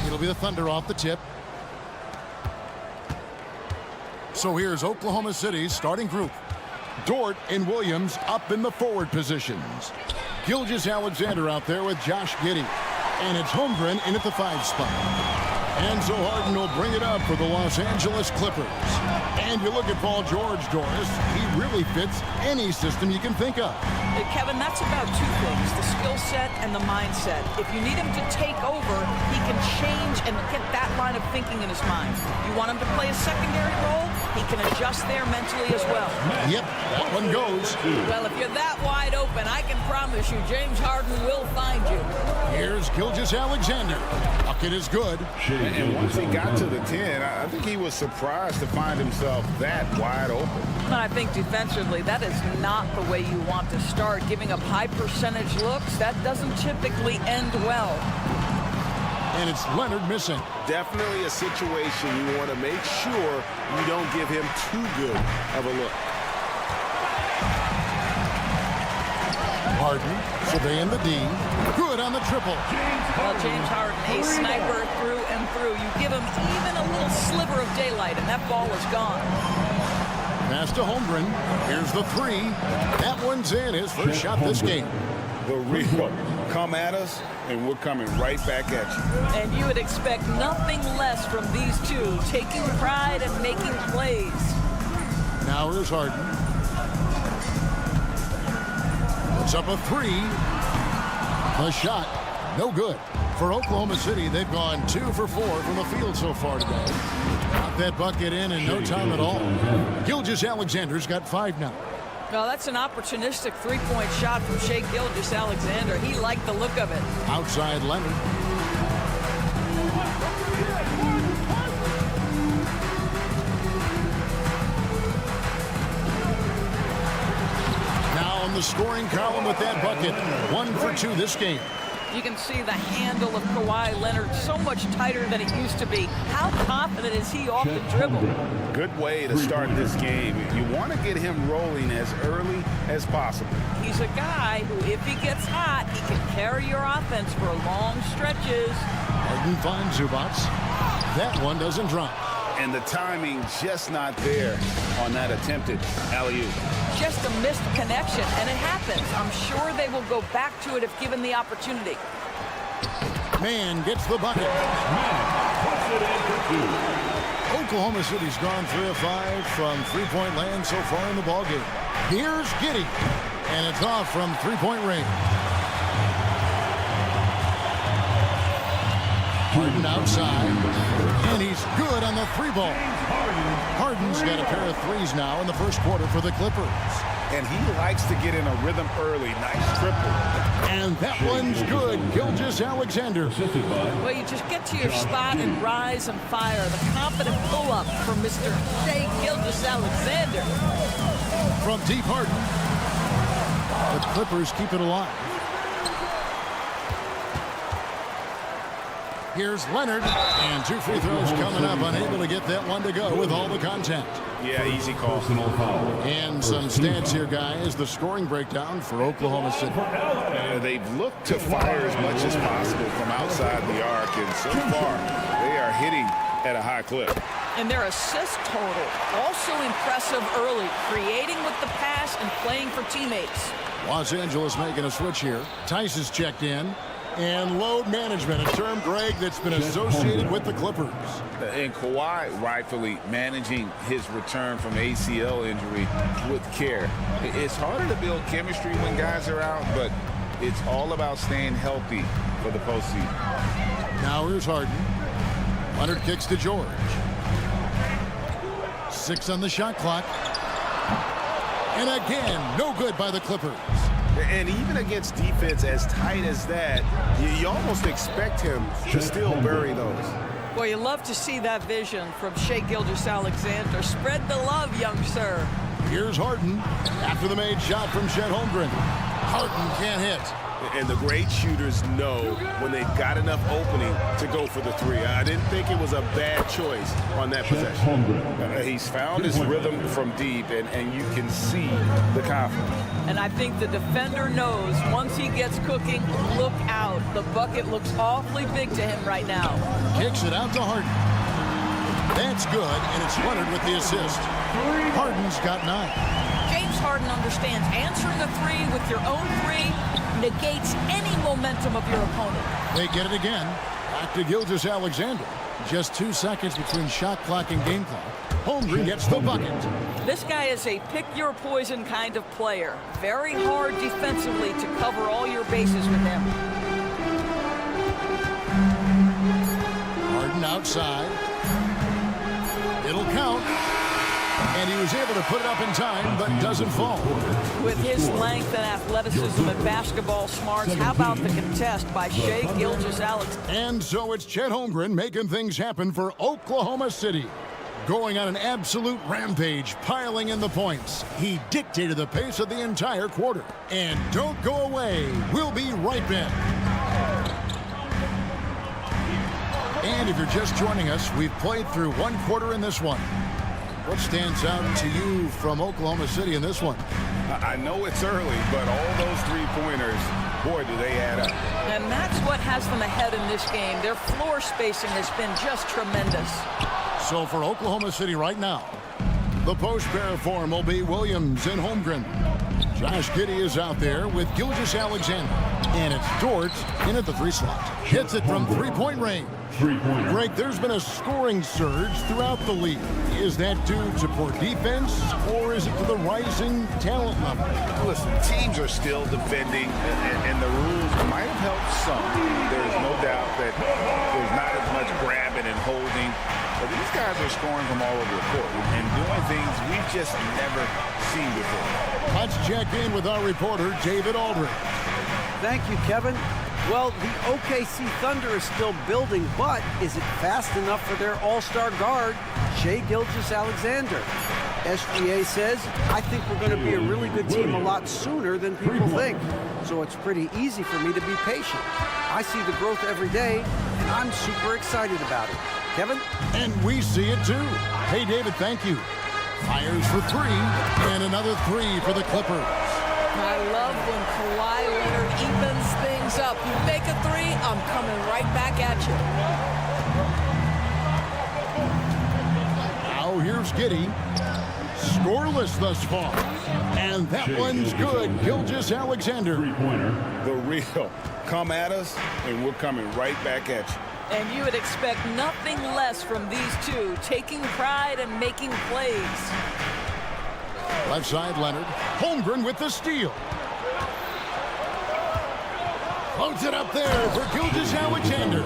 It'll be the Thunder off the tip. So here's Oklahoma City's starting group. Dort and Williams up in the forward positions. Gilgeous-Alexander out there with Josh Giddey. And it's Holmgren in at the 5 spot. And so Harden will bring it up for the Los Angeles Clippers. And you look at Paul George, Doris, he really fits any system you can think of. Kevin, that's about 2 things, the skill set and the mindset. If you need him to take over, he can change and get that line of thinking in his mind. You want him to play a secondary role, he can adjust there mentally as well. Yep, that one goes. Well, if you're that wide open, I can promise you James Harden will find you. Here's Gilgeous-Alexander. Bucket is good. And once he got to the 10, I think he was surprised to find himself that wide open. And I think defensively, that is not the way you want to start. Giving up high percentage looks, that doesn't typically end well. And it's Leonard missing. Definitely a situation you want to make sure you don't give him too good of a look. Harden surveying the D. Good on the triple. Well, James Harden, a sniper through and through. You give him even a little sliver of daylight, and that ball is gone. Pass to Holmgren. Here's the 3. That one's in. His first shot this game. The real come at us, and we're coming right back at you. And you would expect nothing less from these two, taking pride and making plays. Now here's Harden. Puts up a 3. The shot, no good. For Oklahoma City, they've gone 2 for 4 from the field so far today. Got that bucket in no time at all. Gilgeous-Alexander's got 5 now. Well, that's an opportunistic three-point shot from Shai Gilgeous-Alexander. He liked the look of it. Outside Leonard. Now in the scoring column with that bucket. 1 for 2 this game. You can see the handle of Kawhi Leonard so much tighter than it used to be. How confident is he off the dribble? Good way to start this game. You want to get him rolling as early as possible. He's a guy who, if he gets hot, he can carry your offense for long stretches. Harden finds Zubac. That one doesn't drop. And the timing just not there on that attempted alley-oop. Just a missed connection, and it happens. I'm sure they will go back to it if given the opportunity. Man gets the bucket. Oklahoma City's gone 3 of 5 from three-point land so far in the ballgame. Here's Giddey, and it's off from three-point range. Harden outside, and he's good on the 3-ball. Harden's got a pair of 3s now in the first quarter for the Clippers. And he likes to get in a rhythm early. Nice triple. And that one's good. Gilgeous-Alexander. Well, you just get to your spot and rise and fire. The confident pull-up from Mr. Shai Gilgeous-Alexander. From deep Harden. The Clippers keep it alive. Here's Leonard, and 2 free throws coming up, unable to get that one to go with all the contact. Yeah, easy call. And some stats here, guys. The scoring breakdown for Oklahoma City. They've looked to fire as much as possible from outside the arc, and so far they are hitting at a high clip. And their assist total, also impressive early, creating with the pass and playing for teammates. Los Angeles making a switch here. Tice is checked in. And load management, a term, Greg, that's been associated with the Clippers. And Kawhi rightfully managing his return from ACL injury with care. It's harder to build chemistry when guys are out, but it's all about staying healthy for the postseason. Now here's Harden. Leonard kicks to George. 6 on the shot clock. And again, no good by the Clippers. And even against defense as tight as that, you almost expect him to still bury those. Well, you love to see that vision from Shai Gilgeous-Alexander. Spread the love, young sir. Here's Harden after the made shot from Chet Holmgren. Harden can't hit. And the great shooters know when they've got enough opening to go for the three. I didn't think it was a bad choice on that possession. He's found his rhythm from deep, and you can see the confidence. And I think the defender knows once he gets cooking, look out. The bucket looks awfully big to him right now. Kicks it out to Harden. That's good, and it's Leonard with the assist. Harden's got 9. James Harden understands answering a three with your own three negates any momentum of your opponent. They get it again. Back to Gilgeous-Alexander. Just 2 seconds between shot clock and game clock. Holmgren gets the bucket. This guy is a pick-your-poison kind of player. Very hard defensively to cover all your bases with him. Harden outside. It'll count. And he was able to put it up in time, but doesn't fall. With his length and athleticism and basketball smarts, how about the contest by Shai Gilgeous-Alexander? And so it's Chet Holmgren making things happen for Oklahoma City. Going on an absolute rampage, piling in the points. He dictated the pace of the entire quarter. And don't go away. We'll be right back. And if you're just joining us, we've played through 1 quarter in this one. What stands out to you from Oklahoma City in this one? I know it's early, but all those three-pointers, boy, do they add up. And that's what has them ahead in this game. Their floor spacing has been just tremendous. So for Oklahoma City right now, the post pair form will be Williams and Holmgren. Josh Giddey is out there with Gilgeous-Alexander. And it's Dort in at the 3 slot. Hits it from three-point range. Greg, there's been a scoring surge throughout the league. Is that due to poor defense, or is it to the rising talent level? Listen, teams are still defending, and the rules might have helped some. There's no doubt that there's not as much grabbing and holding. But these guys are scoring from all over the court and doing things we've just never seen before. Let's check in with our reporter, David Aldridge. Thank you, Kevin. Well, the OKC Thunder is still building, but is it fast enough for their all-star guard, Shai Gilgeous-Alexander? SGA says, I think we're going to be a really good team a lot sooner than people think. So it's pretty easy for me to be patient. I see the growth every day, and I'm super excited about it. Kevin? And we see it too. Hey, David, thank you. Fires for 3, and another 3 for the Clippers. I love when Kawhi Leonard evens things up. You make a 3, I'm coming right back at you. Now here's Giddey. Scoreless thus far. And that one's good. Gilgeous-Alexander. The real. Come at us, and we're coming right back at you. And you would expect nothing less from these two, taking pride and making plays. Left side, Leonard. Holmgren with the steal. Floats it up there for Gilgeous-Alexander.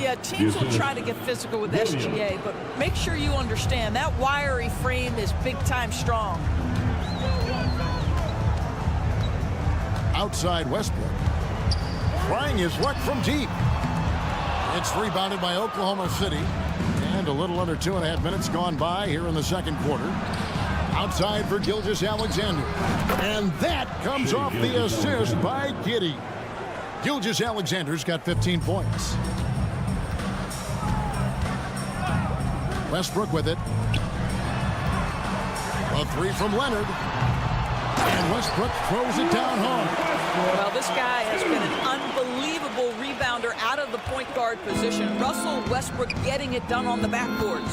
Yeah, teams will try to get physical with SGA, but make sure you understand that wiry frame is big-time strong. Outside Westbrook. Trying his luck from deep. It's rebounded by Oklahoma City. And a little under 2.5 minutes gone by here in the second quarter. Outside for Gilgeous-Alexander. And that comes off the assist by Giddey. Gilgeous-Alexander's got 15 points. Westbrook with it. A 3 from Leonard. And Westbrook throws it down hard. Well, this guy has been an unbelievable rebounder out of the point guard position. Russell Westbrook getting it done on the backboards.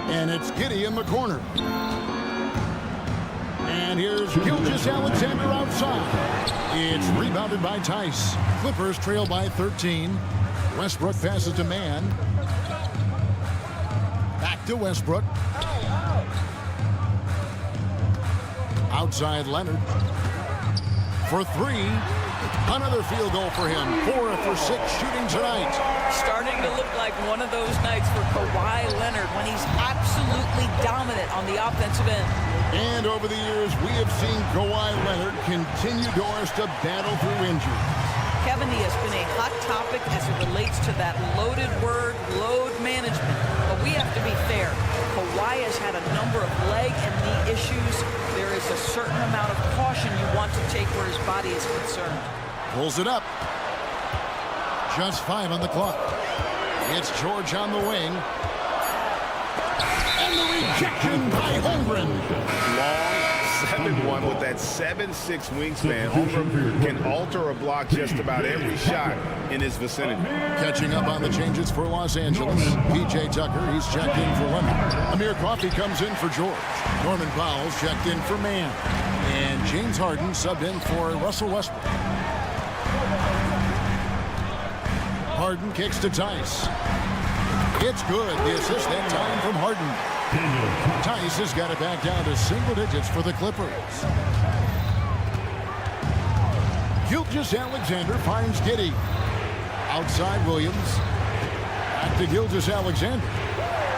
And it's Giddey in the corner. And here's Gilgeous-Alexander outside. It's rebounded by Tice. Clippers trail by 13. Westbrook passes to Mann. Back to Westbrook. Outside Leonard. For 3. Another field goal for him. 4 for 6 shooting tonight. Starting to look like one of those nights for Kawhi Leonard when he's absolutely dominant on the offensive end. And over the years, we have seen Kawhi Leonard continue doors to battle through injury. Kevin, he has been a hot topic as it relates to that loaded word, load management. But we have to be fair. Kawhi has had a number of leg and knee issues. There is a certain amount of caution you want to take where his body is concerned. Pulls it up. Just 5 on the clock. It's George on the wing. And the rejection by Holmgren. Long 7-1 with that 7'6" wingspan. Holmgren can alter a block just about every shot in his vicinity. Catching up on the changes for Los Angeles. P.J. Tucker, he's checked in for London. Amir Coffey comes in for George. Norman Powell's checked in for Mann. And James Harden subbed in for Russell Westbrook. Harden kicks to Tice. It's good. The assist that time from Harden. Tice has got it back down to single digits for the Clippers. Gilgeous-Alexander finds Giddey. Outside Williams. Back to Gilgeous-Alexander.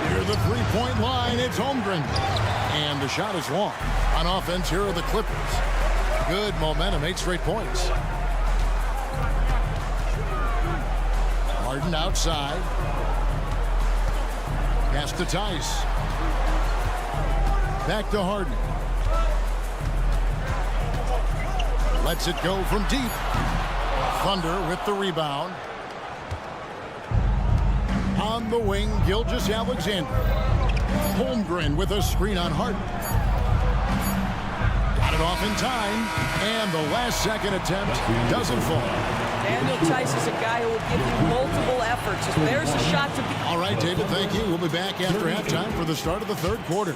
Near the three-point line, it's Holmgren. And the shot is long. On offense, here are the Clippers. Good momentum, 8 straight points. Harden outside. Pass to Tice. Back to Harden. Lets it go from deep. Thunder with the rebound. On the wing, Gilgeous-Alexander. Holmgren with a screen on Harden. Got it off in time. And the last second attempt doesn't fall. Daniel Tice is a guy who will give you multiple efforts. There's a shot to be. All right, David, thank you. We'll be back after halftime for the start of the third quarter.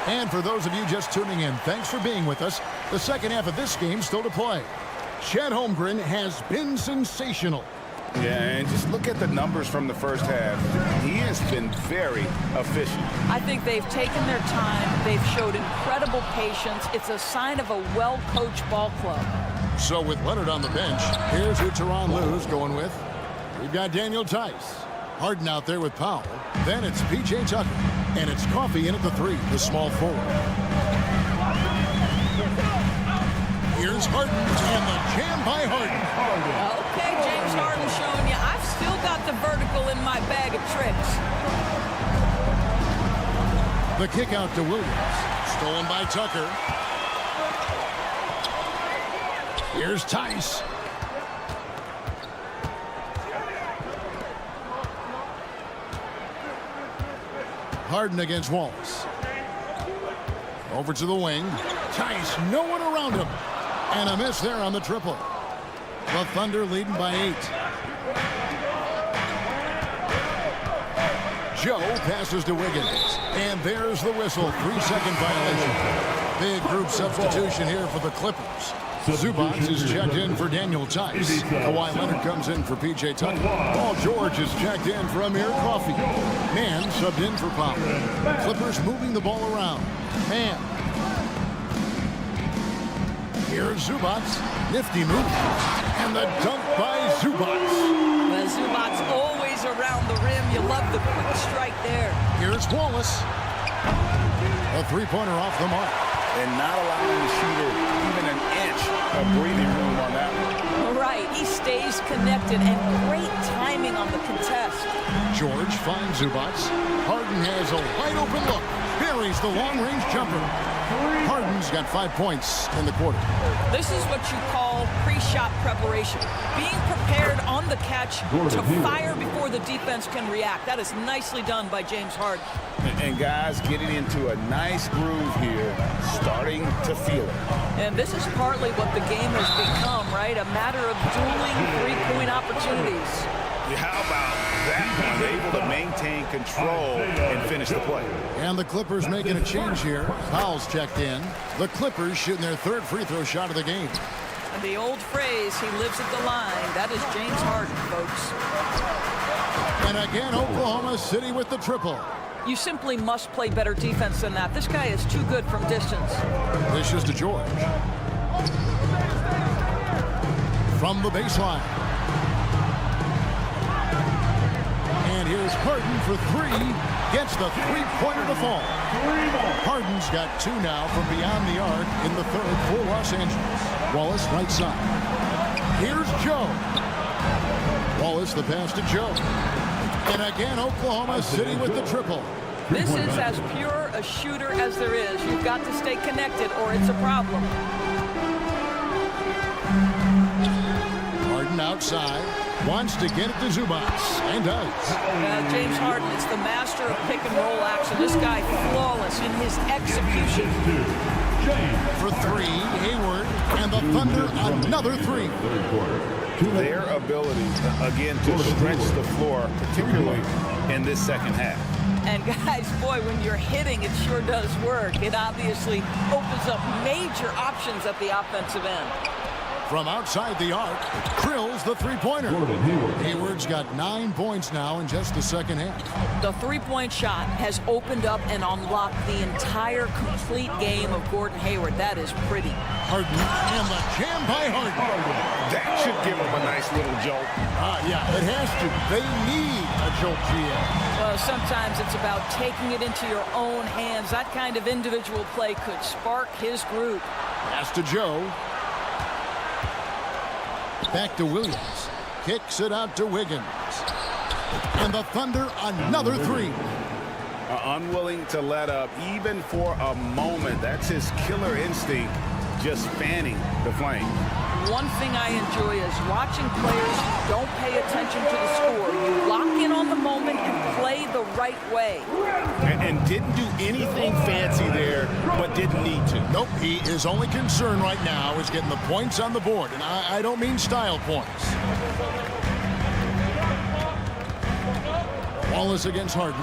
And for those of you just tuning in, thanks for being with us. The second half of this game still to play. Chet Holmgren has been sensational. Yeah, and just look at the numbers from the first half. He has been very efficient. I think they've taken their time. They've showed incredible patience. It's a sign of a well-coached ball club. So with Leonard on the bench, here's who Tyronn Lue's going with. We've got Daniel Tice. Harden out there with Powell. Then it's P.J. Tucker. And it's Coffey in at the 3, the small forward. Here's Harden, and the jam by Harden. Okay, James Harden showing you, I've still got the vertical in my bag of tricks. The kick out to Williams. Stolen by Tucker. Here's Tice. Harden against Wallace. Over to the wing. Tice, no one around him. And a miss there on the triple. The Thunder leading by 8. Joe passes to Wiggins. And there's the whistle. 3-second violation. Big group substitution here for the Clippers. Zubac is checked in for Daniel Tice. Kawhi Leonard comes in for P.J. Tucker. Paul George is checked in for Amir Coffey. Mann subbed in for Powell. Clippers moving the ball around. Mann. Here's Zubac. Nifty move. And the dunk by Zubac. Well, Zubac's always around the rim. You love the quick strike there. Here's Wallace. A three-pointer off the mark. And not allowing the shooter even an inch of breathing room on that one. Right, he stays connected, and great timing on the contest. George finds Zubac. Harden has a wide open look. Buries the long-range jumper. Harden's got 5 points in the quarter. This is what you call pre-shot preparation. Being prepared on the catch to fire before the defense can react. That is nicely done by James Harden. And guys getting into a nice groove here, starting to feel it. And this is partly what the game has become, right? A matter of dueling three-point opportunities. Yeah, how about that one? Able to maintain control and finish the play. And the Clippers making a change here. Powell's checked in. The Clippers shooting their third free throw shot of the game. And the old phrase, he lives at the line. That is James Harden, folks. And again, Oklahoma City with the triple. You simply must play better defense than that. This guy is too good from distance. Dishes to George. From the baseline. And here's Harden for three. Gets the three-pointer to fall. Harden's got two now from beyond the arc in the third for Los Angeles. Wallace right side. Here's Joe. Wallace the pass to Joe. And again, Oklahoma City with the triple. This is as pure a shooter as there is. You've got to stay connected or it's a problem. Harden outside. Wants to get it to Zubac. And does. James Harden is the master of pick and roll action. This guy flawless in his execution. For three, Hayward. And the Thunder another three. Their ability, again, to stretch the floor, particularly in this second half. And guys, boy, when you're hitting, it sure does work. It obviously opens up major options at the offensive end. From outside the arc, Krill's the three-pointer. Hayward's got 9 points now in just the second half. The three-point shot has opened up and unlocked the entire complete game of Gordon Hayward. That is pretty. Harden and the jam by Harden. That should give them a nice little jolt. Yeah, it has to. They need a jolt, GM. Well, sometimes it's about taking it into your own hands. That kind of individual play could spark his group. Pass to Joe. Back to Williams. Kicks it out to Wiggins. And the Thunder another three. Unwilling to let up even for a moment. That's his killer instinct, just fanning the flame. One thing I enjoy is watching players who don't pay attention to the score. You lock in on the moment and play the right way. And didn't do anything fancy there, but didn't need to. Nope, his only concern right now is getting the points on the board. And I don't mean style points. Wallace against Harden.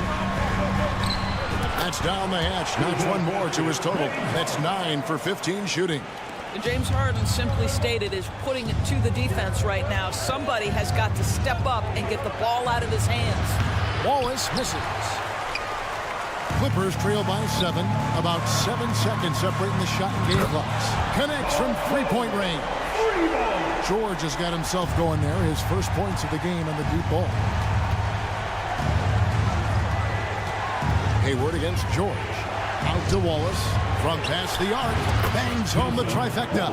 That's down the hatch. Knocks one more to his total. That's 9 for 15 shooting. James Harden simply stated is putting it to the defense right now. Somebody has got to step up and get the ball out of his hands. Wallace misses. Clippers trail by 7. About 7 seconds separating the shot and game clocks. Connects from three-point range. George has got himself going there. His first points of the game on the deep ball. Hayward against George. Out to Wallace. From past the arc. Bangs home the trifecta.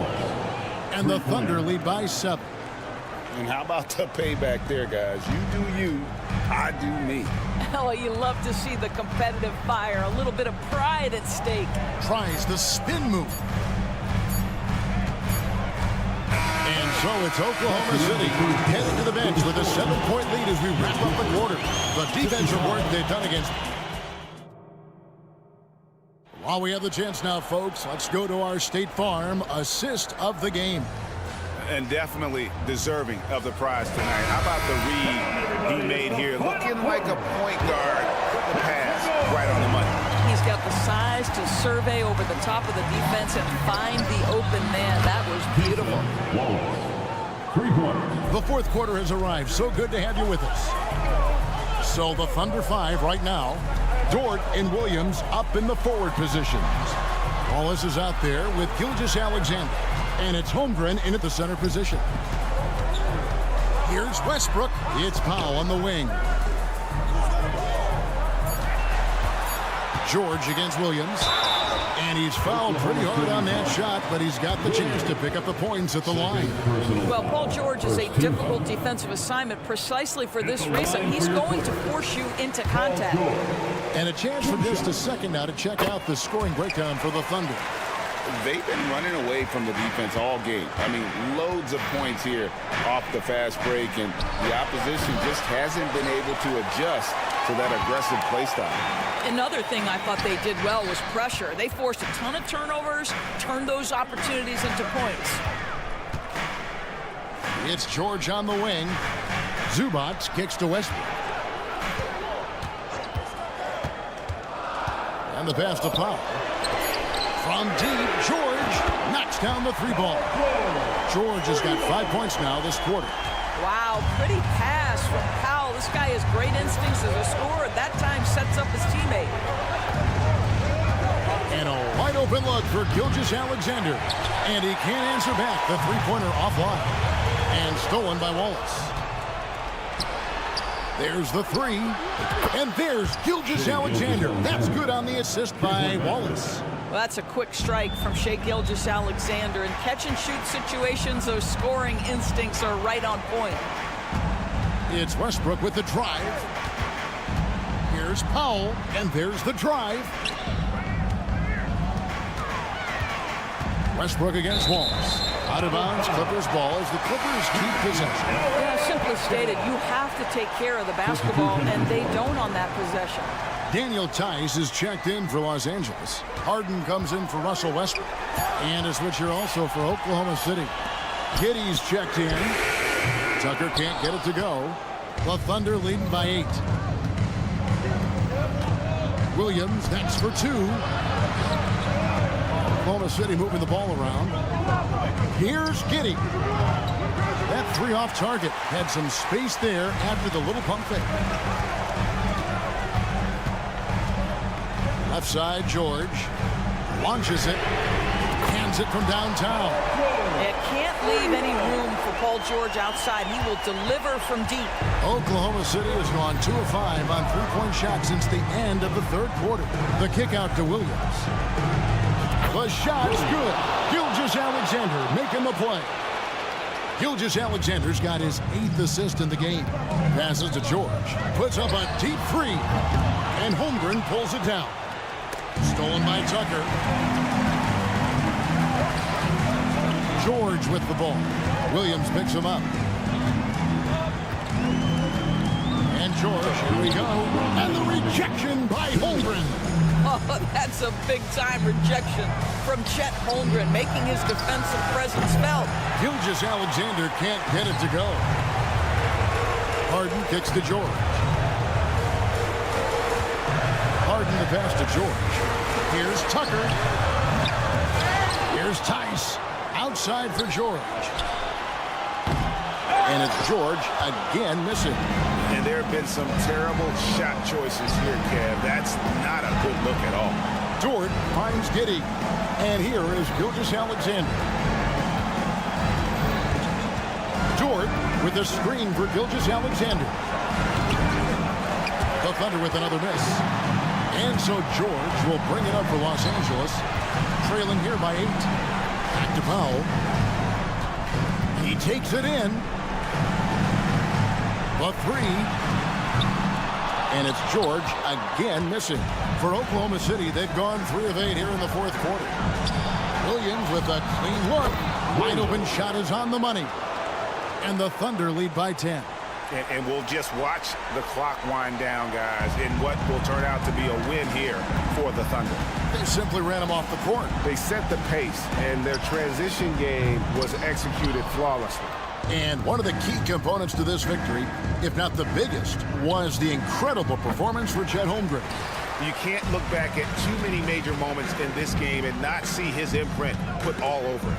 And the Thunder lead by 7. And how about the payback there, guys? You do you, I do me. Oh, you love to see the competitive fire. A little bit of pride at stake. Tries the spin move. And so it's Oklahoma City heading to the bench with a 7-point lead as we wrap up the quarter. The defensive work they've done against. While we have the chance now, folks, let's go to our State Farm assist of the game. And definitely deserving of the prize tonight. How about the read he made here? Looking like a point guard. The pass right on the money. He's got the size to survey over the top of the defense and find the open man. That was beautiful. 3 points. The fourth quarter has arrived. So good to have you with us. So the Thunder 5 right now. Dort and Williams up in the forward positions. Wallace is out there with Gilgeous-Alexander. And it's Holmgren in at the center position. Here's Westbrook. It's Powell on the wing. George against Williams. And he's fouled pretty hard on that shot, but he's got the chance to pick up the points at the line. Well, Paul George is a difficult defensive assignment precisely for this reason. He's going to force you into contact. And a chance for just a second now to check out the scoring breakdown for the Thunder. They've been running away from the defense all game. I mean, loads of points here off the fast break, and the opposition just hasn't been able to adjust to that aggressive play style. Another thing I thought they did well was pressure. They forced a ton of turnovers, turned those opportunities into points. It's George on the wing. Zubac kicks to Westbrook. And the pass to Powell. From deep, George knocks down the 3-ball. George has got 5 points now this quarter. Wow, pretty pass from Powell. This guy has great instincts as a scorer. That time sets up his teammate. And a wide open look for Gilgeous-Alexander. And he can't answer back. The three-pointer offline. And stolen by Wallace. There's the three. And there's Gilgeous-Alexander. That's good on the assist by Wallace. Well, that's a quick strike from Shai Gilgeous-Alexander. In catch-and-shoot situations, those scoring instincts are right on point. It's Westbrook with the drive. Here's Powell, and there's the drive. Westbrook against Wallace. Out of bounds, Clippers ball as the Clippers keep possession. Yeah, simply stated, you have to take care of the basketball, and they don't on that possession. Daniel Tice is checked in for Los Angeles. Harden comes in for Russell Westbrook. And a switcher also for Oklahoma City. Giddey's checked in. Tucker can't get it to go. The Thunder leading by 8. Williams, that's for 2. Oklahoma City moving the ball around. Here's Giddey. That 3 off target. Had some space there after the little pump fake. Left side, George. Launches it. Hands it from downtown. It can't leave any room for Paul George outside. He will deliver from deep. Oklahoma City has gone 2 of 5 on three-point shots since the end of the third quarter. The kick out to Williams. The shot's good. Gilgeous-Alexander making the play. Gilgeous-Alexander's got his 8th assist in the game. Passes to George. Puts up a deep 3. And Holmgren pulls it down. Stolen by Tucker. George with the ball. Williams picks him up. And George, here we go. And the rejection by Holmgren. Oh, that's a big-time rejection from Chet Holmgren, making his defensive presence felt. Gilgeous-Alexander can't get it to go. Harden kicks to George. Harden the pass to George. Here's Tucker. Here's Tice. Outside for George. And it's George again missing. And there have been some terrible shot choices here, Kev. That's not a good look at all. Dort finds Giddey. And here is Gilgeous-Alexander. Dort with a screen for Gilgeous-Alexander. The Thunder with another miss. And so George will bring it up for Los Angeles. Trailing here by 8. Back to Powell. He takes it in. The 3. And it's George again missing. For Oklahoma City, they've gone 3 of 8 here in the fourth quarter. Williams with a clean look. Wide open shot is on the money. And the Thunder lead by 10. And we'll just watch the clock wind down, guys, in what will turn out to be a win here for the Thunder. They simply ran him off the court. They set the pace, and their transition game was executed flawlessly. And one of the key components to this victory, if not the biggest, was the incredible performance for Chet Holmgren. You can't look back at too many major moments in this game and not see his imprint put all over it.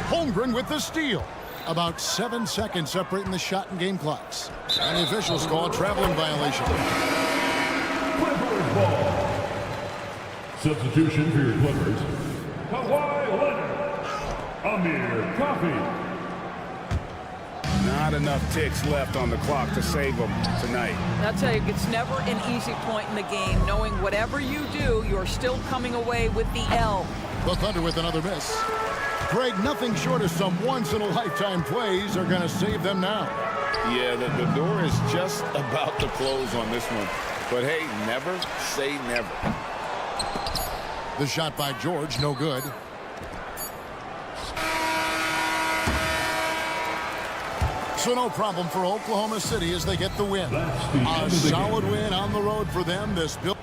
Holmgren with the steal. About 7 seconds separating the shot and game clocks. And the officials call a traveling violation. Clippers ball. Substitution for your Clippers. Kawhi Leonard. Amir Coffey. Not enough ticks left on the clock to save them tonight. I'll tell you, it's never an easy point in the game, knowing whatever you do, you're still coming away with the L. The Thunder with another miss. Greg, nothing short of some once-in-a-lifetime plays are going to save them now. Yeah, the door is just about to close on this one. But hey, never say never. The shot by George, no good. So no problem for Oklahoma City as they get the win. A solid win on the road for them. This build.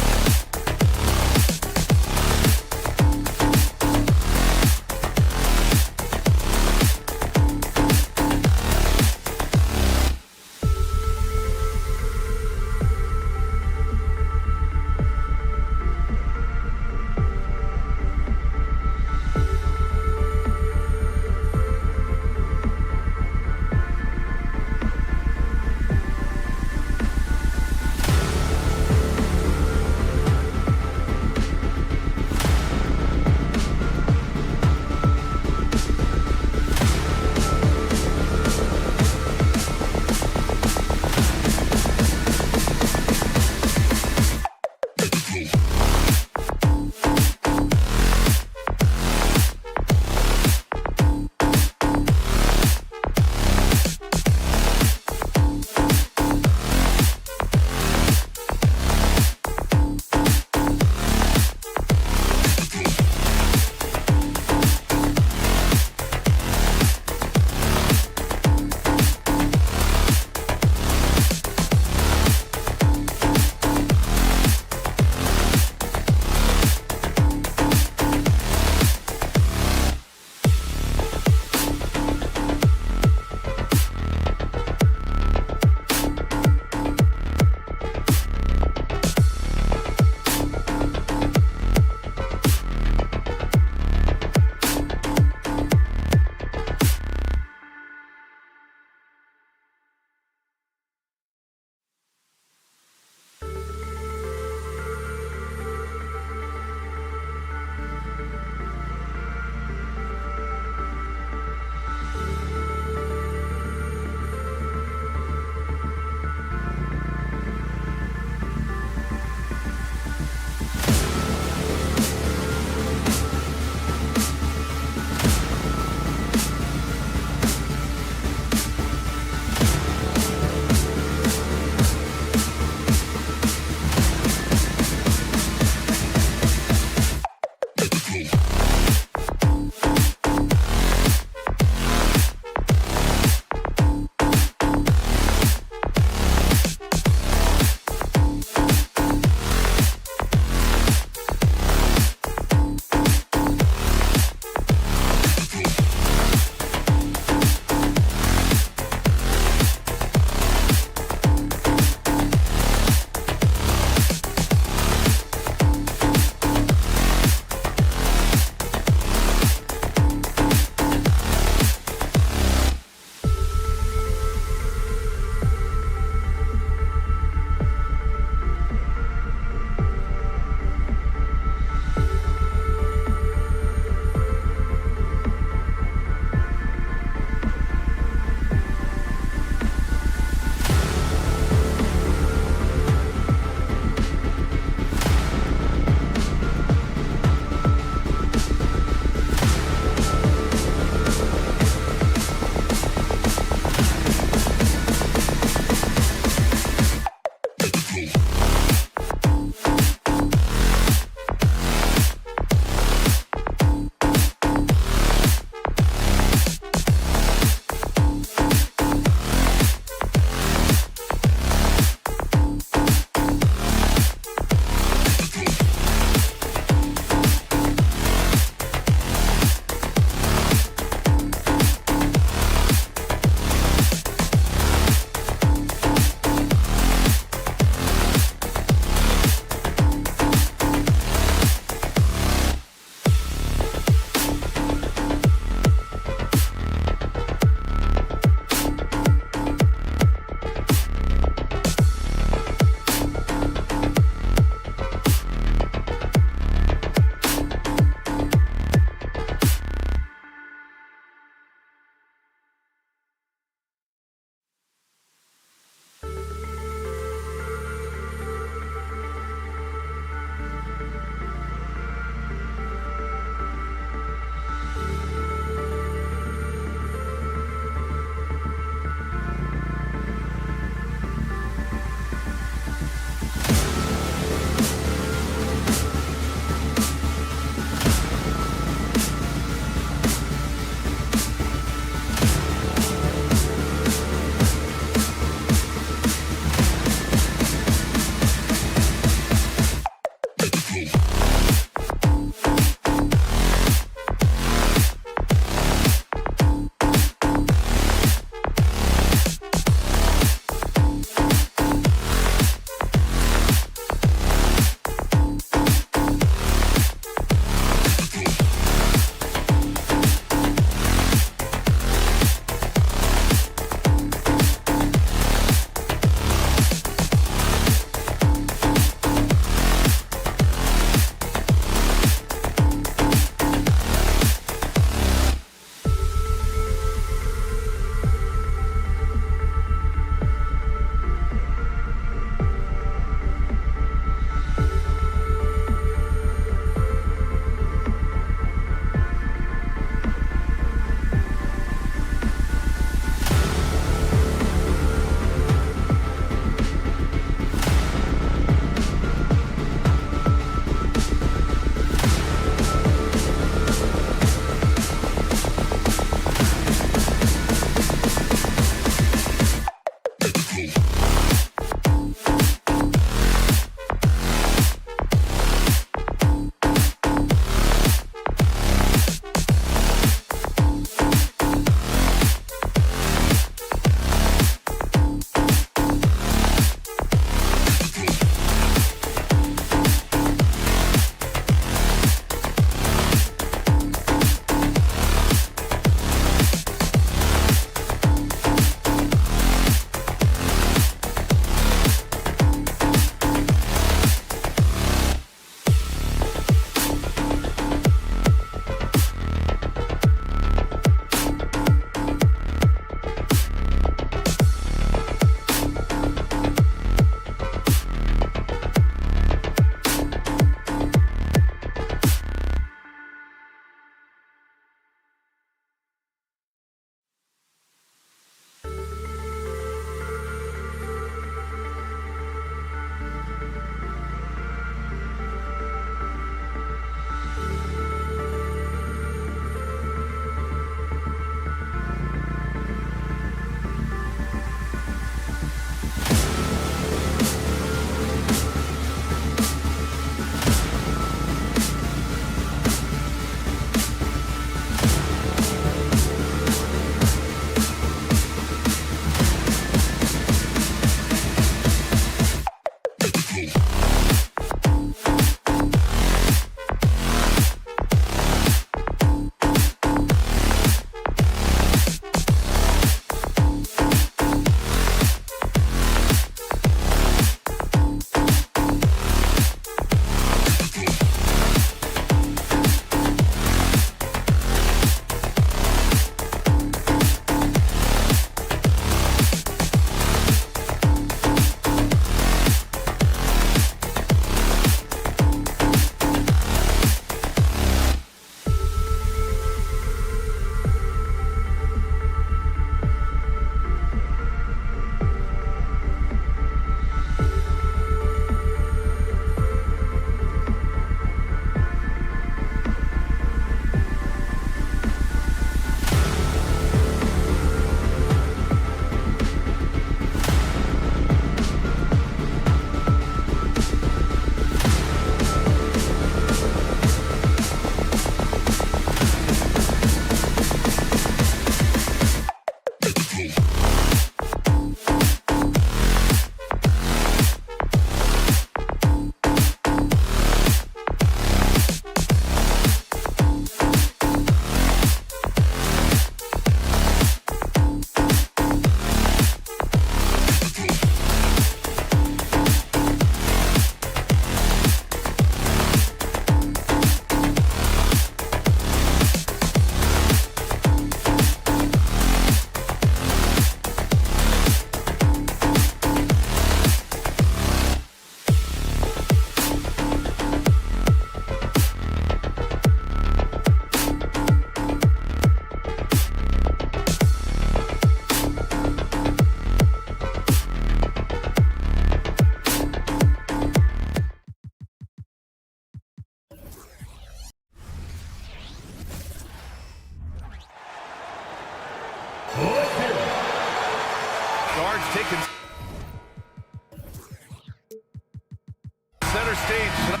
stage.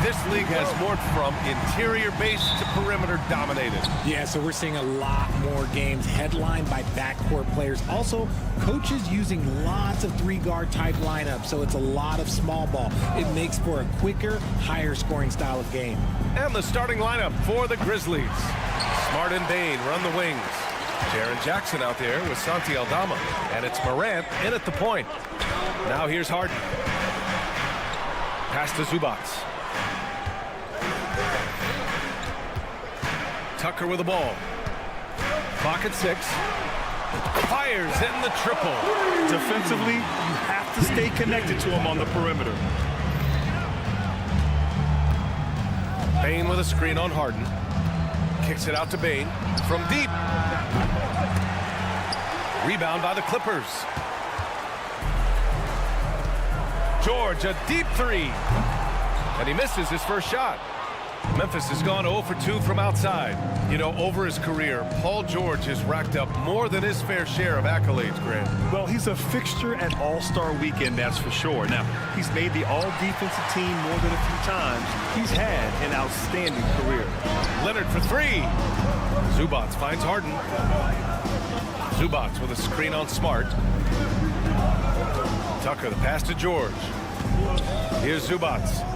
This league has morphed from interior base to perimeter dominated. Yeah, so we're seeing a lot more games headlined by backcourt players. Also, coaches using lots of three-guard type lineups, so it's a lot of small ball. It makes for a quicker, higher scoring style of game. And the starting lineup for the Grizzlies. Smart and Bain run the wings. Jaren Jackson out there with Santi Aldama. And it's Morant in at the point. Now here's Harden. Pass to Zubats. Tucker with the ball. Clock at 6. Fires in the triple. Defensively, you have to stay connected to him on the perimeter. Bain with a screen on Harden. Kicks it out to Bain from deep. Rebound by the Clippers. George, a deep 3. And he misses his first shot. Memphis has gone 0 for 2 from outside. You know, over his career, Paul George has racked up more than his fair share of accolades, Grant. Well, he's a fixture at All-Star Weekend, that's for sure. Now, he's made the All-Defensive team more than a few times. He's had an outstanding career. Leonard for 3. Zubats finds Harden. Zubats with a screen on Smart. Tucker, the pass to George. Here's Zubats.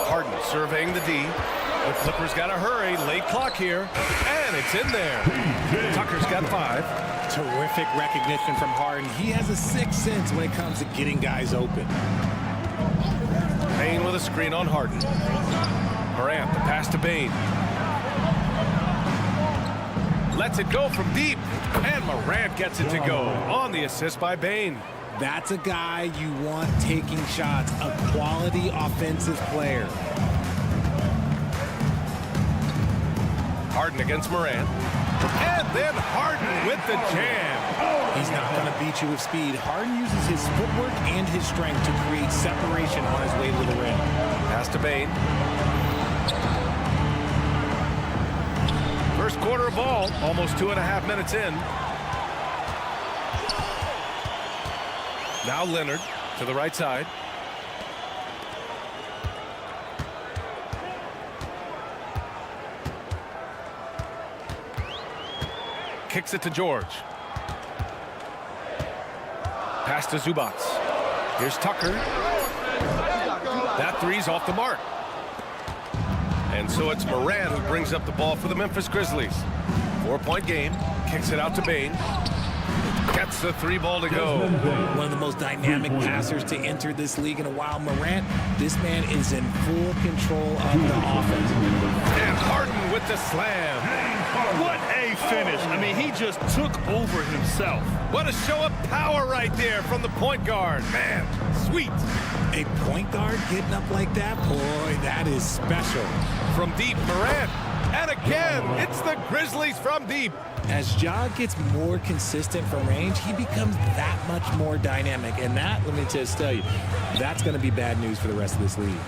Harden surveying the D. The Clippers got to hurry. Late clock here. And it's in there. Tucker's got 5. Terrific recognition from Harden. He has a sixth sense when it comes to getting guys open. Bain with a screen on Harden. Morant, the pass to Bain. Lets it go from deep. And Morant gets it to go on the assist by Bain. That's a guy you want taking shots, a quality offensive player. Harden against Morant. And then Harden with the jam. He's not going to beat you with speed. Harden uses his footwork and his strength to create separation on his way to the rim. Pass to Bain. First quarter of ball, almost 2.5 minutes in. Now Leonard to the right side. Kicks it to George. Pass to Zubats. Here's Tucker. That three's off the mark. And so it's Morant who brings up the ball for the Memphis Grizzlies. 4-point game. Kicks it out to Bain. Gets the 3 ball to go. One of the most dynamic passers to enter this league in a while. Morant, this man is in full control of the offense. And Harden with the slam. What a finish. I mean, he just took over himself. What a show of power right there from the point guard. Man, sweet. A point guard getting up like that? Boy, that is special. From deep, Morant. And again, it's the Grizzlies from deep. As Ja gets more consistent from range, he becomes that much more dynamic. And that, let me just tell you, that's going to be bad news for the rest of this league.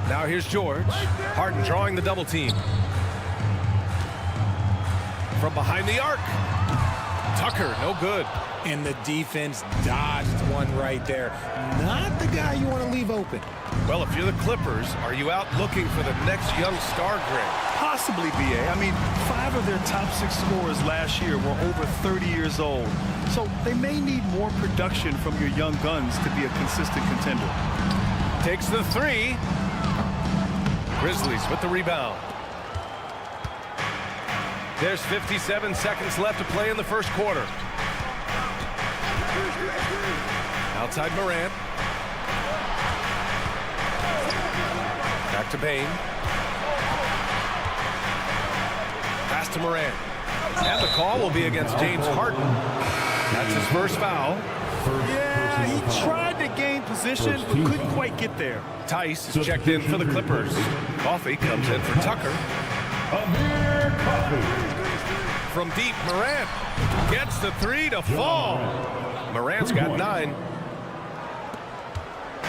Now here's George. Harden drawing the double team. From behind the arc. Tucker, no good. And the defense dodged one right there. Not the guy you want to leave open. Well, if you're the Clippers, are you out looking for the next young star, Grant? Possibly, B.A. I mean, 5 of their top 6 scorers last year were over 30 years old. So they may need more production from your young guns to be a consistent contender. Takes the 3. Grizzlies with the rebound. There's 57 seconds left to play in the first quarter. Outside Morant. Back to Bain. Pass to Morant. And the call will be against James Harden. That's his first foul. Yeah, he tried to gain position, but couldn't quite get there. Tice is checked in for the Clippers. Coffee comes in for Tucker. From deep, Morant gets the 3 to fall. Morant's got 9.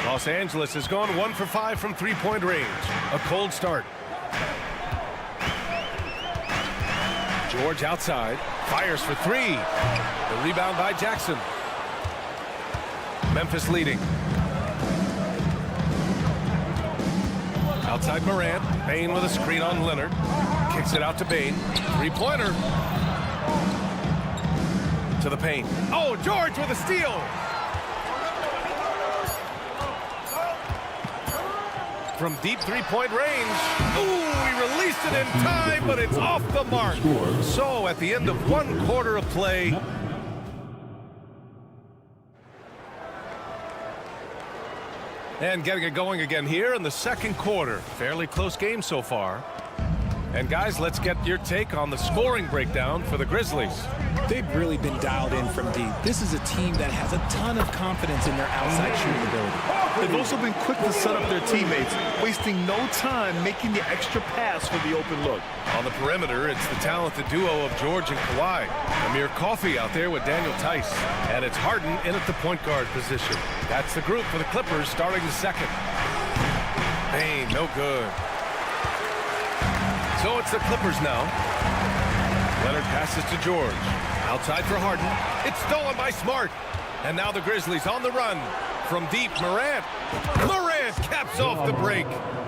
Los Angeles has gone 1 for 5 from 3-point range. A cold start. George outside, fires for three. The rebound by Jackson. Memphis leading. Outside Morant. Bain with a screen on Leonard. Kicks it out to Bain. Three-pointer. To the paint. Oh, George with a steal. From deep three-point range. Ooh, he released it in time, but it's off the mark. So at the end of one quarter of play, and getting it going again here in the second quarter. Fairly close game so far. And guys, let's get your take on the scoring breakdown for the Grizzlies. They've really been dialed in from deep. This is a team that has a ton of confidence in their outside shooting ability. They've also been quick to set up their teammates, wasting no time making the extra pass for the open look. On the perimeter, it's the talented duo of George and Kawhi. Amir Coffey out there with Daniel Tice. And it's Harden in at the point guard position. That's the group for the Clippers starting the second. Bain, no good. So it's the Clippers now. Leonard passes to George. Outside for Harden. It's stolen by Smart. And now the Grizzlies on the run. From deep, Morant. Morant caps off the break.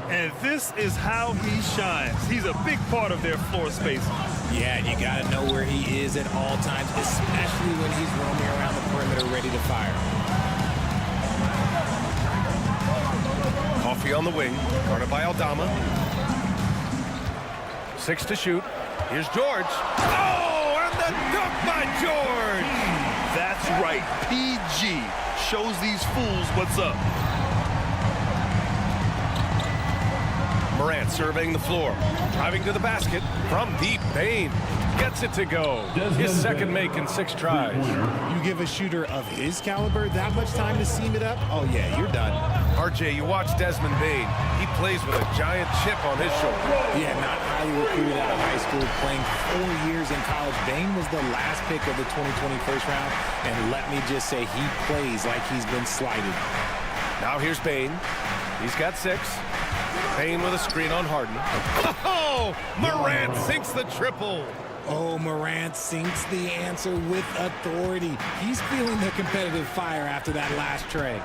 And this is how he shines. He's a big part of their floor space. Yeah, you got to know where he is at all times, especially when he's roaming around the perimeter ready to fire. Coffey on the wing. Guarded by Aldama. 6 to shoot. Here's George. Oh, and the dunk by George. That's right. PG shows these fools what's up. Morant surveying the floor. Driving to the basket. From deep, Bain gets it to go. His second make in 6 tries. You give a shooter of his caliber that much time to seam it up, oh yeah, you're done. RJ, you watch Desmond Bain. He plays with a giant chip on his shoulder. Yeah, not highly recruited out of high school, playing 4 years in college. Bain was the last pick of the 2020 first round, and let me just say he plays like he's been slighted. Now here's Bain. He's got 6. Bain with a screen on Harden. Oh, Morant sinks the triple. Oh, Morant sinks the answer with authority. He's feeling the competitive fire after that last tray.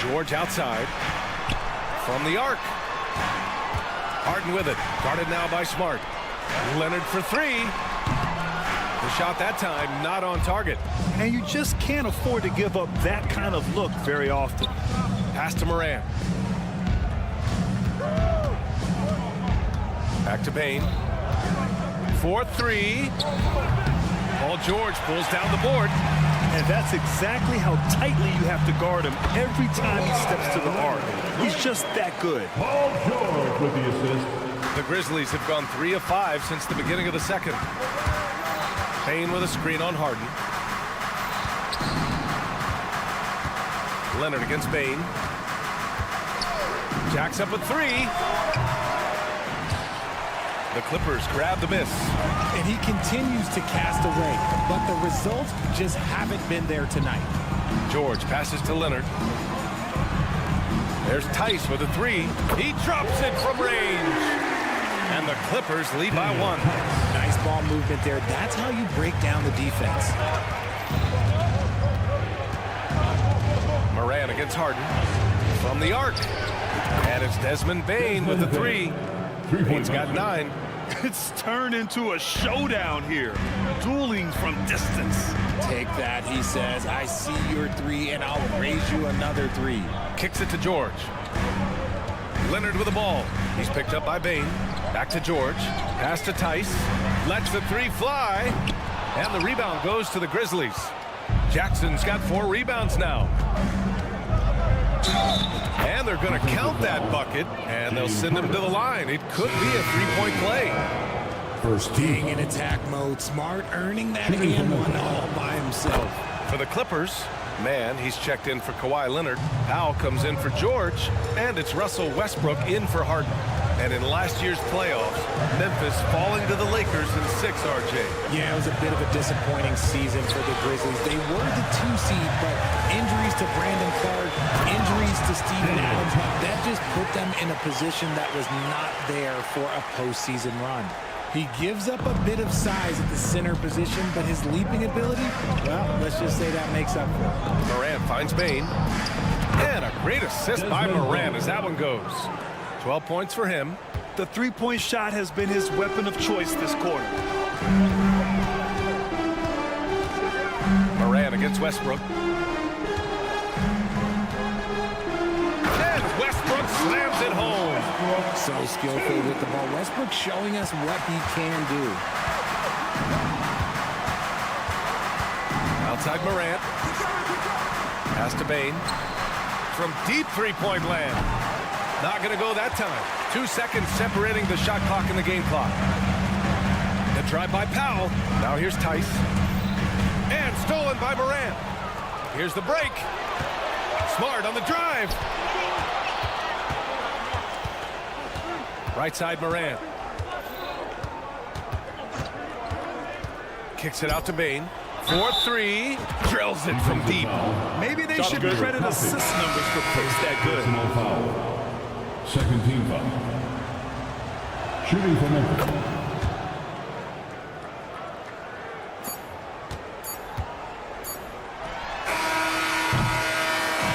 George outside. From the arc. Harden with it. Guarded now by Smart. Leonard for 3. The shot that time not on target. And you just can't afford to give up that kind of look very often. Pass to Morant. Back to Bain. 4-3. Paul George pulls down the board. And that's exactly how tightly you have to guard him every time he steps to the arc. He's just that good. Paul George with the assist. The Grizzlies have gone 3 of 5 since the beginning of the second. Bain with a screen on Harden. Leonard against Bain. Jacks up with 3. The Clippers grab the miss. And he continues to cast away, but the results just haven't been there tonight. George passes to Leonard. There's Tice with a 3. He drops it from range. And the Clippers lead by 1. Nice ball movement there. That's how you break down the defense. Morant against Harden. From the arc. And it's Desmond Bain with the 3. Bain's got 9. It's turned into a showdown here. Dueling from distance. Take that, he says. I see your 3, and I'll raise you another 3. Kicks it to George. Leonard with the ball. He's picked up by Bain. Back to George. Pass to Tice. Lets the 3 fly. And the rebound goes to the Grizzlies. Jackson's got 4 rebounds now. And they're going to count that bucket, and they'll send him to the line. It could be a 3-point play. First Being in attack mode, Smart earning that and one all by himself. For the Clippers, man, he's checked in for Kawhi Leonard. Powell comes in for George, and it's Russell Westbrook in for Harden. And in last year's playoffs, Memphis falling to the Lakers in 6, RJ. Yeah, it was a bit of a disappointing season for the Grizzlies. They were the 2 seed, but injuries to Brandon Clark, injuries to Steven Adams, that just put them in a position that was not there for a postseason run. He gives up a bit of size at the center position, but his leaping ability, well, let's just say that makes up for it. Morant finds Bain. And a great assist by Morant as that one goes. 12 points for him. The three-point shot has been his weapon of choice this quarter. Morant against Westbrook. And Westbrook slams it home. So skillful with the ball. Westbrook showing us what he can do. Outside Morant. Pass to Bain. From deep three-point land. Not going to go that time. 2 seconds separating the shot clock and the game clock. The drive by Powell. Now here's Tice. And stolen by Morant. Here's the break. Smart on the drive. Right side Morant. Kicks it out to Bain. 4-3. Drills it from deep. Maybe they should credit assist numbers for plays that good. Personal foul. Second team foul. Shooting for Memphis.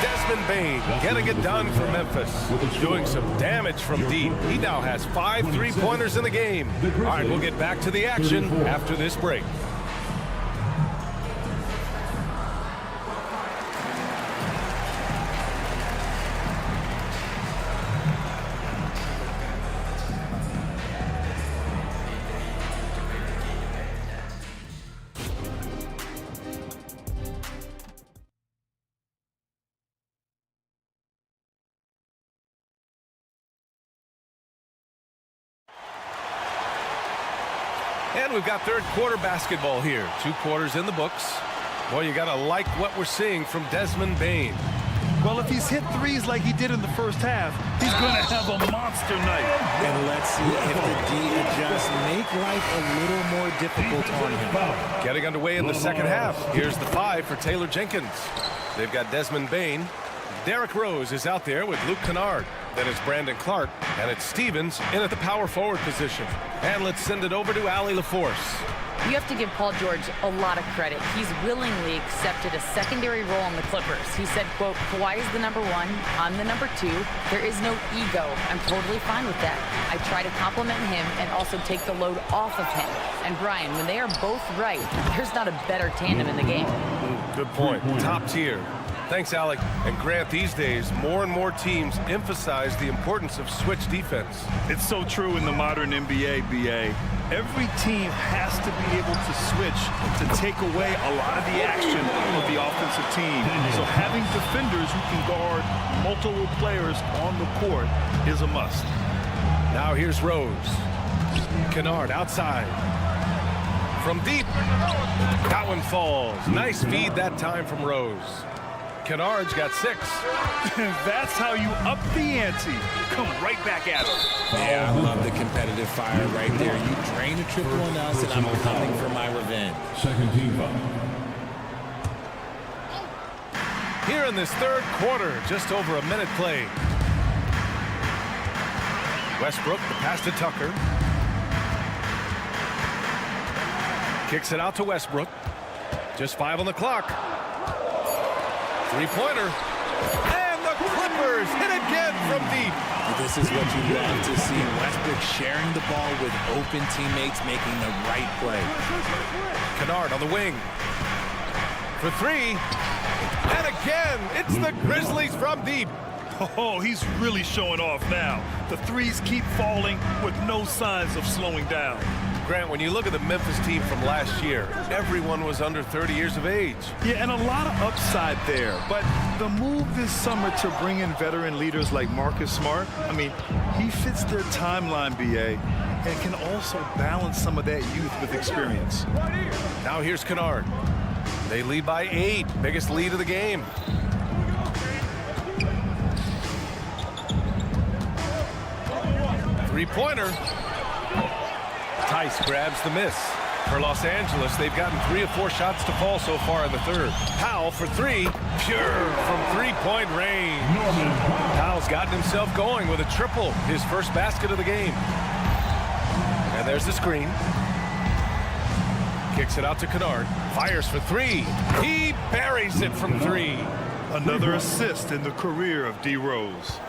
Desmond Bain getting it done for Memphis. Doing some damage from deep. He now has 5 3-pointers in the game. All right, we'll get back to the action after this break. And we've got third quarter basketball here. 2 quarters in the books. Boy, you got to like what we're seeing from Desmond Bain. Well, if he's hit threes like he did in the first half, he's going to have a monster night. And let's see if the D adjusts, make life a little more difficult on him. Getting underway in the second half. Here's the 5 for Taylor Jenkins. They've got Desmond Bain. Derrick Rose is out there with Luke Kennard. Then it's Brandon Clark, and it's Stevens in at the power forward position. And let's send it over to Allie LaForce. You have to give Paul George a lot of credit. He's willingly accepted a secondary role on the Clippers. He said, quote, Kawhi is the number 1, I'm the number 2. There is no ego. I'm totally fine with that. I try to compliment him and also take the load off of him. And Brian, when they are both right, there's not a better tandem in the game. Good point. Top tier. Thanks, Alec. And Grant, these days, more and more teams emphasize the importance of switch defense. It's so true in the modern NBA, BA. Every team has to be able to switch to take away a lot of the action of the offensive team. So having defenders who can guard multiple players on the court is a must. Now here's Rose. Kennard outside. From deep. That one falls. Nice feed that time from Rose. Kennard's got 6. That's how you up the ante. Come right back at him. Yeah, I love the competitive fire right there. You drain a triple on us, and I'm coming for my revenge. Second team foul. Here in this third quarter, just over a minute played. Westbrook, the pass to Tucker. Kicks it out to Westbrook. Just 5 on the clock. 3-pointer. And the Clippers hit again from deep. This is what you love to see. Westbrook sharing the ball with open teammates, making the right play. Kennard on the wing. For 3. And again, it's the Grizzlies from deep. Oh, he's really showing off now. The threes keep falling with no signs of slowing down. Grant, when you look at the Memphis team from last year, everyone was under 30 years of age. Yeah, and a lot of upside there. But the move this summer to bring in veteran leaders like Marcus Smart, I mean, he fits their timeline, BA, and can also balance some of that youth with experience. Now here's Kennard. They lead by 8, biggest lead of the game. Three-pointer. Tice grabs the miss. For Los Angeles, they've gotten 3 of 4 shots to fall so far in the third. Powell for 3. Pure from 3-point range. Powell's gotten himself going with a triple, his first basket of the game. And And there's the screen. Kicks it out to Kennard. Fires for three. He buries it from three. Another assist in the career of D. Rose.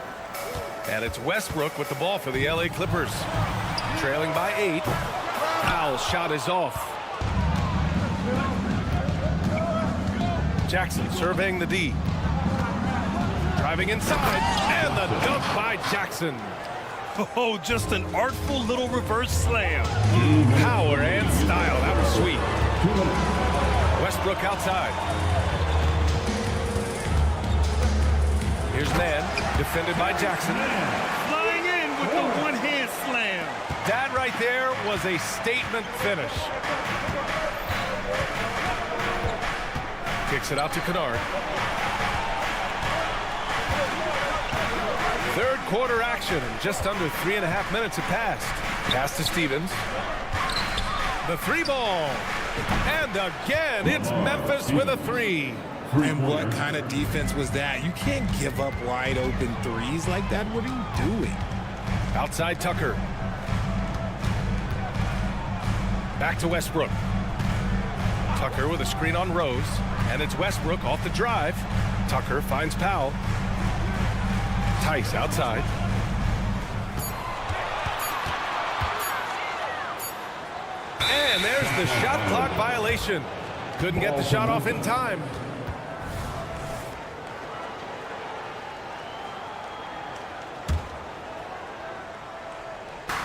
And it's Westbrook with the ball for the LA Clippers. Trailing by 8. Powell's shot is off. Jackson surveying the D. Driving inside. And the dunk by Jackson. Oh, just an artful little reverse slam. Power and style. That was sweet. Westbrook outside. Here's man, defended by Jackson. Flying in with the one-hand slam. That right there was a statement finish. Kicks it out to Kennard. Third quarter action, and just under 3.5 minutes have passed. Pass to Stevens. The three ball. And again, it's Memphis with a three. And what kind of defense was that? You can't give up wide open threes like that. What are you doing? Outside Tucker. Back to Westbrook. Tucker with a screen on Rose. And it's Westbrook off the drive. Tucker finds Powell. Tice outside. And there's the shot clock violation. Couldn't get the shot off in time.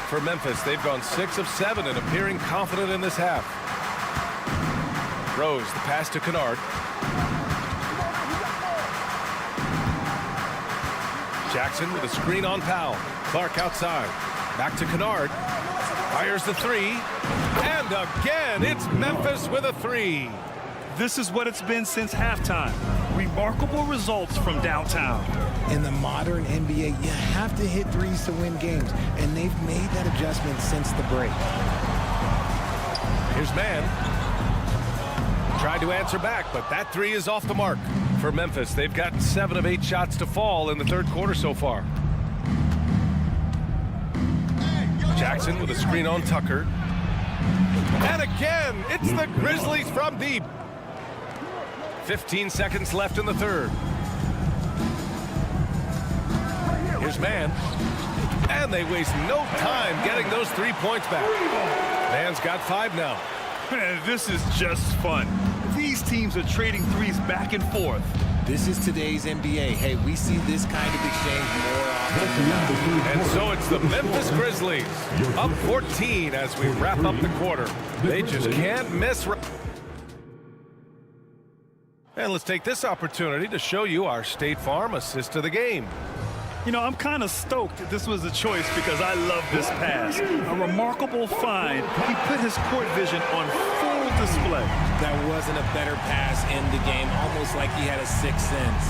For Memphis, they've gone 6 of 7 and appearing confident in this half. Rose, the pass to Kennard. Jackson with a screen on Powell. Clark outside. Back to Kennard. Fires the three. And again, it's Memphis with a three. This is what it's been since halftime. Remarkable results from downtown. In the modern NBA, you have to hit threes to win games, and they've made that adjustment since the break. Here's man. Tried to answer back, but that three is off the mark. For Memphis, they've gotten 7 of 8 shots to fall in the third quarter so far. Jackson with a screen on Tucker. And again, it's the Grizzlies from deep. 15 seconds left in the third. Here's man. And they waste no time getting those 3 points back. Man's got 5 now. Man, this is just fun. These teams are trading threes back and forth. This is today's NBA. Hey, we see this kind of exchange more often. And so it's the Memphis Grizzlies up 14 as we wrap up the quarter. They just can't miss. And let's take this opportunity to show you our State Farm assist of the game. You know, I'm kind of stoked that this was a choice because I love this pass. A remarkable find. He put his court vision on full display. That wasn't a better pass in the game, almost like he had a sixth sense.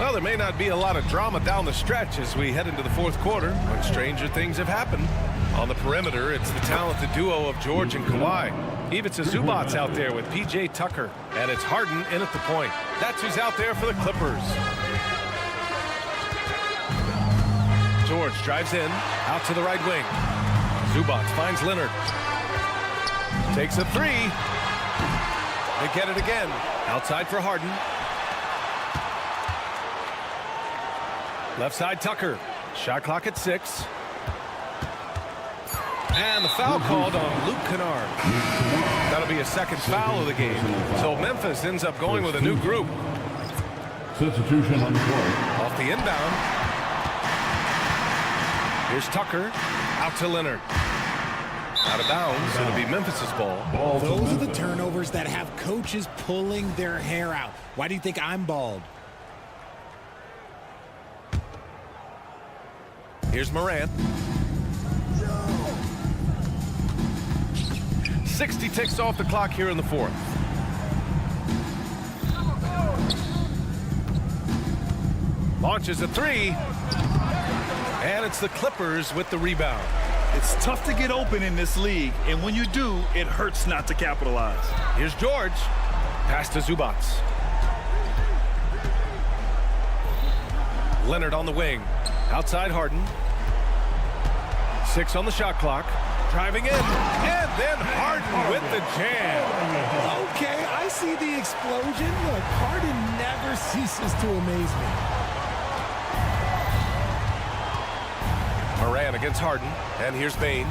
Well, there may not be a lot of drama down the stretch as we head into the fourth quarter, when stranger things have happened. On the perimeter, it's the talented duo of George and Kawhi. Ivica Zubac's out there with P.J. Tucker, and it's Harden in at the point. That's who's out there for the Clippers. George drives in, out to the right wing. Zubac finds Leonard. Takes a three. They get it again. Outside for Harden. Left side Tucker. Shot clock at 6. And the foul called on Luke Kennard. That'll be a second foul of the game. So Memphis ends up going with a new group. Substitution on the court. Off the inbound. Here's Tucker. Out to Leonard. Out of bounds. It'll be Memphis's ball. Those are the turnovers that have coaches pulling their hair out. Why do you think I'm bald? Here's Morant. 60 ticks off the clock here in the fourth. Launches a three. And it's the Clippers with the rebound. It's tough to get open in this league, and when you do, it hurts not to capitalize. Here's George. Pass to Zubac. Leonard on the wing. Outside Harden. 6 on the shot clock. Driving in, and then Harden with the jam. Okay, I see the explosion. Look, Harden never ceases to amaze me. Moran against Harden, and here's Bane.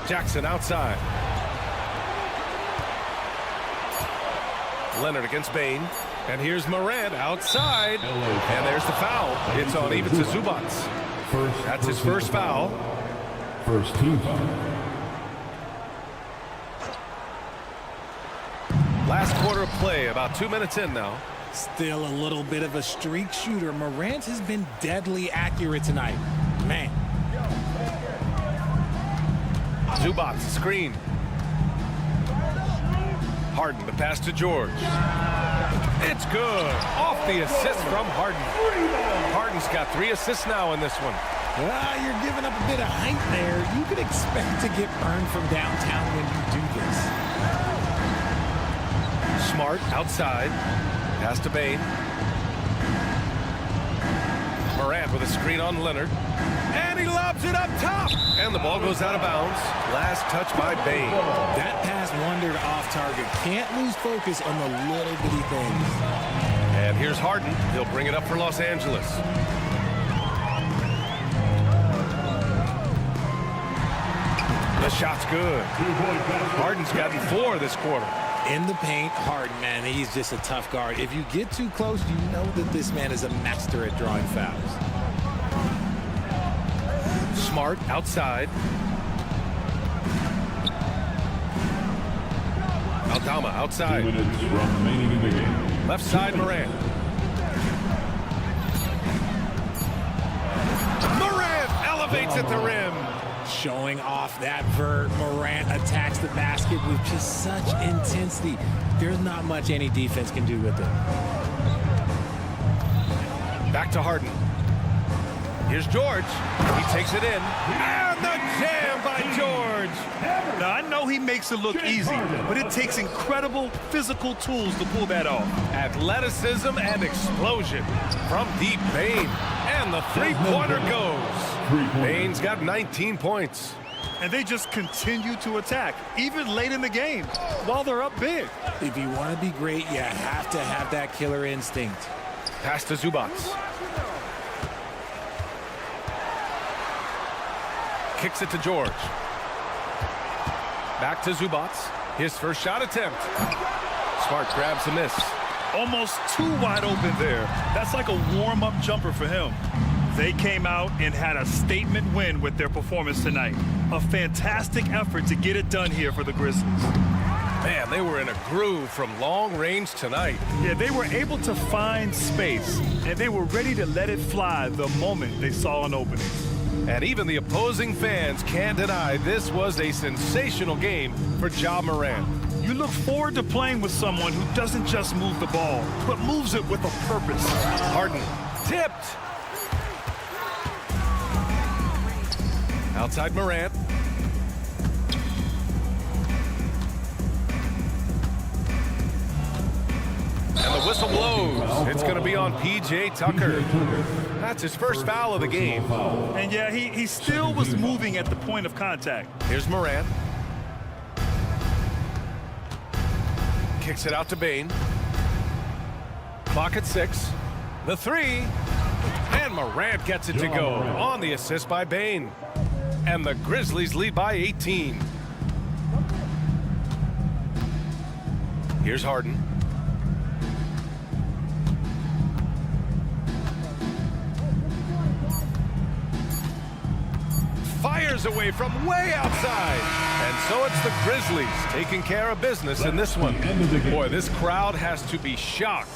Jackson outside. Leonard against Bane. And here's Morant outside. And there's the foul. It's on Ivica Zubac. That's his first foul. First team foul. Last quarter of play, about 2 minutes in now. Still a little bit of a streak shooter. Morant has been deadly accurate tonight. Man. Zubac, screen. Harden, the pass to George. It's good. Off the assist from Harden. Harden's got 3 assists now in this one. You're giving up a bit of height there. You could expect to get burned from downtown when you do this. Smart outside. Pass to Bane. Morant with a screen on Leonard. And he lobs it up top. And the ball goes out of bounds. Last touch by Bane. That pass wandered off target. Can't lose focus on the little bitty things. And here's Harden. He'll bring it up for Los Angeles. The shot's good. Harden's gotten 4 this quarter. In the paint, Harden, man, he's just a tough guard. If you get too close, you know that this man is a master at drawing fouls. Smart outside. Aldama outside. 2 minutes remaining in the game. Left side, Morant. Morant elevates at the rim. Showing off that vert. Morant attacks the basket with just such intensity. There's not much any defense can do with it. Back to Harden. Here's George. He takes it in. And the jam by George. Now, I know he makes it look easy, but it takes incredible physical tools to pull that off. Athleticism and explosion from deep Bane. And the three-pointer goes. Bane's got 19 points. And they just continue to attack, even late in the game, while they're up big. If you want to be great, you have to have that killer instinct. Pass to Zubac. Kicks it to George. Back to Zubac. His first shot attempt. Smart grabs a miss. Almost too wide open there. That's like a warm-up jumper for him. They came out and had a statement win with their performance tonight. A fantastic effort to get it done here for the Grizzlies. Man, they were in a groove from long range tonight. Yeah, they were able to find space, and they were ready to let it fly the moment they saw an opening. And even the opposing fans can't deny this was a sensational game for Ja Morant. You look forward to playing with someone who doesn't just move the ball, but moves it with a purpose. Harden tipped. Outside Morant. And the whistle blows. It's going to be on P.J. Tucker. That's his first foul of the game. And yeah, he still was moving at the point of contact. Here's Morant. Kicks it out to Bane. Clock at 6. The 3. And Morant gets it to go on the assist by Bane. And the Grizzlies lead by 18. Here's Harden. Fires away from way outside. And so it's the Grizzlies taking care of business in this one. Boy, this crowd has to be shocked.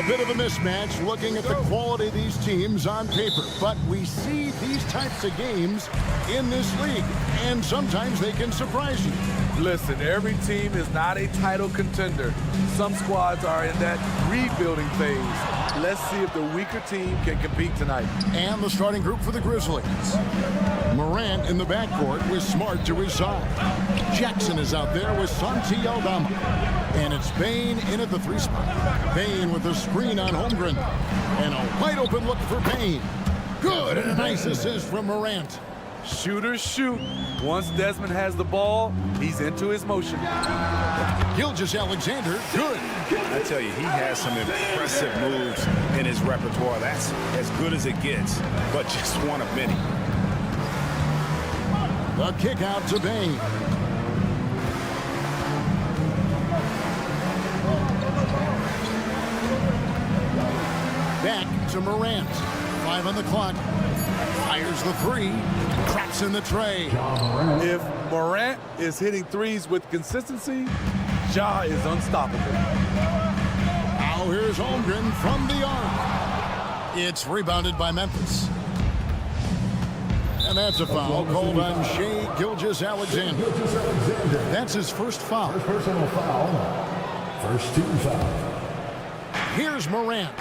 A bit of a mismatch looking at the quality of these teams on paper, but we see these types of games in this league, and sometimes they can surprise you. Listen, every team is not a title contender. Some squads are in that rebuilding phase. Let's see if the weaker team can compete tonight. And the starting group for the Grizzlies. Morant in the backcourt with Smart to his side. Jackson is out there with Santi Aldama. And it's Bane in at the 3 spot. Bane with the screen on Holmgren. And a wide open look for Bane. Good, and a nice assist from Morant. Shooters shoot. Once Desmond has the ball, he's into his motion. Gilgeous-Alexander, good. I tell you, he has some impressive moves in his repertoire. That's as good as it gets, but just one of many. The kick out to Bane. Back to Morant. 5 on the clock. Fires the 3. Traps in the tray. If Morant is hitting threes with consistency, Ja is unstoppable. Now here's Holmgren from the arc. It's rebounded by Memphis. And that's a foul called on Shai Gilgeous-Alexander. That's his first foul. Personal foul. First team foul. Here's Morant.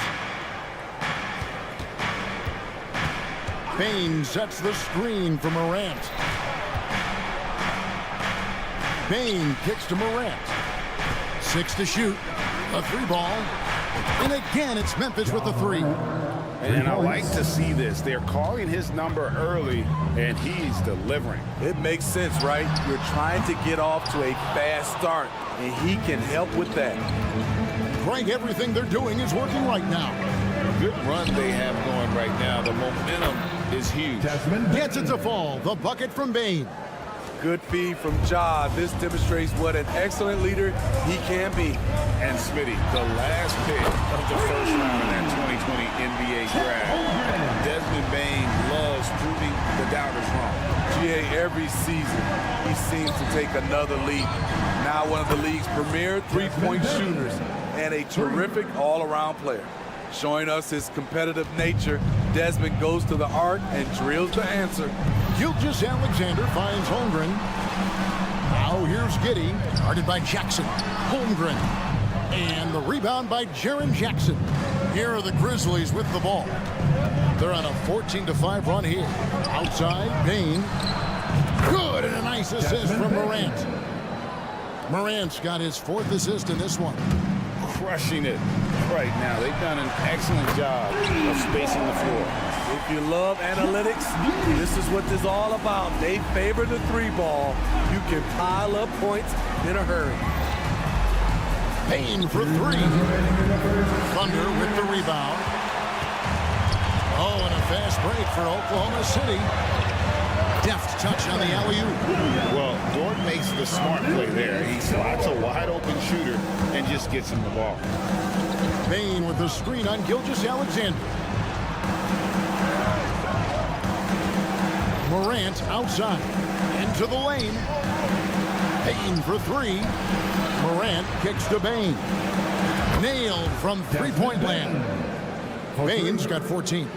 Bane sets the screen for Morant. Bane kicks to Morant. 6 to shoot. A 3 ball. And again, it's Memphis with the 3. And I like to see this. They're calling his number early, and he's delivering. It makes sense, right? You're trying to get off to a fast start, and he can help with that. Greg, everything they're doing is working right now. Good run they have going right now. The momentum is huge. Gets it to fall. The bucket from Bane. Good feed from Ja. This demonstrates what an excellent leader he can be. And Smitty, the last pick of the first round in that 2020 NBA draft. Desmond Bane loves proving the doubters wrong. GA, every season, he seems to take another leap. Now one of the league's premier three-point shooters and a terrific all-around player. Showing us his competitive nature, Desmond goes to the arc and drills the answer. Gilgeous-Alexander finds Holmgren. Now here's Giddey, guarded by Jackson. Holmgren. And the rebound by Jaren Jackson. Here are the Grizzlies with the ball. They're on a 14-5 run here. Outside, Bane. Good, and a nice assist from Morant. Morant's got his 4th assist in this one. Crushing it right now. They've done an excellent job of spacing the floor. If you love analytics, this is what this is all about. They favor the 3-ball. You can pile up points in a hurry. Bane for 3. Thunder with the rebound. Oh, and a fast break for Oklahoma City. Deft touch on the alley-oop. Well, Dort makes the smart play there. He slots a wide-open shooter and just gets him the ball. Bane with the screen on Gilgeous-Alexander. Morant outside. Into the lane. Bane for 3. Morant kicks to Bane. Nailed from three-point land. Bane's got 14.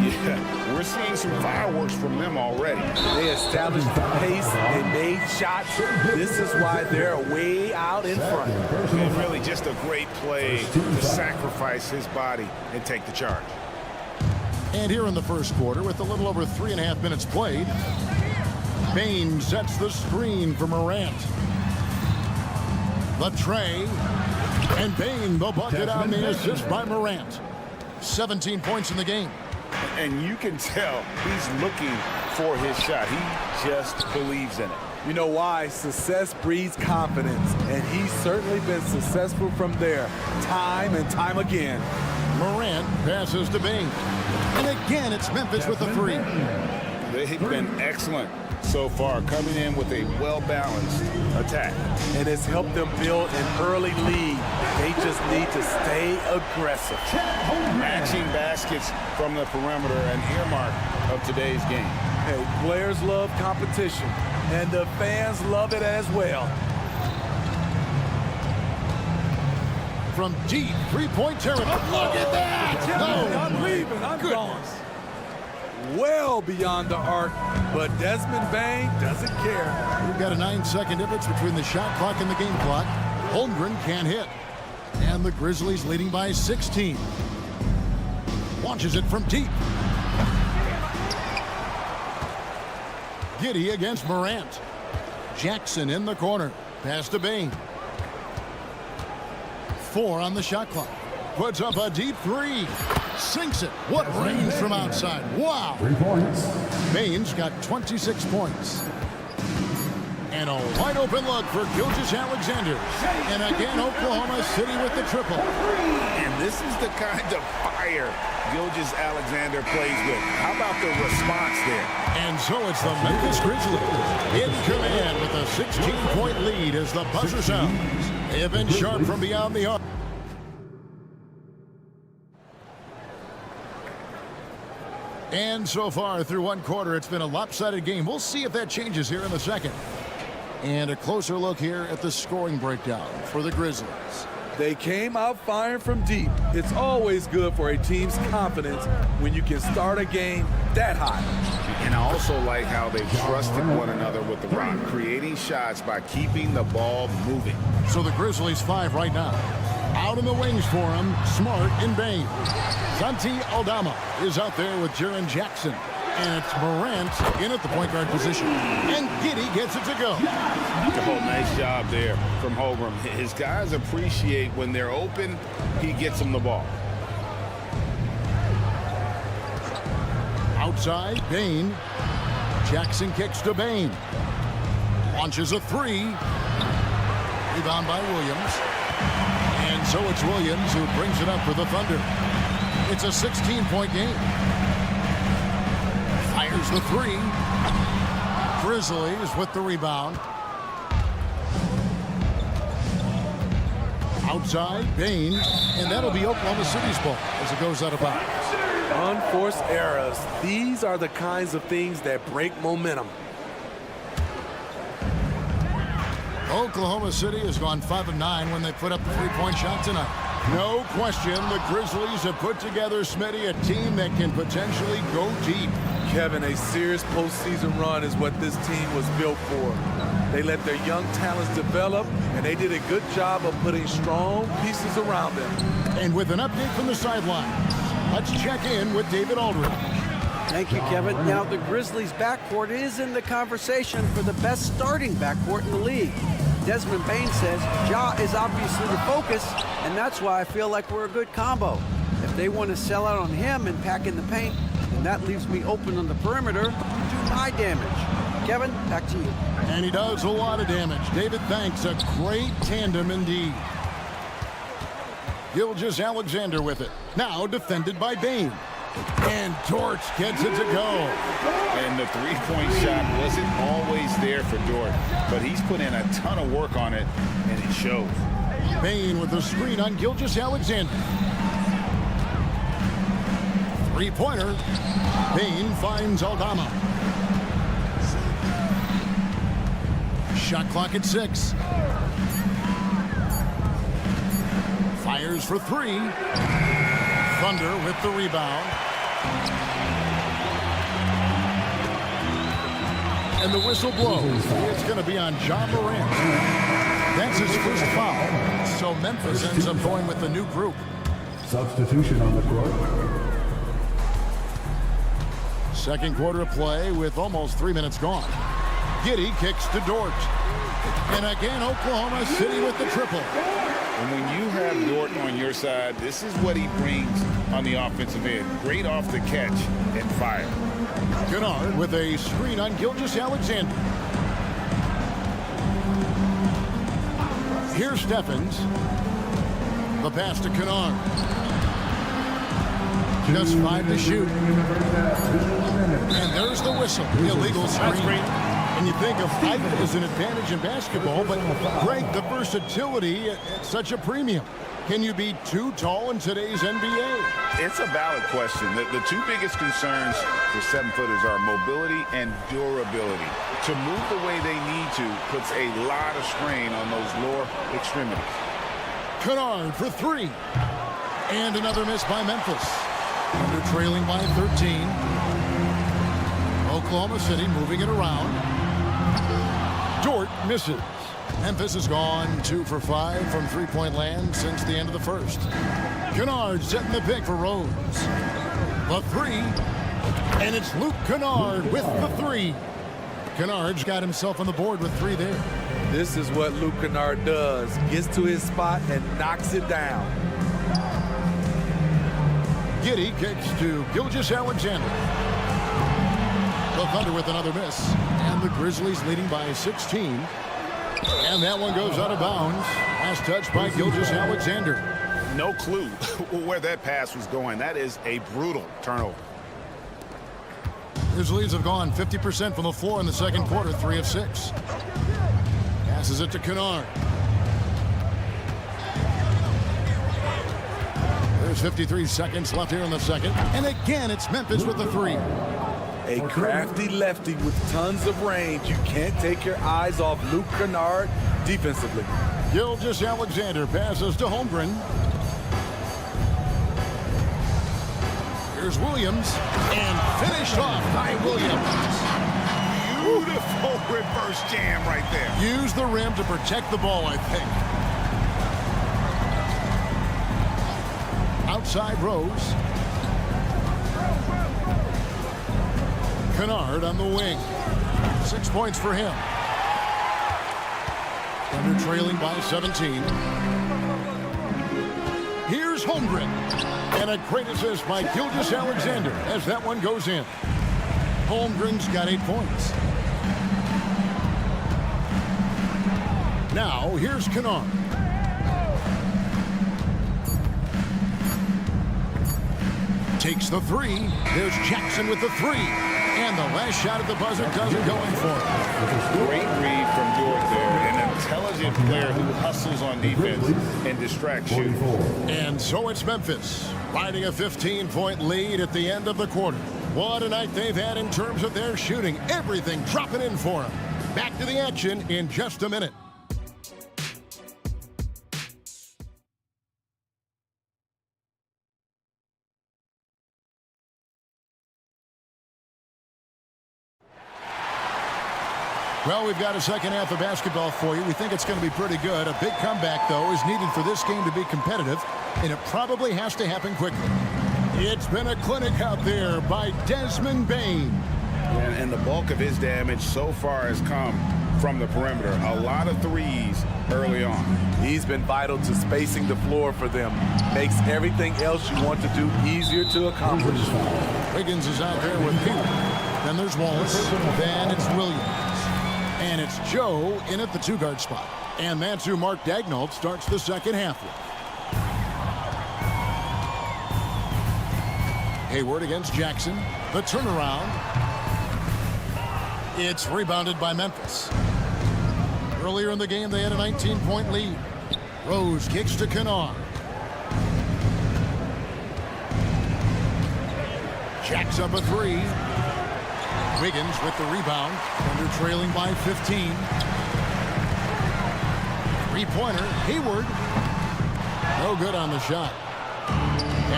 Yeah, we're seeing some fireworks from them already. They established the pace. They made shots. This is why they're way out in front. And really just a great play to sacrifice his body and take the charge. And here in the first quarter, with a little over 3.5 minutes played, Bane sets the screen for Morant. The tray, and Bane the bucket on the assist by Morant. 17 points in the game. And you can tell he's looking for his shot. He just believes in it. You know why? Success breeds confidence, and he's certainly been successful from there, time and time again. Morant passes to Bane. And again, it's Memphis with the 3. They've been excellent so far, coming in with a well-balanced attack. And it's helped them build an early lead. They just need to stay aggressive. Matching baskets from the perimeter, an earmark of today's game. Hey, players love competition, and the fans love it as well. from deep three-point territory. Look at that! No. I'm leaving. I'm gone. Well beyond the arc, but Desmond Bain doesn't care. We've got a 9-second difference between the shot clock and the game clock. Holmgren can't hit. And the Grizzlies leading by 16. Launches it from deep. Giddey against Morant. Jackson in the corner. Pass to Bain. 4 on the shot clock. Puts up a deep three. Sinks it. What range from outside. Wow. 3 points. Bain's got 26 points. And a wide open look for Gilgeous-Alexander. And again, Oklahoma City with the triple. And this is the kind of fire Gilgeous-Alexander plays with. How about the response there? And so it's the Memphis Grizzlies in command with a 16-point lead as the buzzer sounds. They have been sharp from beyond the arc. And so far through one quarter, it's been a lopsided game. We'll see if that changes here in the second. And a closer look here at the scoring breakdown for the Grizzlies. They came out firing from deep. It's always good for a team's confidence when you can start a game that hot. And I also like how they've trusted one another with the rock, creating shots by keeping the ball moving. So the Grizzlies 5 right now. Out in the wings for him, Smart and Bain. Santi Aldama is out there with Jaren Jackson. And it's Morant in at the point guard position. And Giddey gets it to go. Oh, nice job there from Holmgren. His guys appreciate when they're open, he gets them the ball. Outside, Bain. Jackson kicks to Bain. Launches a three. Rebound by Williams. And so it's Williams who brings it up for the Thunder. It's a 16-point game. Fires the three. Grizzlies with the rebound. Outside, Bain. And that'll be Oklahoma City's ball as it goes out of bounds. Unforced errors. These are the kinds of things that break momentum. Oklahoma City has gone 5 of 9 when they put up the three-point shot tonight. No question, the Grizzlies have put together, Smitty, a team that can potentially go deep. Kevin, a serious postseason run is what this team was built for. They let their young talents develop, and they did a good job of putting strong pieces around them. And with an update from the sideline, let's check in with David Aldridge. Thank you, Kevin. Now, the Grizzlies' backcourt is in the conversation for the best starting backcourt in the league. Desmond Bain says Ja is obviously the focus, and that's why I feel like we're a good combo. If they want to sell out on him and pack in the paint, then that leaves me open on the perimeter to do my damage. Kevin, back to you. And he does a lot of damage. David, thanks. A great tandem indeed. Gilgeous-Alexander with it. Now defended by Bain. And Dort gets it to go. And the three-point shot wasn't always there for Dort, but he's put in a ton of work on it, and it shows. Bain with the screen on Gilgeous-Alexander. Three-pointer. Bain finds Aldama. Shot clock at 6. Fires for 3. Thunder with the rebound. And the whistle blows. It's going to be on Ja Morant. That's his first foul. So Memphis ends up going with the new group. Substitution on the court. Second quarter of play with almost 3 minutes gone. Giddey kicks to Dort. And again, Oklahoma City with the triple. And when you have Dort on your side, this is what he brings on the offensive end. Great off the catch and fire. Kennard with a screen on Gilgeous-Alexander. Here's Steffens. The pass to Kennard. Just 5 to shoot. And there's the whistle. Illegal screen. And you think of height as an advantage in basketball, but Greg, the versatility at such a premium. Can you be too tall in today's NBA? It's a valid question. The two biggest concerns for 7-footers are mobility and durability. To move the way they need to puts a lot of strain on those lower extremities. Kennard for three. And another miss by Memphis. They're trailing by 13. Oklahoma City moving it around. Dort misses. Memphis has gone 2 for 5 from three-point land since the end of the first. Kennard setting the pick for Rose. The three. And it's Luke Kennard with the three. Kennard's got himself on the board with 3 there. This is what Luke Kennard does. Gets to his spot and knocks it down. Giddey kicks to Gilgeous-Alexander. The Thunder with another miss. And the Grizzlies leading by 16. And that one goes out of bounds. Last touch by Gilgeous-Alexander. No clue where that pass was going. That is a brutal turnover. Grizzlies have gone 50% from the floor in the second quarter, 3 of 6. Passes it to Kennard. There's 53 seconds left here in the second. And again, it's Memphis with the three. A crafty lefty with tons of range. You can't take your eyes off Luke Kennard defensively. Gilgeous-Alexander passes to Holmgren. Here's Williams. And finished off by Williams. Beautiful reverse jam right there. Use the rim to protect the ball, I think. Outside Rose. Kennard on the wing. 6 points for him. Thunder trailing by 17. Here's Holmgren. And a great assist by Gilgeous-Alexander as that one goes in. Holmgren's got 8 points. Now, here's Kennard. Takes the three. There's Jackson with the three. And the last shot at the buzzer doesn't go in for it. Great read from Dort there. An intelligent player who hustles on defense and distracts you. And so it's Memphis riding a 15-point lead at the end of the quarter. What a night they've had in terms of their shooting. Everything dropping in for them. Back to the action in just a minute. Well, we've got a second half of basketball for you. We think it's going to be pretty good. A big comeback, though, is needed for this game to be competitive, and it probably has to happen quickly. It's been a clinic out there by Desmond Bane. And the bulk of his damage so far has come from the perimeter. A lot of threes early on. He's been vital to spacing the floor for them. Makes everything else you want to do easier to accomplish. Wiggins is out there with Peter. Then there's Wallace. Then it's Williams. And it's Joe in at the two-guard spot. And that's who Mark Daigneault starts the second half with. Hayward against Jackson. The turnaround. It's rebounded by Memphis. Earlier in the game, they had a 19-point lead. Rose kicks to Kennard. Jacks up a three. Wiggins with the rebound. Thunder trailing by 15. Three-pointer. Hayward. No good on the shot.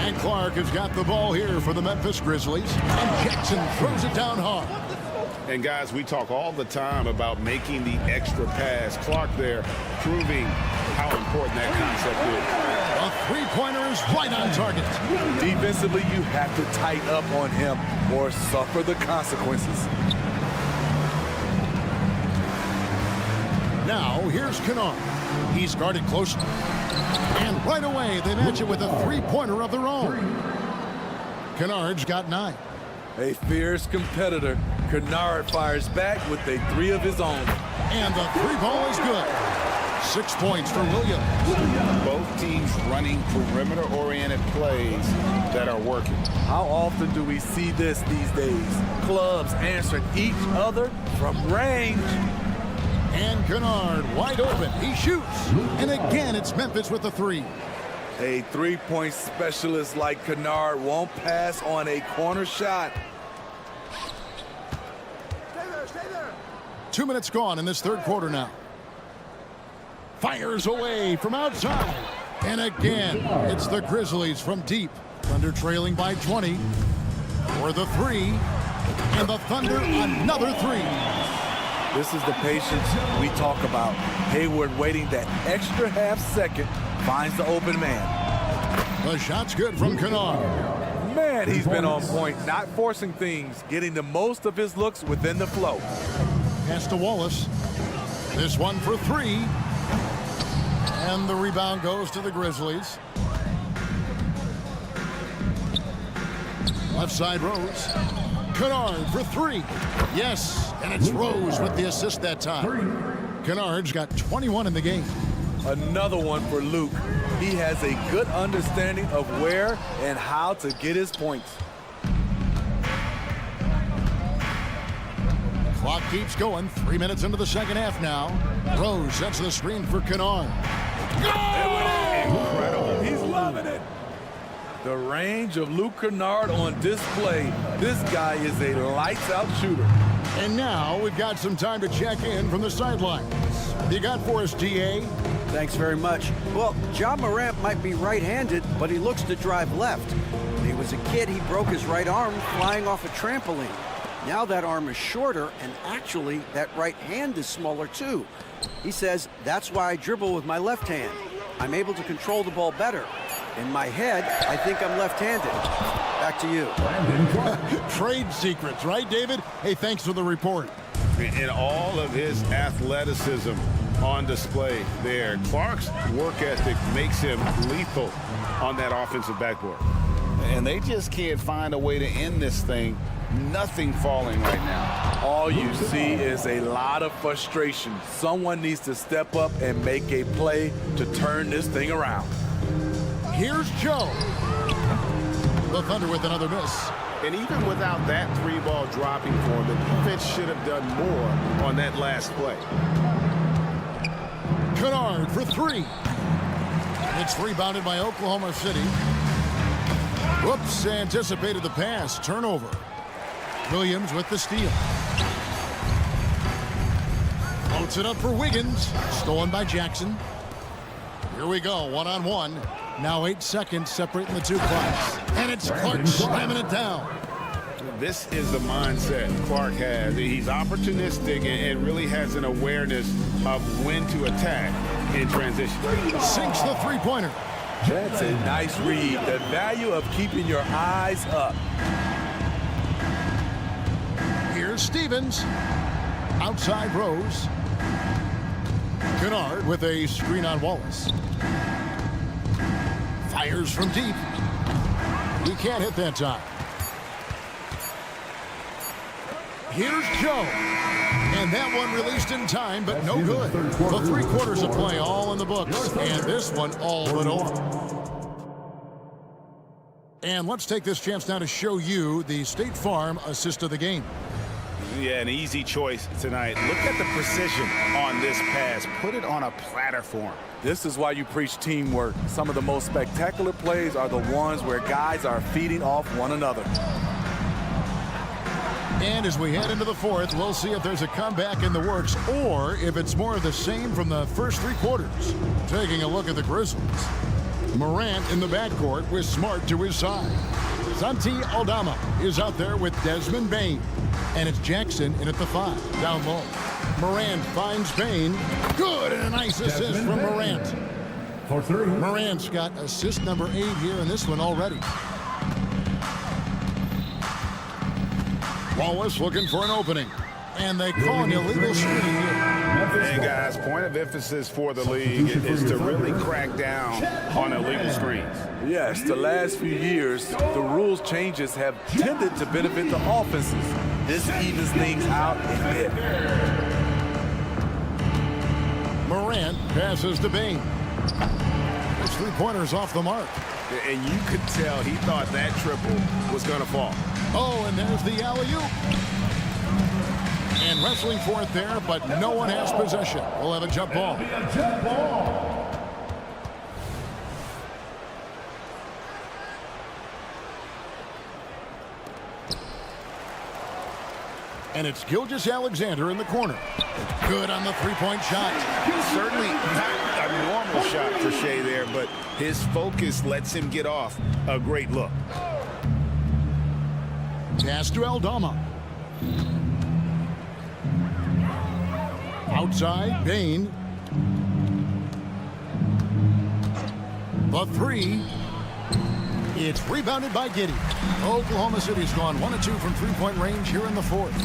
And Clark has got the ball here for the Memphis Grizzlies. And Jackson throws it down hard. And guys, we talk all the time about making the extra pass. Clark there proving how important that concept is. A three-pointer is right on target. Defensively, you have to tighten up on him or suffer the consequences. Now, here's Kennard. He's guarded closely. And right away, they match it with a three-pointer of their own. Kennard's got 9. A fierce competitor. Kennard fires back with a three of his own. And the three ball is good. 6 points for Williams. Both teams running perimeter-oriented plays that are working. How often do we see this these days? Clubs answering each other from range. And Kennard wide open. He shoots. And again, it's Memphis with the three. A three-point specialist like Kennard won't pass on a corner shot. Stay there. 2 minutes gone in this third quarter now. Fires away from outside. And again, it's the Grizzlies from deep. Thunder trailing by 20 for the three. And the Thunder, another three. This is the patience we talk about. Hayward waiting that extra half second, finds the open man. The shot's good from Kennard. Man, he's been on point, not forcing things, getting the most of his looks within the flow. Pass to Wallace. This one for three. And the rebound goes to the Grizzlies. Left side, Rose. Kennard for three. Yes, and it's Rose with the assist that time. Kennard's got 21 in the game. Another one for Luke. He has a good understanding of where and how to get his points. Clock keeps going. 3 minutes into the second half now. Rose sets the screen for Kennard. Incredible. He's loving it. The range of Luke Kennard on display. This guy is a lights-out shooter. And now we've got some time to check in from the sidelines. What you got for us, DA? Thanks very much. Well, Ja Morant might be right-handed, but he looks to drive left. When he was a kid, he broke his right arm flying off a trampoline. Now that arm is shorter, and actually, that right hand is smaller too. He says, that's why I dribble with my left hand. I'm able to control the ball better. In my head, I think I'm left-handed. Back to you. Trade secrets, right, David? Hey, thanks for the report. And all of his athleticism on display there. Clark's work ethic makes him lethal on that offensive backboard. And they just can't find a way to end this thing. Nothing falling right now. All you see is a lot of frustration. Someone needs to step up and make a play to turn this thing around. Here's Joe. The Thunder with another miss. And even without that three-ball dropping for him, the defense should have done more on that last play. Kennard for three. It's rebounded by Oklahoma City. Whoops, anticipated the pass. Turnover. Williams with the steal. Floats it up for Wiggins. Stolen by Jackson. Here we go, one-on-one. Now 8 seconds separating the two clocks. And it's Clark slamming it down. This is the mindset Clark has. He's opportunistic and really has an awareness of when to attack in transition. Sinks the three-pointer. That's a nice read. The value of keeping your eyes up. Here's Stevens. Outside Rose. Kennard with a screen on Wallace. Fires from deep. He can't hit that time. Here's Joe. And that one released in time, but no good. The 3 quarters of play all in the books. And this one all but over. And let's take this chance now to show you the State Farm assist of the game. Yeah, an easy choice tonight. Look at the precision on this pass. Put it on a platter for him. This is why you preach teamwork. Some of the most spectacular plays are the ones where guys are feeding off one another. And as we head into the fourth, we'll see if there's a comeback in the works or if it's more of the same from the first 3 quarters. Taking a look at the Grizzlies. Morant in the backcourt with Smart to his side. Santi Aldama is out there with Desmond Bane. And it's Jackson in at the 5, down low. Morant finds Bane. Good, and a nice assist from Morant. For 3. Morant's got assist number 8 here in this one already. Wallace looking for an opening. And they call an illegal screen here. And guys, point of emphasis for the league is to really crack down on illegal screens. Yes, the last few years, the rules changes have tended to benefit the offenses. This evens things out a bit. Morant passes to Bane. His 3-pointer's off the mark. And you could tell he thought that triple was going to fall. Oh, and there's the alley-oop. And wrestling for it there, but no one has possession. We'll have a jump ball. And it's Gilgeous-Alexander in the corner. Good on the three-point shot. Certainly not a normal shot for Shea there, but his focus lets him get off a great look. Pass to Aldama. Outside, Bain. The three. It's rebounded by Giddey. Oklahoma City's gone 1 of 2 from three-point range here in the fourth.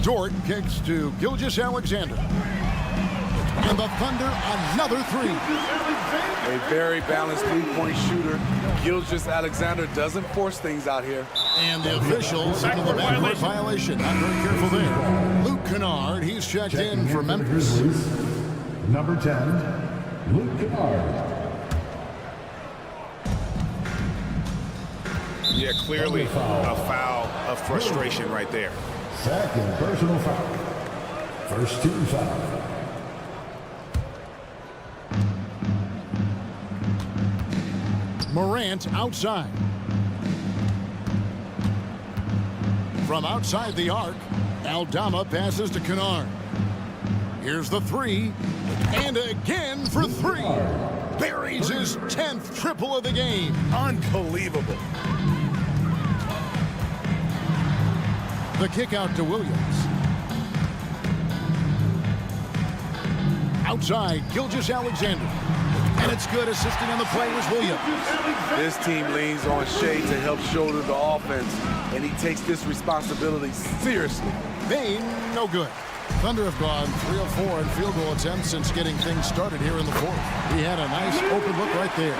Dort kicks to Gilgeous-Alexander. And the Thunder, another three. A very balanced three-point shooter. Gilgeous-Alexander doesn't force things out here. And the officials into the backcourt violation. Not very careful there. Luke Kennard, he's checked in for Memphis. Number 10, Luke Kennard. Yeah, clearly a foul of frustration right there. Second personal foul. First team foul. Morant outside. From outside the arc, Aldama passes to Kennard. Here's the three. And again for three. Buries his 10th triple of the game. Unbelievable. The kick out to Williams. Outside, Gilgeous-Alexander. And it's good. Assisting on the play was Williams. This team leans on Shea to help shoulder the offense, and he takes this responsibility seriously. Bain, no good. Thunder have gone 3 of 4 in field goal attempts since getting things started here in the fourth. He had a nice open look right there.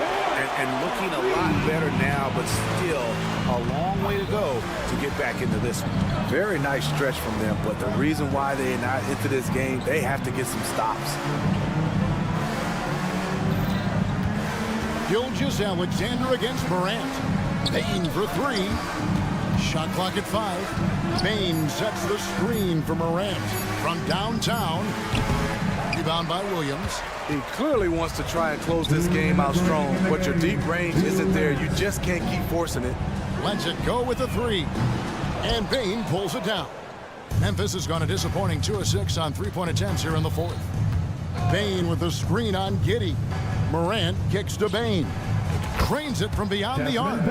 And looking a lot better now, but still a long way to go to get back into this one. Very nice stretch from them, but the reason why they're not into this game, they have to get some stops. Gilgeous-Alexander against Morant. Bain for three. Shot clock at 5. Bain sets the screen for Morant from downtown. Rebound by Williams. He clearly wants to try and close this game out strong, but your deep range isn't there. You just can't keep forcing it. Lets it go with the three. And Bain pulls it down. Memphis has gone a disappointing 2 of 6 on three-point attempts here in the fourth. Bain with the screen on Giddey. Morant kicks to Bain. Cranes it from beyond the arc.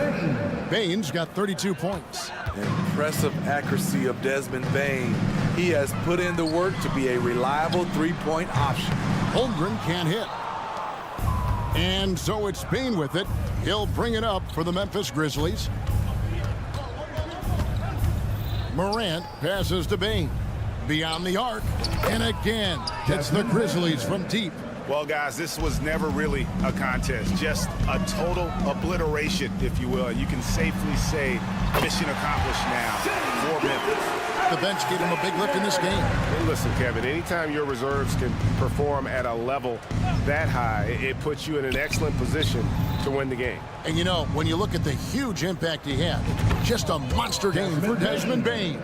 Bain's got 32 points. Impressive accuracy of Desmond Bain. He has put in the work to be a reliable three-point option. Holmgren can't hit. And so it's Bain with it. He'll bring it up for the Memphis Grizzlies. Morant passes to Bain. Beyond the arc. And again, hits the Grizzlies from deep. Well, guys, this was never really a contest, just a total obliteration, if you will. And you can safely say mission accomplished now for Memphis. The bench gave him a big lift in this game. Hey, listen, Kevin, anytime your reserves can perform at a level that high, it puts you in an excellent position to win the game. And you know, when you look at the huge impact he had, just a monster game for Desmond Bain.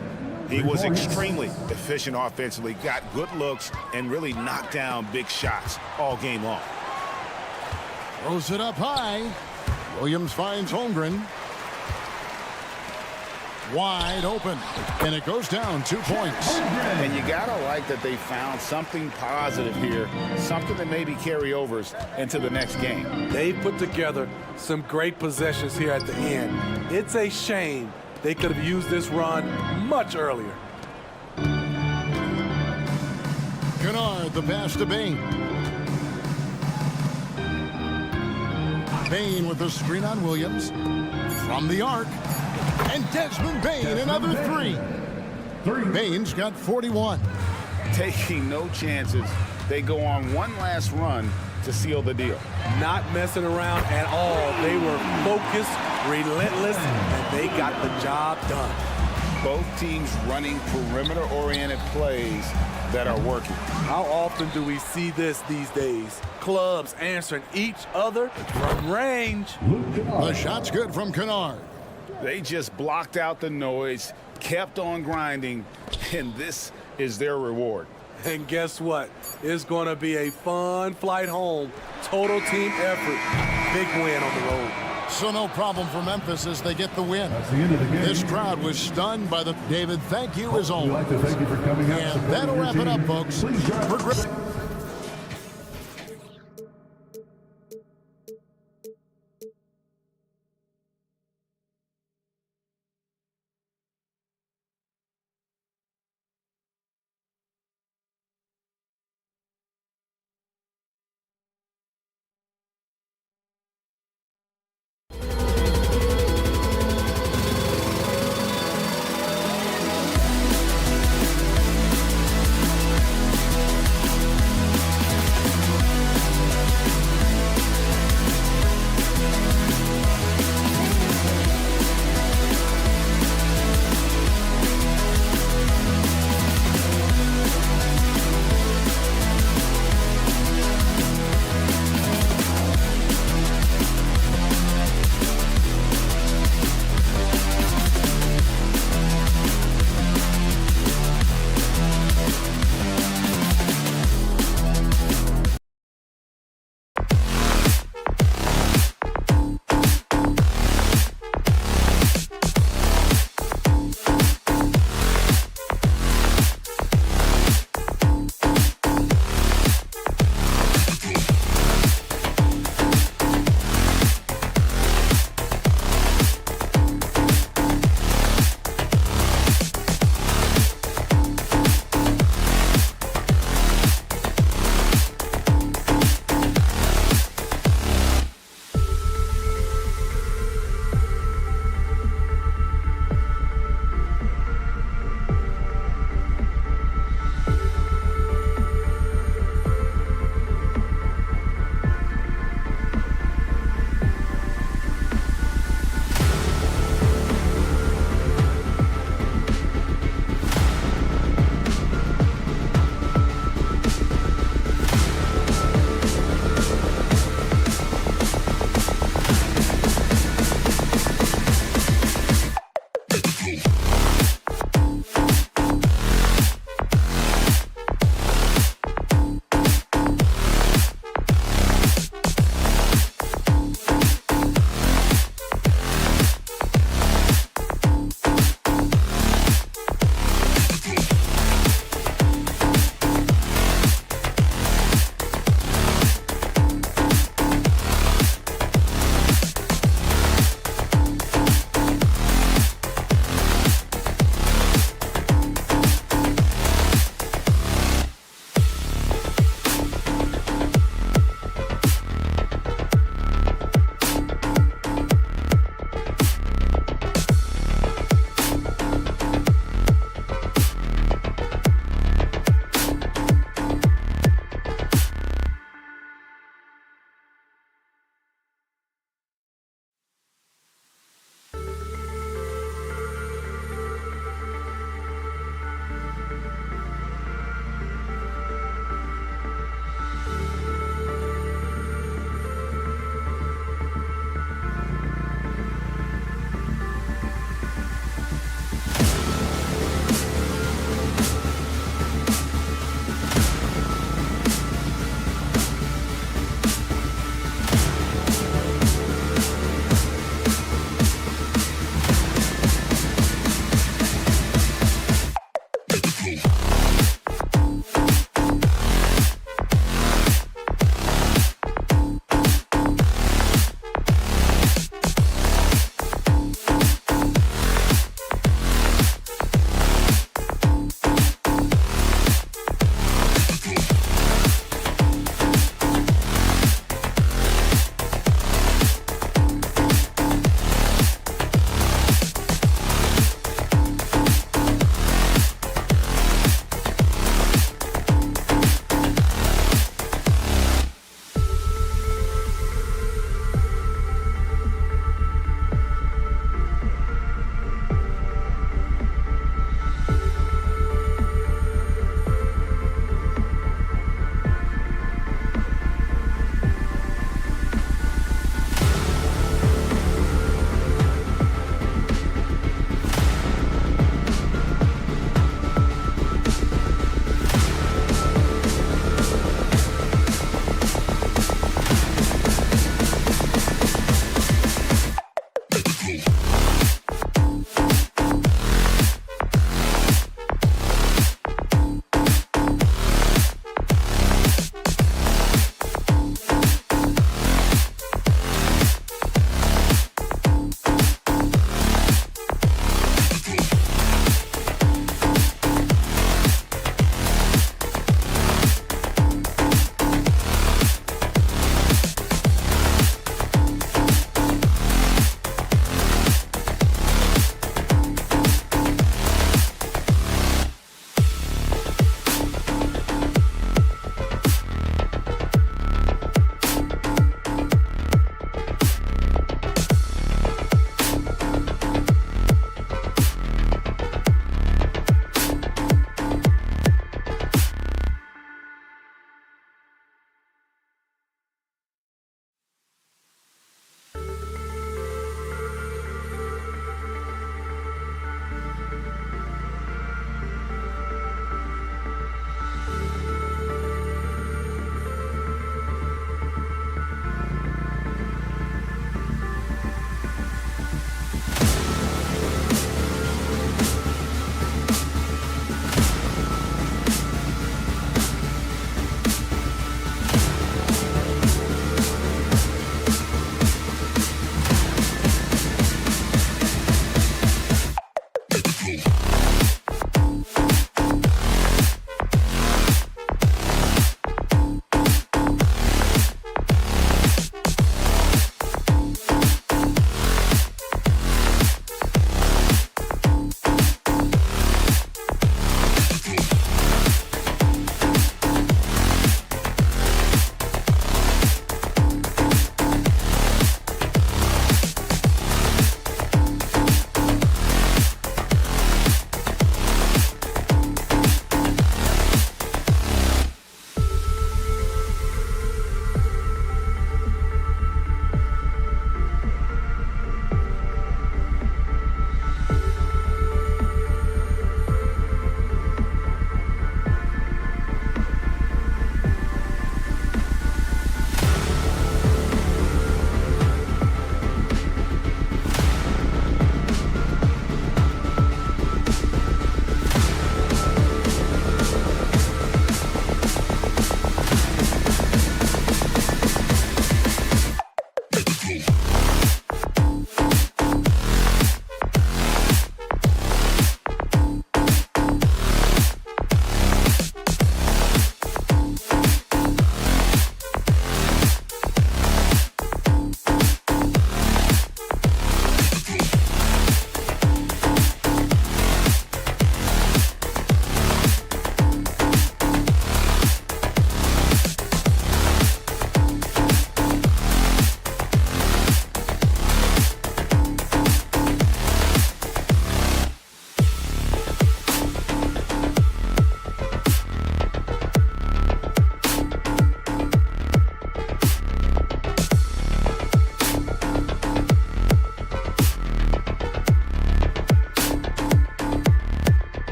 He was extremely efficient offensively, got good looks, and really knocked down big shots all game long. Throws it up high. Williams finds Holmgren. Wide open. And it goes down 2 points. And you got to like that they found something positive here, something that maybe carry overs into the next game. They put together some great possessions here at the end. It's a shame they could have used this run much earlier. Kennard, the pass to Bain. Bain with the screen on Williams. From the arc. And Desmond Bain, another three. Bain's got 41. Taking no chances. They go on one last run to seal the deal. Not messing around at all. They were focused, relentless, and they got the job done. Both teams running perimeter-oriented plays that are working. How often do we see this these days? Clubs answering each other from range. The shot's good from Kennard. They just blocked out the noise, kept on grinding, and this is their reward. And guess what? It's going to be a fun flight home. Total team effort. Big win on the road. So no problem for Memphis as they get the win. That's the end of the game. This crowd was stunned by the... David, thank you as We'd always. like to thank you for coming out. And that'll wrap it up, folks. Please join For us.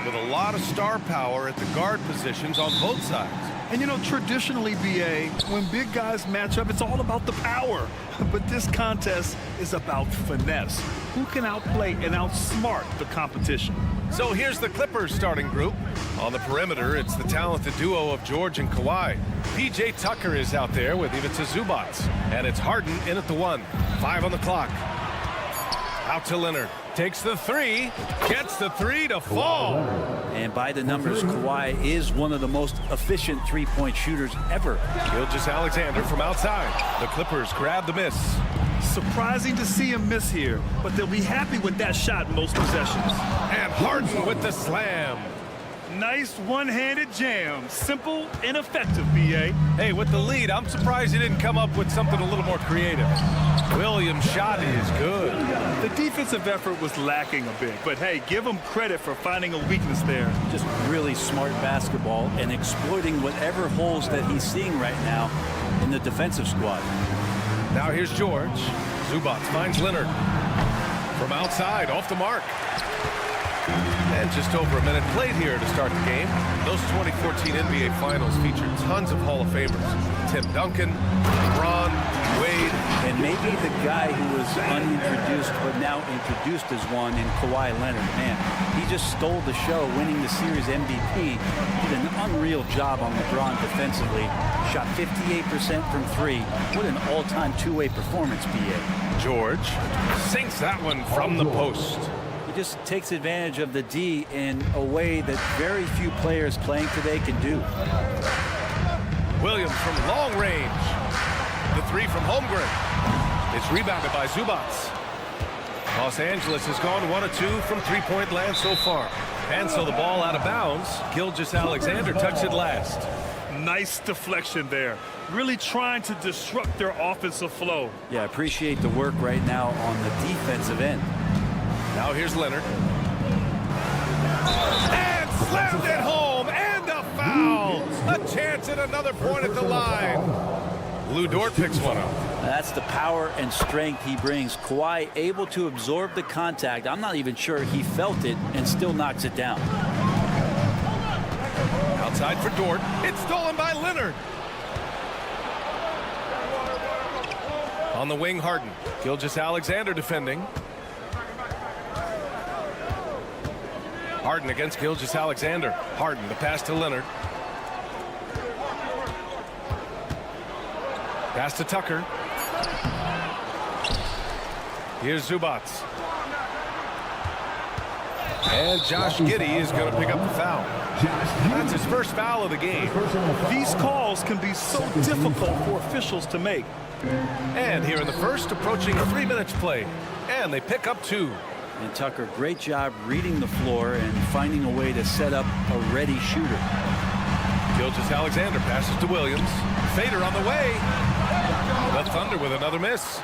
with a lot of star power at the guard positions on both sides. And you know, traditionally, BA, when big guys match up, it's all about the power. But this contest is about finesse. Who can outplay and outsmart the competition? So here's the Clippers starting group. On the perimeter, it's the talented duo of George and Kawhi. P.J. Tucker is out there with Ivica Zubac. And it's Harden in at the 1. 5 on the clock. Out to Leonard. Takes the 3. Gets the 3 to fall. And by the numbers, Kawhi is one of the most efficient three-point shooters ever. Gilgeous-Alexander from outside. The Clippers grab the miss. Surprising to see him miss here, but they'll be happy with that shot most possessions. And Harden with the slam. Nice one-handed jam. Simple and effective, B.A. Hey, with the lead, I'm surprised he didn't come up with something a little more creative. Williams' shot is good. The defensive effort was lacking a bit, but hey, give him credit for finding a weakness there. Just really smart basketball and exploiting whatever holes that he's seeing right now in the defensive squad. Now here's George. Zubac finds Leonard. From outside, off the mark. And just over a minute played here to start the game. Those 2014 NBA Finals featured tons of Hall of Famers. Tim Duncan, LeBron, Wade. And maybe the guy who was unintroduced but now introduced as one in Kawhi Leonard. Man, he just stole the show, winning the series MVP. Did an unreal job on LeBron defensively. Shot 58% from 3. What an all-time two-way performance, B.A. George sinks that one from the post. Just takes advantage of the D in a way that very few players playing today can do. Williams from long range. The 3 from Holmgren. It's rebounded by Zubac. Los Angeles has gone 1 of 2 from three-point land so far. And so the ball out of bounds. Gilgeous-Alexander touched it last. Nice deflection there. Really trying to disrupt their offensive flow. Yeah, appreciate the work right now on the defensive end. Now here's Leonard. And slammed it home, and a foul. A chance at another point at the line. Lou Dort picks one up. That's the power and strength he brings. Kawhi able to absorb the contact. I'm not even sure he felt it and still knocks it down. Outside for Dort. It's stolen by Leonard. On the wing, Harden. Gilgeous-Alexander defending. Harden against Gilgeous-Alexander. Harden, the pass to Leonard. Pass to Tucker. Here's Zubac. And Josh Giddey is going to pick up the foul. That's his first foul of the game. These calls can be so difficult for officials to make. And here in the first, approaching 3 minutes played. And they pick up 2. And Tucker, great job reading the floor and finding a way to set up a ready shooter. Gilgeous-Alexander passes to Williams. Fader on the way. The Thunder with another miss.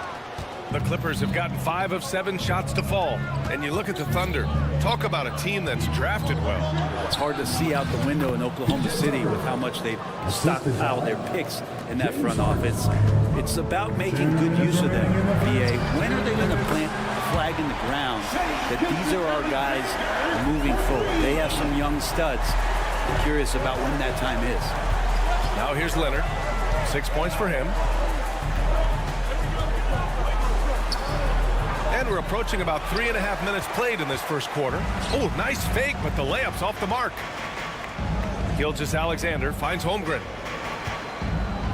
The Clippers have gotten 5 of 7 shots to fall. And you look at the Thunder. Talk about a team that's drafted well. It's hard to see out the window in Oklahoma City with how much they've stockpiled their picks in that front office. It's about making good use of them. BA, when are they going to plant a flag in the ground that these are our guys moving forward? They have some young studs. I'm curious about when that time is. Now here's Leonard. 6 points for him. And we're approaching about 3.5 minutes played in this first quarter. Oh, nice fake, but the layup's off the mark. Gilgeous-Alexander finds Holmgren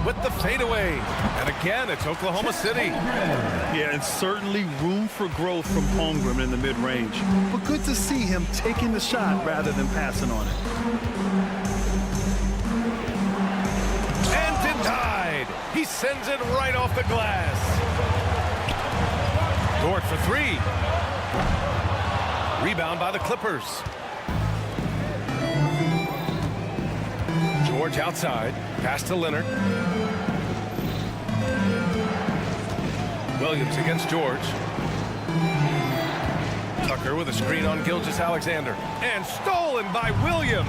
with the fadeaway. And again, it's Oklahoma City. Yeah, and certainly room for growth from Holmgren in the mid-range. But good to see him taking the shot rather than passing on it. And denied. He sends it right off the glass. Dort for 3. Rebound by the Clippers. George outside. Pass to Leonard. Williams against George. Tucker with a screen on Gilgeous-Alexander. And stolen by Williams.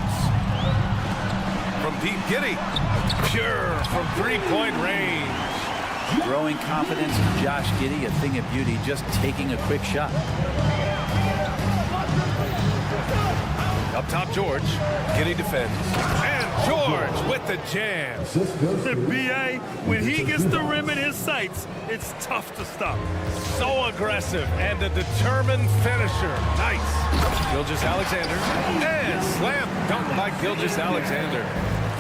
From deep Giddey. Pure from three-point range. Growing confidence in Josh Giddey, a thing of beauty, just taking a quick shot. Up top George. Giddey defends. And George with the jam. B.A., when he gets the rim in his sights, it's tough to stop. So aggressive and a determined finisher. Nice. Gilgeous-Alexander. And slam dunk by Gilgeous-Alexander.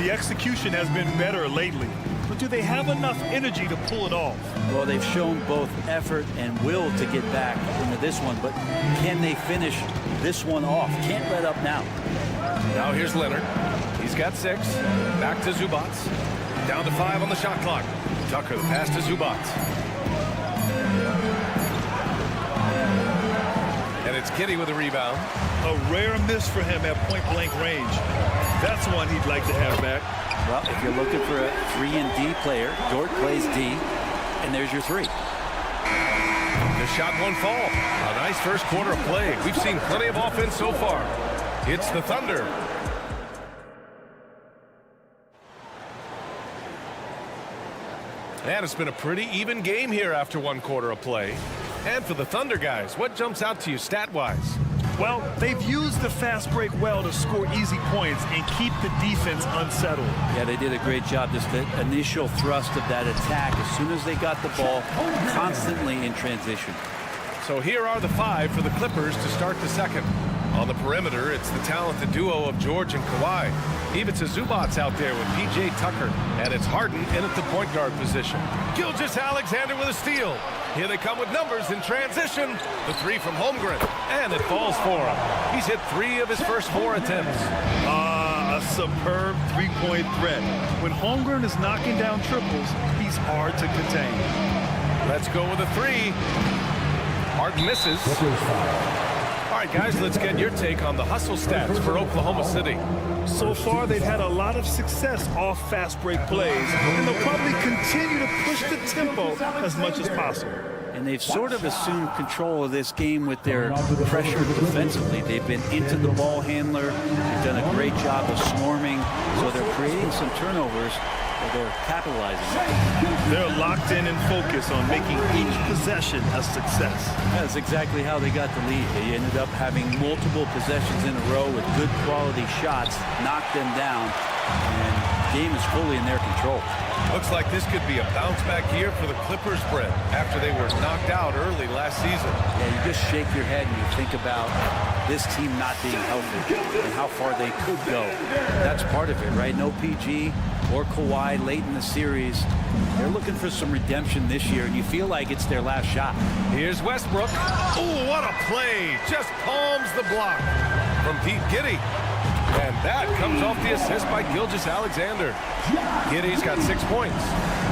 The execution has been better lately. But do they have enough energy to pull it off? Well, they've shown both effort and will to get back into this one, but can they finish this one off? Can't let up now. Now here's Leonard. He's got 6. Back to Zubats. Down to 5 on the shot clock. Tucker, the pass to Zubats. And it's Giddey with a rebound. A rare miss for him at point-blank range. That's one he'd like to have back. Well, if you're looking for a 3-and-D player, Dort plays D, and there's your 3. The shot won't fall. A nice first quarter of play. We've seen plenty of offense so far. It's the Thunder. And it's been a pretty even game here after 1 quarter of play. And for the Thunder guys, what jumps out to you stat-wise? Well, they've used the fast break well to score easy points and keep the defense unsettled. Yeah, they did a great job. Just the initial thrust of that attack, as soon as they got the ball, constantly in transition. So here are the 5 for the Clippers to start the second. On the perimeter, it's the talented duo of George and Kawhi. Ivica Zubats out there with P.J. Tucker. And it's Harden in at the point guard position. Gilgeous-Alexander with a steal. Here they come with numbers in transition. The 3 from Holmgren. And it falls for him. He's hit 3 of his first 4 attempts. A superb three-point threat. When Holmgren is knocking down triples, he's hard to contain. Let's go with a 3. Harden misses. All right, guys, let's get your take on the hustle stats for Oklahoma City. So far, they've had a lot of success off fast break plays, and they'll probably continue to push the tempo as much as possible. And they've sort of assumed control of this game with their pressure defensively. They've been into the ball handler. They've done a great job of swarming, so they're creating some turnovers. They're capitalizing. They're locked in and focused on making each possession a success. That's exactly how they got the lead. They ended up having multiple possessions in a row with good quality shots, knocked them down, and the game is fully in their control. Looks like this could be a bounce-back year for the Clippers, Brett, after they were knocked out early last season. Yeah, you just shake your head and you think about this team not being healthy and how far they could go. That's part of it, right? No PG or Kawhi late in the series. They're looking for some redemption this year, and you feel like it's their last shot. Here's Westbrook. Oh, what a play. Just palms the block from Pete Giddey. And that comes off the assist by Gilgeous-Alexander. Giddey's got 6 points.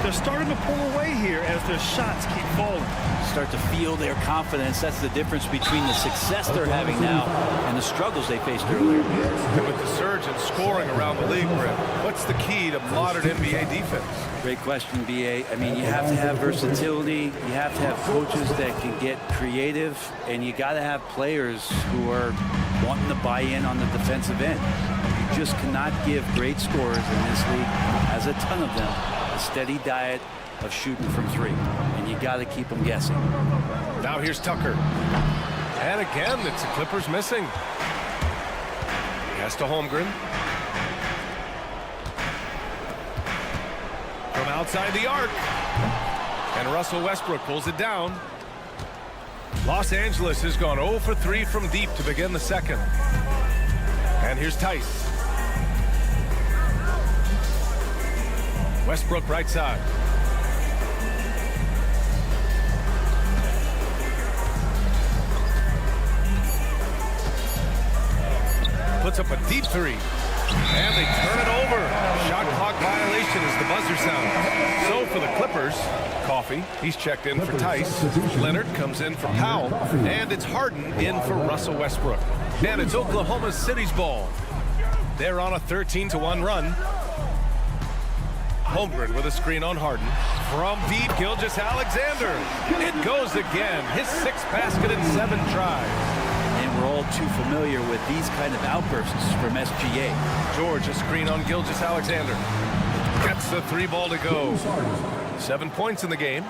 They're starting to pull away here as their shots keep falling. Start to feel their confidence. That's the difference between the success they're having now and the struggles they faced earlier. And with the surge in scoring around the league, Brett, what's the key to modern NBA defense? Great question, B.A. I mean, you have to have versatility. You have to have coaches that can get creative, and you got to have players who are wanting to buy in on the defensive end. You just cannot give great scorers in this league, as a ton of them, a steady diet of shooting from 3, and you got to keep them guessing. Now here's Tucker. And again, it's the Clippers missing. He has to Holmgren. From outside the arc. And Russell Westbrook pulls it down. Los Angeles has gone 0 for 3 from deep to begin the second. And here's Tice. Westbrook right side. Puts up a deep 3. And they turn it over. Shot clock violation as the buzzer sounds. So for the Clippers, Coffey, he's checked in for Tice. Leonard comes in for Powell. And it's Harden in for Russell Westbrook. And it's Oklahoma City's ball. They're on a 13-1 run. Holmgren with a screen on Harden. From deep, Gilgeous-Alexander. It goes again. His 6th basket in 7 tries. And we're all too familiar with these kind of outbursts from SGA. George, a screen on Gilgeous-Alexander. Gets the 3 ball to go. 7 points in the game.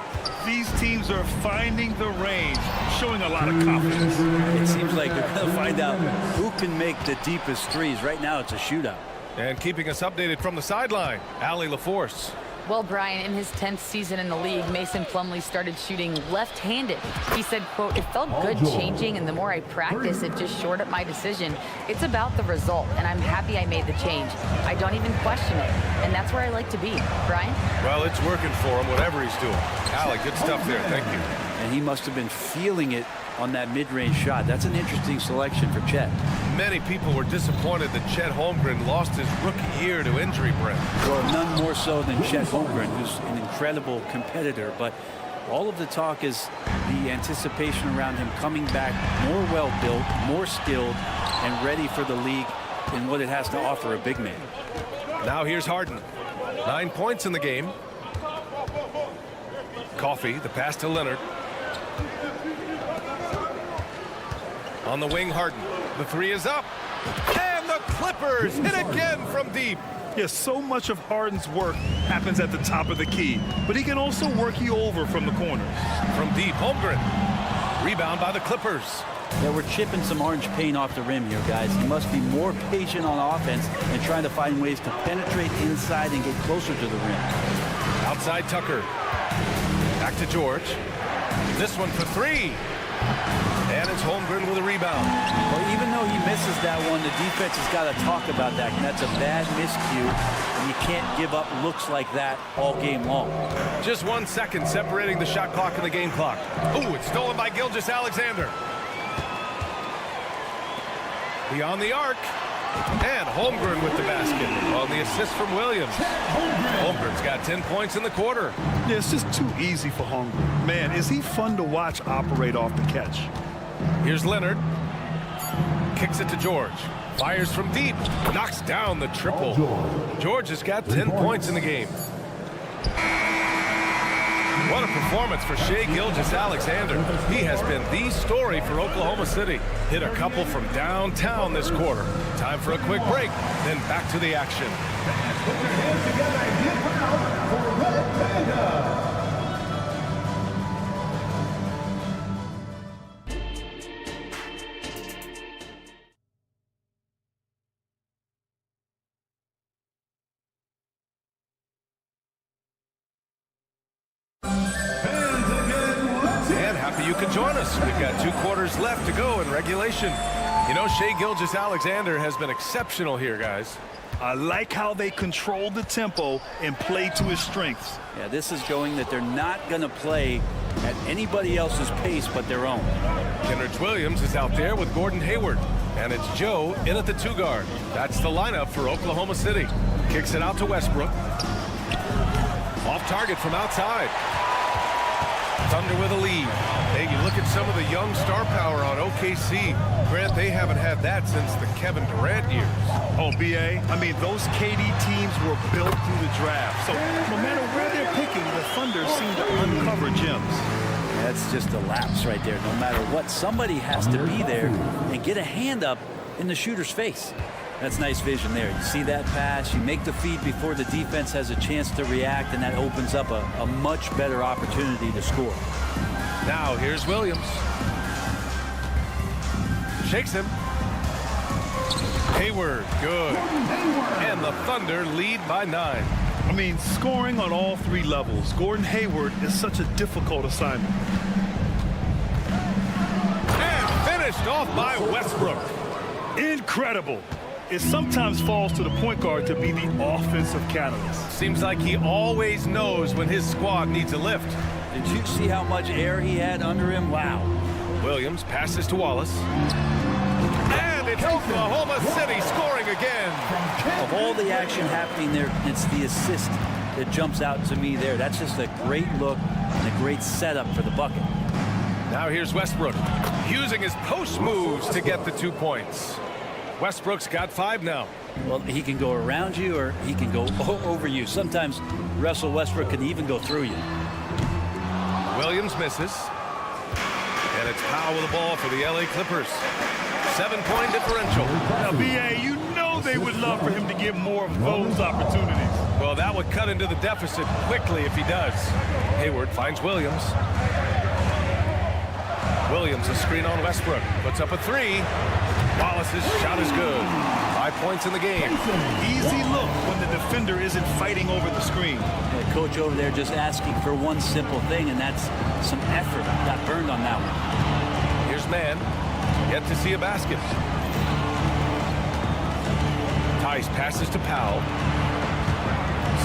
These teams are finding the range, showing a lot of confidence. It seems like they're going to find out who can make the deepest threes. Right now, it's a shootout. And keeping us updated from the sideline, Allie LaForce. Well, Brian, in his 10th season in the league, Mason Plumlee started shooting left-handed. He said, quote, "It felt good changing, and the more I practice, it just shored up my decision. It's about the result, and I'm happy I made the change. I don't even question it, and that's where I like to be." Brian? Well, it's working for him, whatever he's doing. Allie, good stuff there. Thank you. And he must have been feeling it on that mid-range shot. That's an interesting selection for Chet. Many people were disappointed that Chet Holmgren lost his rookie year to injury, Brent. Well, none more so than Chet Holmgren, who's an incredible competitor. But all of the talk is the anticipation around him coming back more well-built, more skilled, and ready for the league in what it has to offer a big man. Now here's Harden. 9 points in the game. Coffey, the pass to Leonard. On the wing, Harden. The three is up. And the Clippers hit again from deep. Yes, so much of Harden's work happens at the top of the key, but he can also work you over from the corners. From deep, Holmgren. Rebound by the Clippers. Yeah, we're chipping some orange paint off the rim here, guys. He must be more patient on offense and trying to find ways to penetrate inside and get closer to the rim. Outside Tucker. Back to George. This one for three. And it's Holmgren with a rebound. Well, even though he misses that one, the defense has got to talk about that. And that's a bad miscue. And you can't give up looks like that all game long. Just 1 second separating the shot clock and the game clock. Ooh, it's stolen by Gilgeous-Alexander. Beyond the arc. And Holmgren with the basket on the assist from Williams. Holmgren's got 10 points in the quarter. Yeah, it's just too easy for Holmgren. Man, is he fun to watch operate off the catch. Here's Leonard. Kicks it to George. Fires from deep. Knocks down the triple. George has got 10 points in the game. What a performance for Shai Gilgeous-Alexander. He has been the story for Oklahoma City. Hit a couple from downtown this quarter. Time for a quick break, then back to the action. You can join us. We've got 2 quarters left to go in regulation. You know, Shai Gilgeous-Alexander has been exceptional here, guys. I like how they control the tempo and play to his strengths. Yeah, this is showing that they're not going to play at anybody else's pace but their own. Kenrich Williams is out there with Gordon Hayward. And it's Joe in at the 2 guard. That's the lineup for Oklahoma City. Kicks it out to Westbrook. Off target from outside. Thunder with a lead. Hey, you look at some of the young star power on OKC. Grant, they haven't had that since the Kevin Durant years. Oh, B.A., I mean, those KD teams were built through the draft. So no matter where they're picking, the Thunder seem to uncover gems. That's just a lapse right there. No matter what, somebody has to be there and get a hand up in the shooter's face. That's nice vision there. You see that pass, you make the feed before the defense has a chance to react, and that opens up a much better opportunity to score. Now here's Williams. Shakes him. Hayward, good. And the Thunder lead by 9. I mean, scoring on all 3 levels. Gordon Hayward is such a difficult assignment. And finished off by Westbrook. Incredible. It sometimes falls to the point guard to be the offensive catalyst. Seems like he always knows when his squad needs a lift. Did you see how much air he had under him? Wow. Williams passes to Wallace. And it's Oklahoma City scoring again. Of all the action happening there, it's the assist that jumps out to me there. That's just a great look and a great setup for the bucket. Now here's Westbrook using his post moves to get the 2 points. Westbrook's got 5 now. Well, he can go around you or he can go over you. Sometimes Russell Westbrook can even go through you. Williams misses. And it's Powell with the ball for the LA Clippers. 7-point differential. Now, B.A., you know they would love for him to get more of those opportunities. Well, that would cut into the deficit quickly if he does. Hayward finds Williams. Williams, a screen on Westbrook. Puts up a three. Wallace's shot is good. 5 points in the game. Easy look when the defender isn't fighting over the screen. The coach over there just asking for one simple thing, and that's some effort. Got burned on that one. Here's Mann. Yet to see a basket. Tice passes to Powell.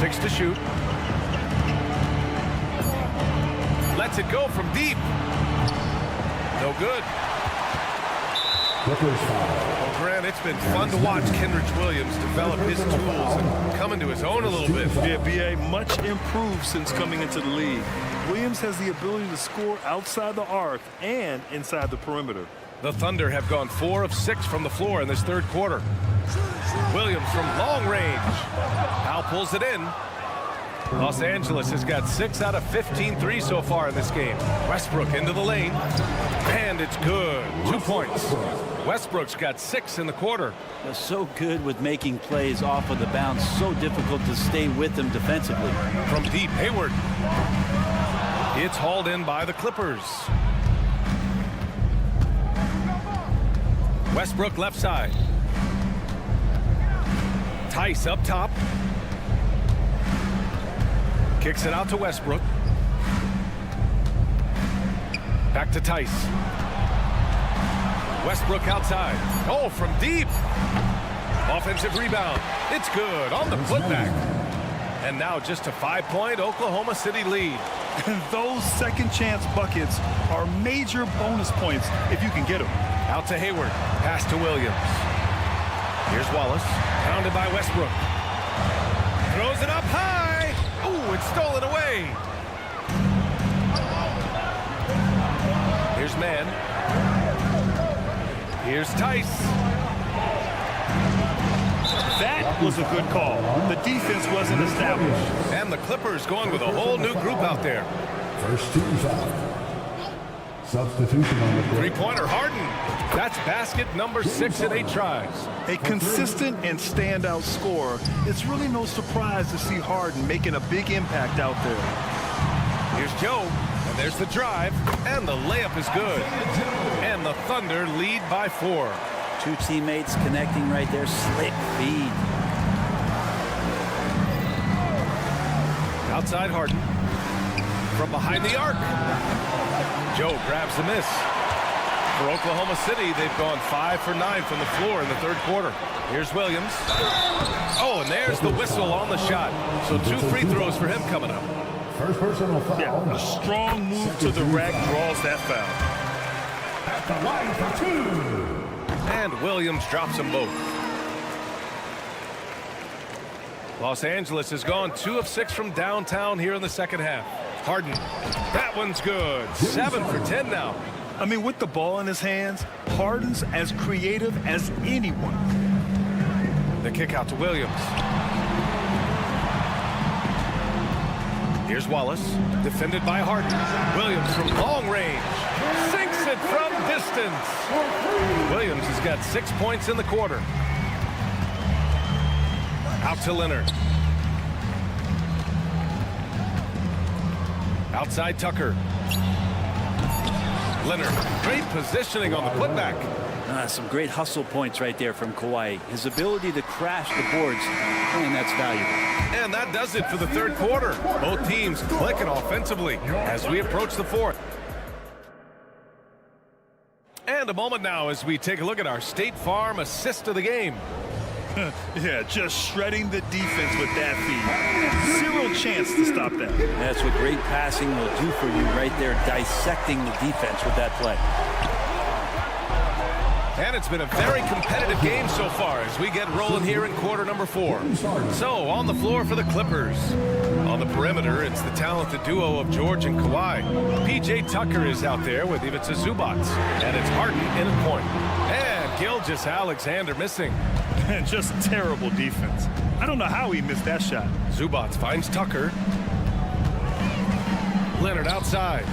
6 to shoot. Lets it go from deep. No good. Well, Grant, it's been fun to watch Kenrich Williams develop his tools and come into his own a little bit. Yeah, B.A. much improved since coming into the league. Williams has the ability to score outside the arc and inside the perimeter. The Thunder have gone 4 of 6 from the floor in this third quarter. Williams from long range. Powell pulls it in. Los Angeles has got 6 out of 15 threes so far in this game. Westbrook into the lane. And it's good. 2 points. Westbrook's got 6 in the quarter. They're so good with making plays off of the bounce. So difficult to stay with them defensively. From deep, Hayward. It's hauled in by the Clippers. Westbrook left side. Tice up top. Kicks it out to Westbrook. Back to Tice. Westbrook outside. Oh, from deep. Offensive rebound. It's good on the putback. And now just a 5-point Oklahoma City lead. And those second chance buckets are major bonus points if you can get them. Out to Hayward. Pass to Williams. Here's Wallace. Pounded by Westbrook. Throws it up high. Ooh, it's stolen away. Here's Mann. Here's Tice. That was a good call. The defense wasn't established. And the Clippers going with a whole new group out there. First team foul. Substitution on the court. Three-pointer, Harden. That's basket number 6 in 8 tries. A consistent and standout scorer. It's really no surprise to see Harden making a big impact out there. Here's Joe, and there's the drive, and the layup is good. And the Thunder lead by 4. 2 teammates connecting right there. Slick feed. Outside Harden. From behind the arc. Joe grabs the miss. For Oklahoma City, they've gone 5 for 9 from the floor in the third quarter. Here's Williams. Oh, and there's the whistle on the shot. So 2 free throws for him coming up. First personal foul. Yeah, a strong move to the rack draws that foul. At the line for 2. And Williams drops them both. Los Angeles has gone 2 of 6 from downtown here in the second half. Harden. That one's good. 7 for 10 now. I mean, with the ball in his hands, Harden's as creative as anyone. The kick out to Williams. Here's Wallace, defended by Harden. Williams from long range. Sinks it from distance. Williams has got 6 points in the quarter. Out to Leonard. Outside Tucker. Leonard, great positioning on the putback. Some great hustle points right there from Kawhi. His ability to crash the boards, and that's valuable. And that does it for the third quarter. Both teams clicking offensively as we approach the fourth. And a moment now as we take a look at our State Farm assist of the game. Yeah, just shredding the defense with that feed. Zero chance to stop that. That's what great passing will do for you right there, dissecting the defense with that play. And it's been a very competitive game so far as we get rolling here in quarter number 4. So on the floor for the Clippers. On the perimeter, it's the talented duo of George and Kawhi. P.J. Tucker is out there with Ivica Zubac. And it's Harden in a point. And Gilgeous-Alexander missing. And just terrible defense. I don't know how he missed that shot. Zubac finds Tucker. Leonard outside.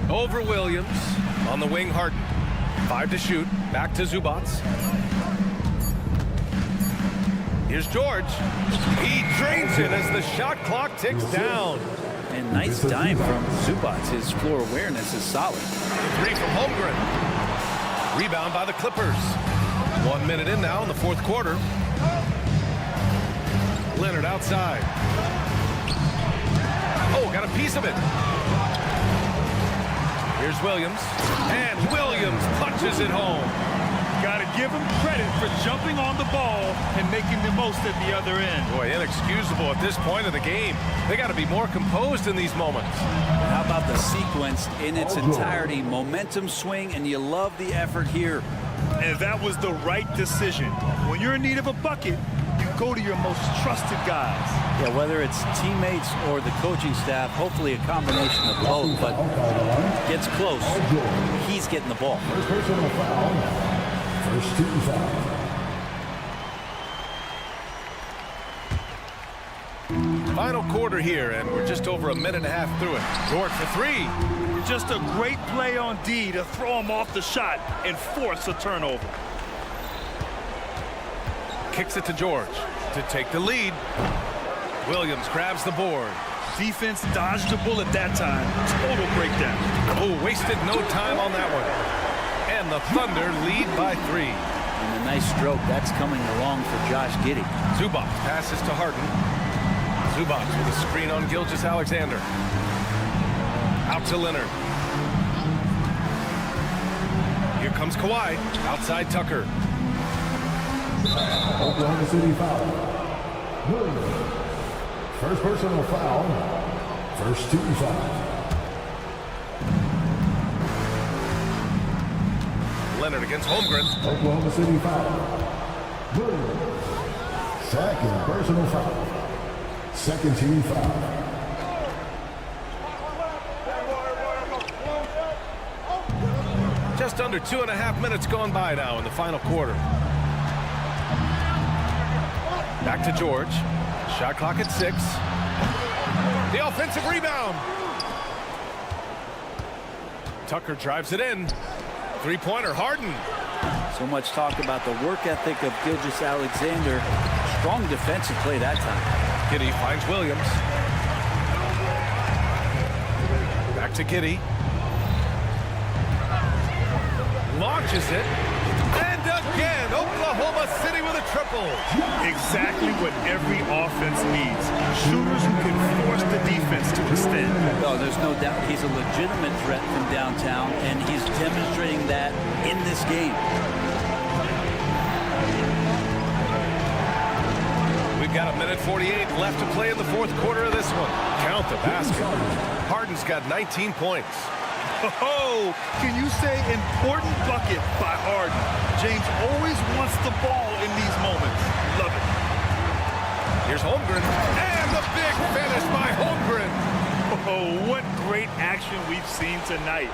Over Williams. On the wing, Harden. 5 to shoot. Back to Zubac. Here's George. He drains it as the shot clock ticks down. And nice dime from Zubac. His floor awareness is solid. 3 from Holmgren. Rebound by the Clippers. 1 minute in now in the fourth quarter. Leonard outside. Oh, got a piece of it. Here's Williams. And Williams punches it home. Got to give him credit for jumping on the ball and making the most at the other end. Boy, inexcusable at this point of the game. They got to be more composed in these moments. How about the sequence in its entirety? Momentum swing, and you love the effort here. And that was the right decision. When you're in need of a bucket, you go to your most trusted guys. Yeah, whether it's teammates or the coaching staff, hopefully a combination of both, but gets close. He's getting the ball. First personal foul. First team foul. Final quarter here, and we're just over a minute and a half through it. Dort for 3. Just a great play on D to throw him off the shot and force a turnover. Kicks it to George to take the lead. Williams grabs the board. Defense dodged the bullet that time. Total breakdown. Oh, wasted no time on that one. And the Thunder lead by 3. And a nice stroke. That's coming along for Josh Giddey. Zubac passes to Harden. Zubac with a screen on Gilgeous-Alexander. Out to Leonard. Here comes Kawhi. Outside Tucker. Oklahoma City foul. Williams. First personal foul. First team foul. Leonard against Holmgren. Oklahoma City foul. Williams. Second personal foul. Second team foul. Just under 2.5 minutes gone by now in the final quarter. Back to George. Shot clock at 6. The offensive rebound. Tucker drives it in. Three-pointer, Harden. So much talk about the work ethic of Gilgeous-Alexander. Strong defensive play that time. Giddey finds Williams. Back to Giddey. Launches it. And again, Oklahoma City with a triple. Exactly what every offense needs. Shooters who can force the defense to extend. Oh, there's no doubt he's a legitimate threat from downtown, and he's demonstrating that in this game. We've got 1:48 left to play in the fourth quarter of this one. Count the basket. Harden's got 19 points. Oh, can you say important bucket by Harden? James always wants the ball in these moments. Love it. Here's Holmgren. And the big finish by Holmgren. Oh, what great action we've seen tonight.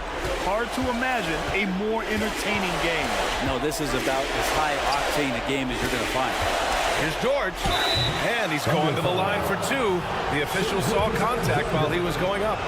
Hard to imagine a more entertaining game. No, this is about as high-octane a game as you're going to find. Here's George. And he's going to the line for 2. The official saw contact while he was going up.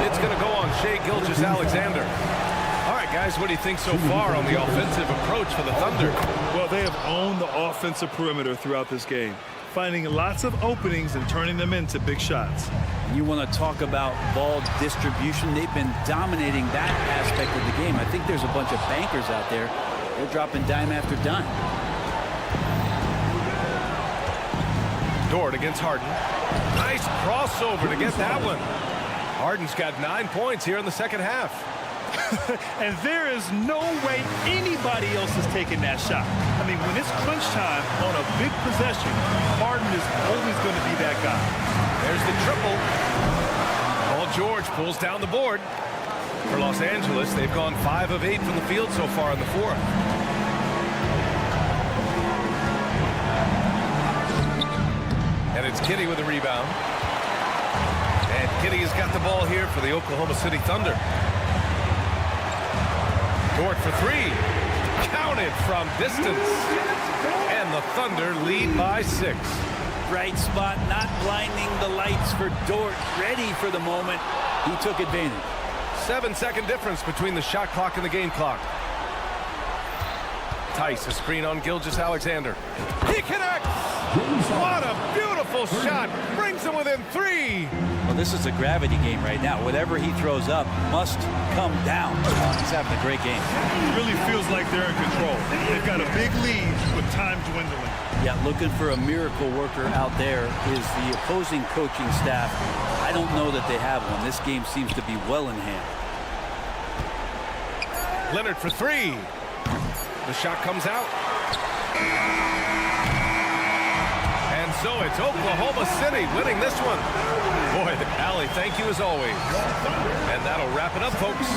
It's going to go on Shai Gilgeous-Alexander. All right, guys, what do you think so far on the offensive approach for the Thunder? Well, they have owned the offensive perimeter throughout this game, finding lots of openings and turning them into big shots. You want to talk about ball distribution. They've been dominating that aspect of the game. I think there's a bunch of bankers out there. They're dropping dime after dime. Dort against Harden. Nice crossover to get that one. Harden's got 9 points here in the second half. And there is no way anybody else is taking that shot. I mean, when it's crunch time on a big possession, Harden is always going to be that guy. There's the triple. Paul George pulls down the board. For Los Angeles, they've gone 5 of 8 from the field so far in the fourth. And it's Giddey with the rebound. And Giddey has got the ball here for the Oklahoma City Thunder. Dort for 3. Counted from distance. And the Thunder lead by 6. Bright spot, not blinding the lights for Dort. Ready for the moment. He took advantage. 7-second difference between the shot clock and the game clock. Tice, a screen on Gilgeous-Alexander. He connects! What a beautiful shot! Brings him within 3! Well, this is a gravity game right now. Whatever he throws up must come down. He's having a great game. It really feels like they're in control. They've got a big lead with time dwindling. Yeah, looking for a miracle worker out there is the opposing coaching staff. I don't know that they have one. This game seems to be well in hand. Leonard for 3. The shot comes out. And so it's Oklahoma City winning this one. Boy, Allie, thank you as always. And that'll wrap it up, folks.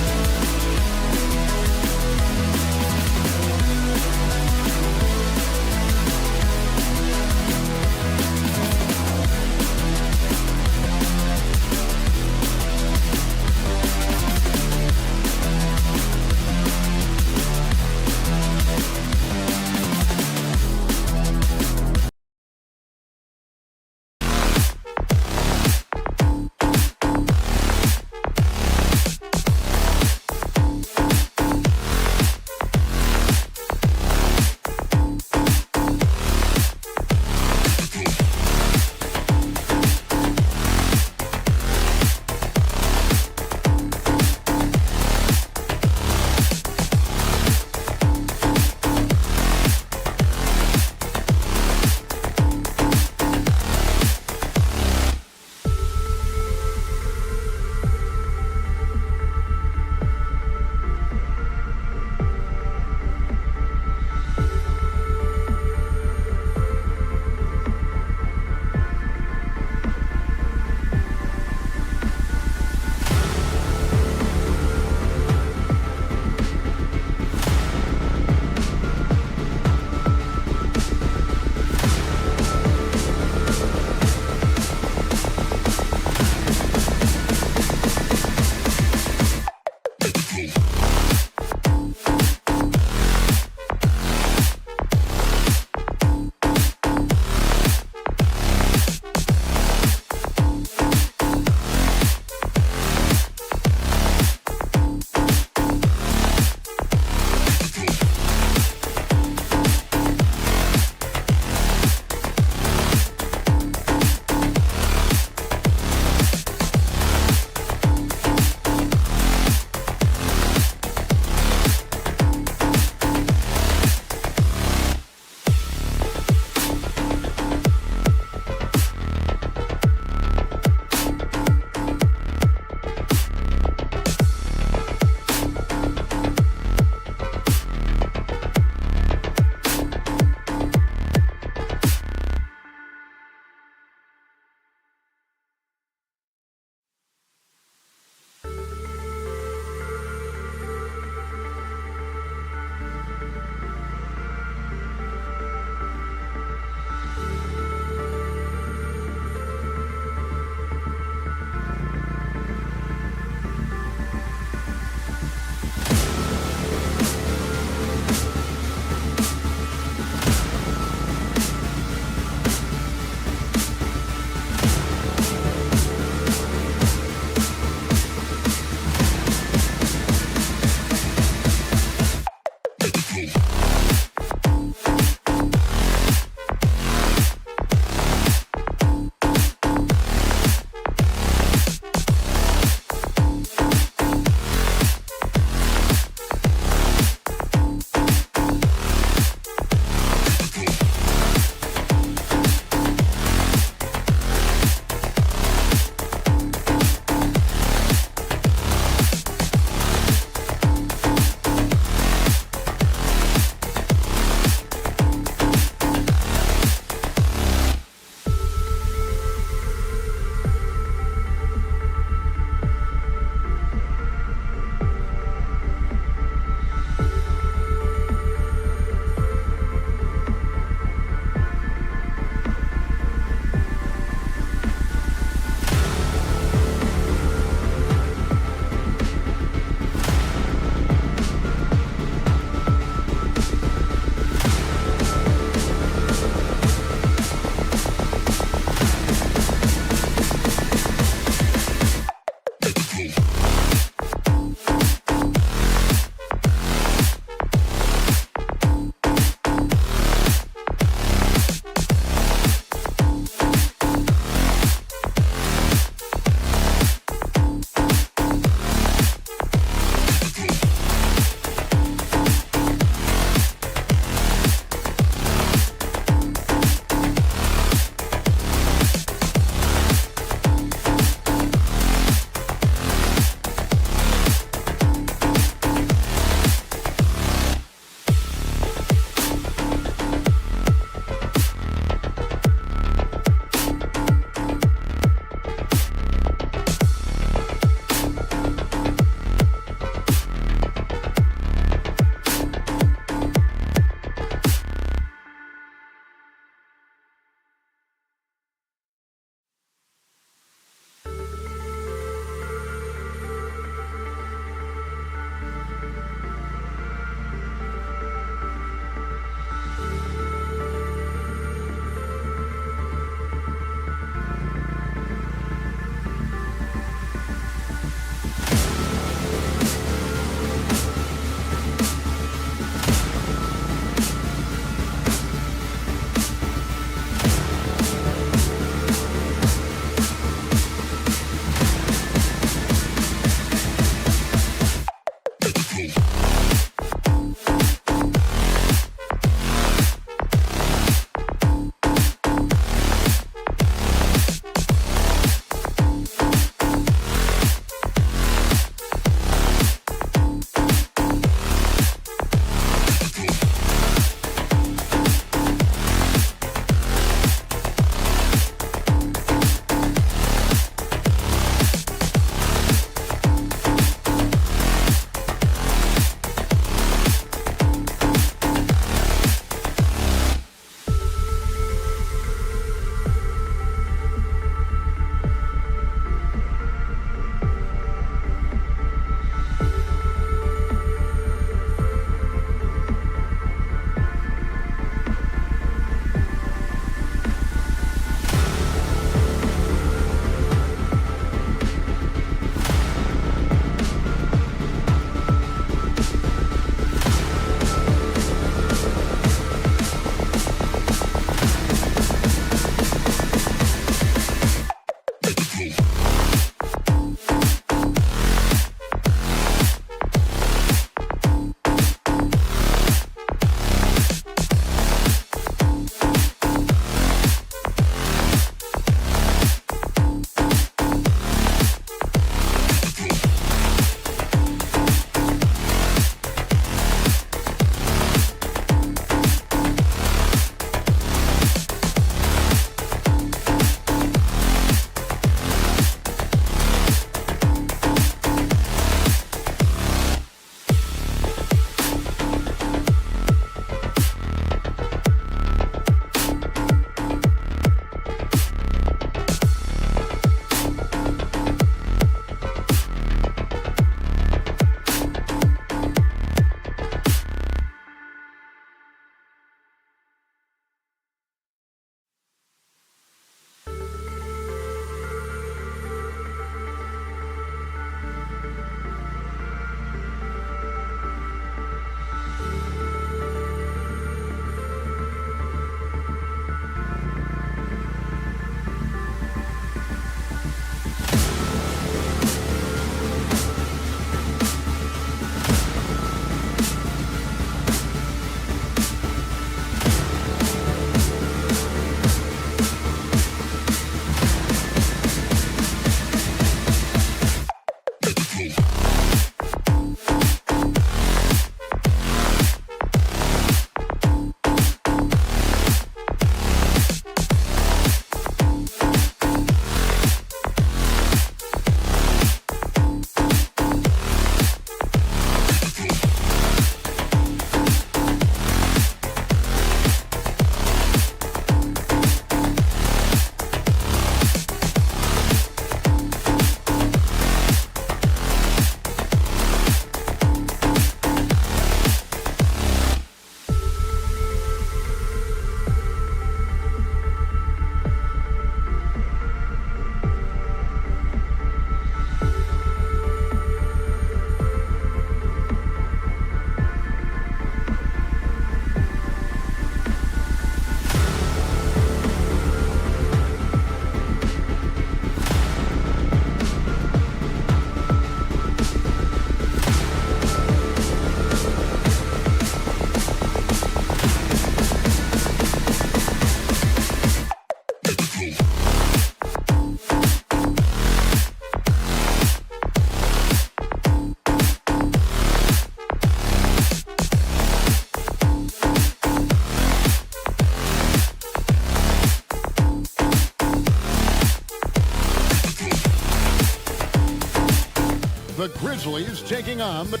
The Grizzlies taking on the...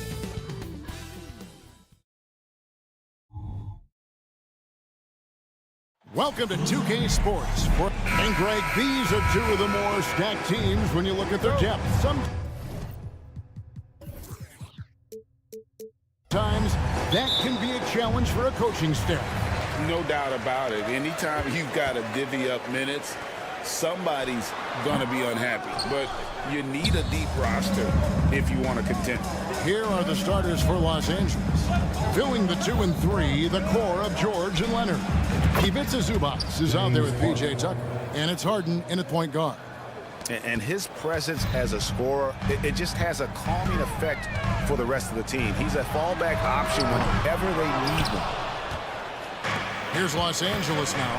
Welcome to 2K Sports. And Greg, these are two of the more stacked teams when you look at their depth. Sometimes that can be a challenge for a coaching staff. No doubt about it. Anytime you've got to divvy up minutes, somebody's going to be unhappy. But you need a deep roster if you want to contend. Here are the starters for Los Angeles. Filling the 2 and 3, the core of George and Leonard. Ivica Zubac is out there with P.J. Tucker. And it's Harden in at point guard. And his presence as a scorer, it just has a calming effect for the rest of the team. He's a fallback option whenever they need him. Here's Los Angeles now.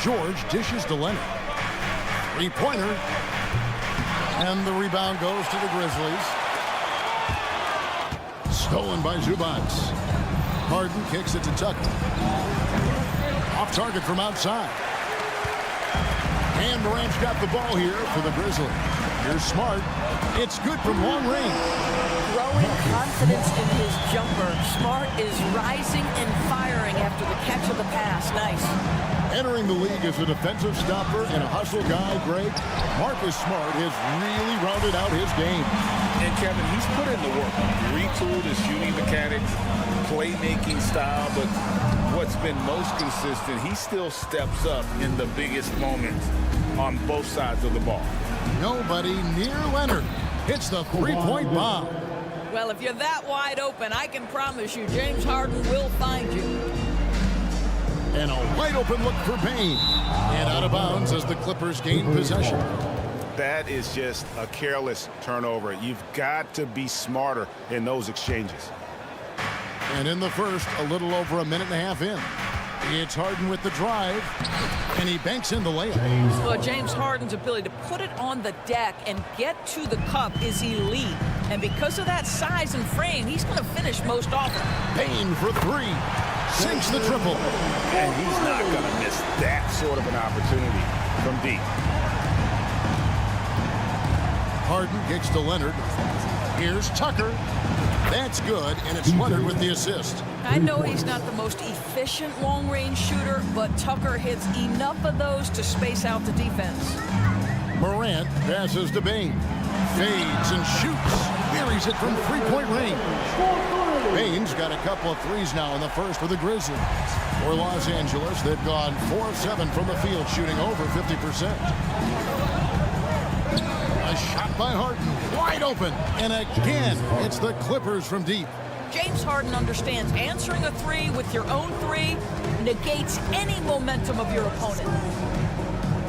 George dishes to Leonard. Three-pointer. And the rebound goes to the Grizzlies. Stolen by Zubac. Harden kicks it to Tucker. Off target from outside. And Morant's got the ball here for the Grizzlies. Here's Smart. It's good from long range. Growing confidence in his jumper. Smart is rising and firing after the catch of the pass. Nice. Entering the league as a defensive stopper and a hustle guy, Greg, Marcus Smart has really rounded out his game. And Kevin, he's put in the work. Retooled his shooting mechanics, playmaking style, but what's been most consistent, he still steps up in the biggest moments on both sides of the ball. Nobody near Leonard. Hits the three-point bomb. Well, if you're that wide open, I can promise you James Harden will find you. And a wide open look for Payne. And out of bounds as the Clippers gain possession. That is just a careless turnover. You've got to be smarter in those exchanges. And in the first, a little over a minute and a half in. It's Harden with the drive, and he banks in the layup. Well, James Harden's ability to put it on the deck and get to the cup is elite. And because of that size and frame, he's going to finish most often. Payne for three. Sinks the triple. And he's not going to miss that sort of an opportunity from deep. Harden kicks to Leonard. Here's Tucker. That's good, and it's Leonard with the assist. I know he's not the most efficient long-range shooter, but Tucker hits enough of those to space out the defense. Morant passes to Payne. Fades and shoots. Buries it from three-point range. Payne's got a couple of threes now in the first for the Grizzlies. For Los Angeles, they've gone 4 of 7 from the field, shooting over 50%. A shot by Harden, wide open, and again, it's the Clippers from deep. James Harden understands answering a three with your own three negates any momentum of your opponent.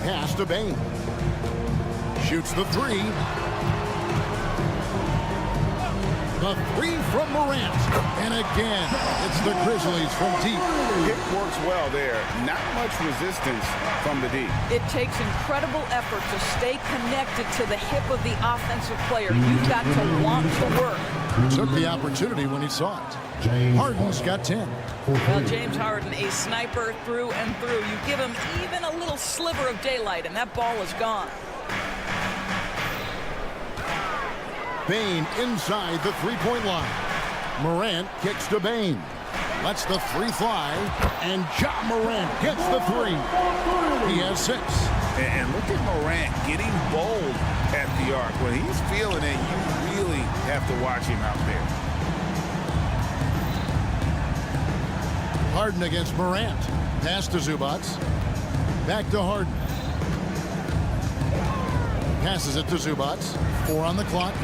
Pass to Payne. Shoots the three. The three from Morant. And again, it's the Grizzlies from deep. It works well there. Not much resistance from the deep. It takes incredible effort to stay connected to the hip of the offensive player. You've got to want to work. Took the opportunity when he saw it. Harden's got 10. Well, James Harden, a sniper through and through. You give him even a little sliver of daylight, and that ball is gone. Payne inside the three-point line. Morant kicks to Payne. Lets the three fly, and Ja Morant gets the three. He has 6. And look at Morant getting bold at the arc. When he's feeling it, you really have to watch him out there. Harden against Morant. Pass to Zubac. Back to Harden. Passes it to Zubac. 4 on the clock.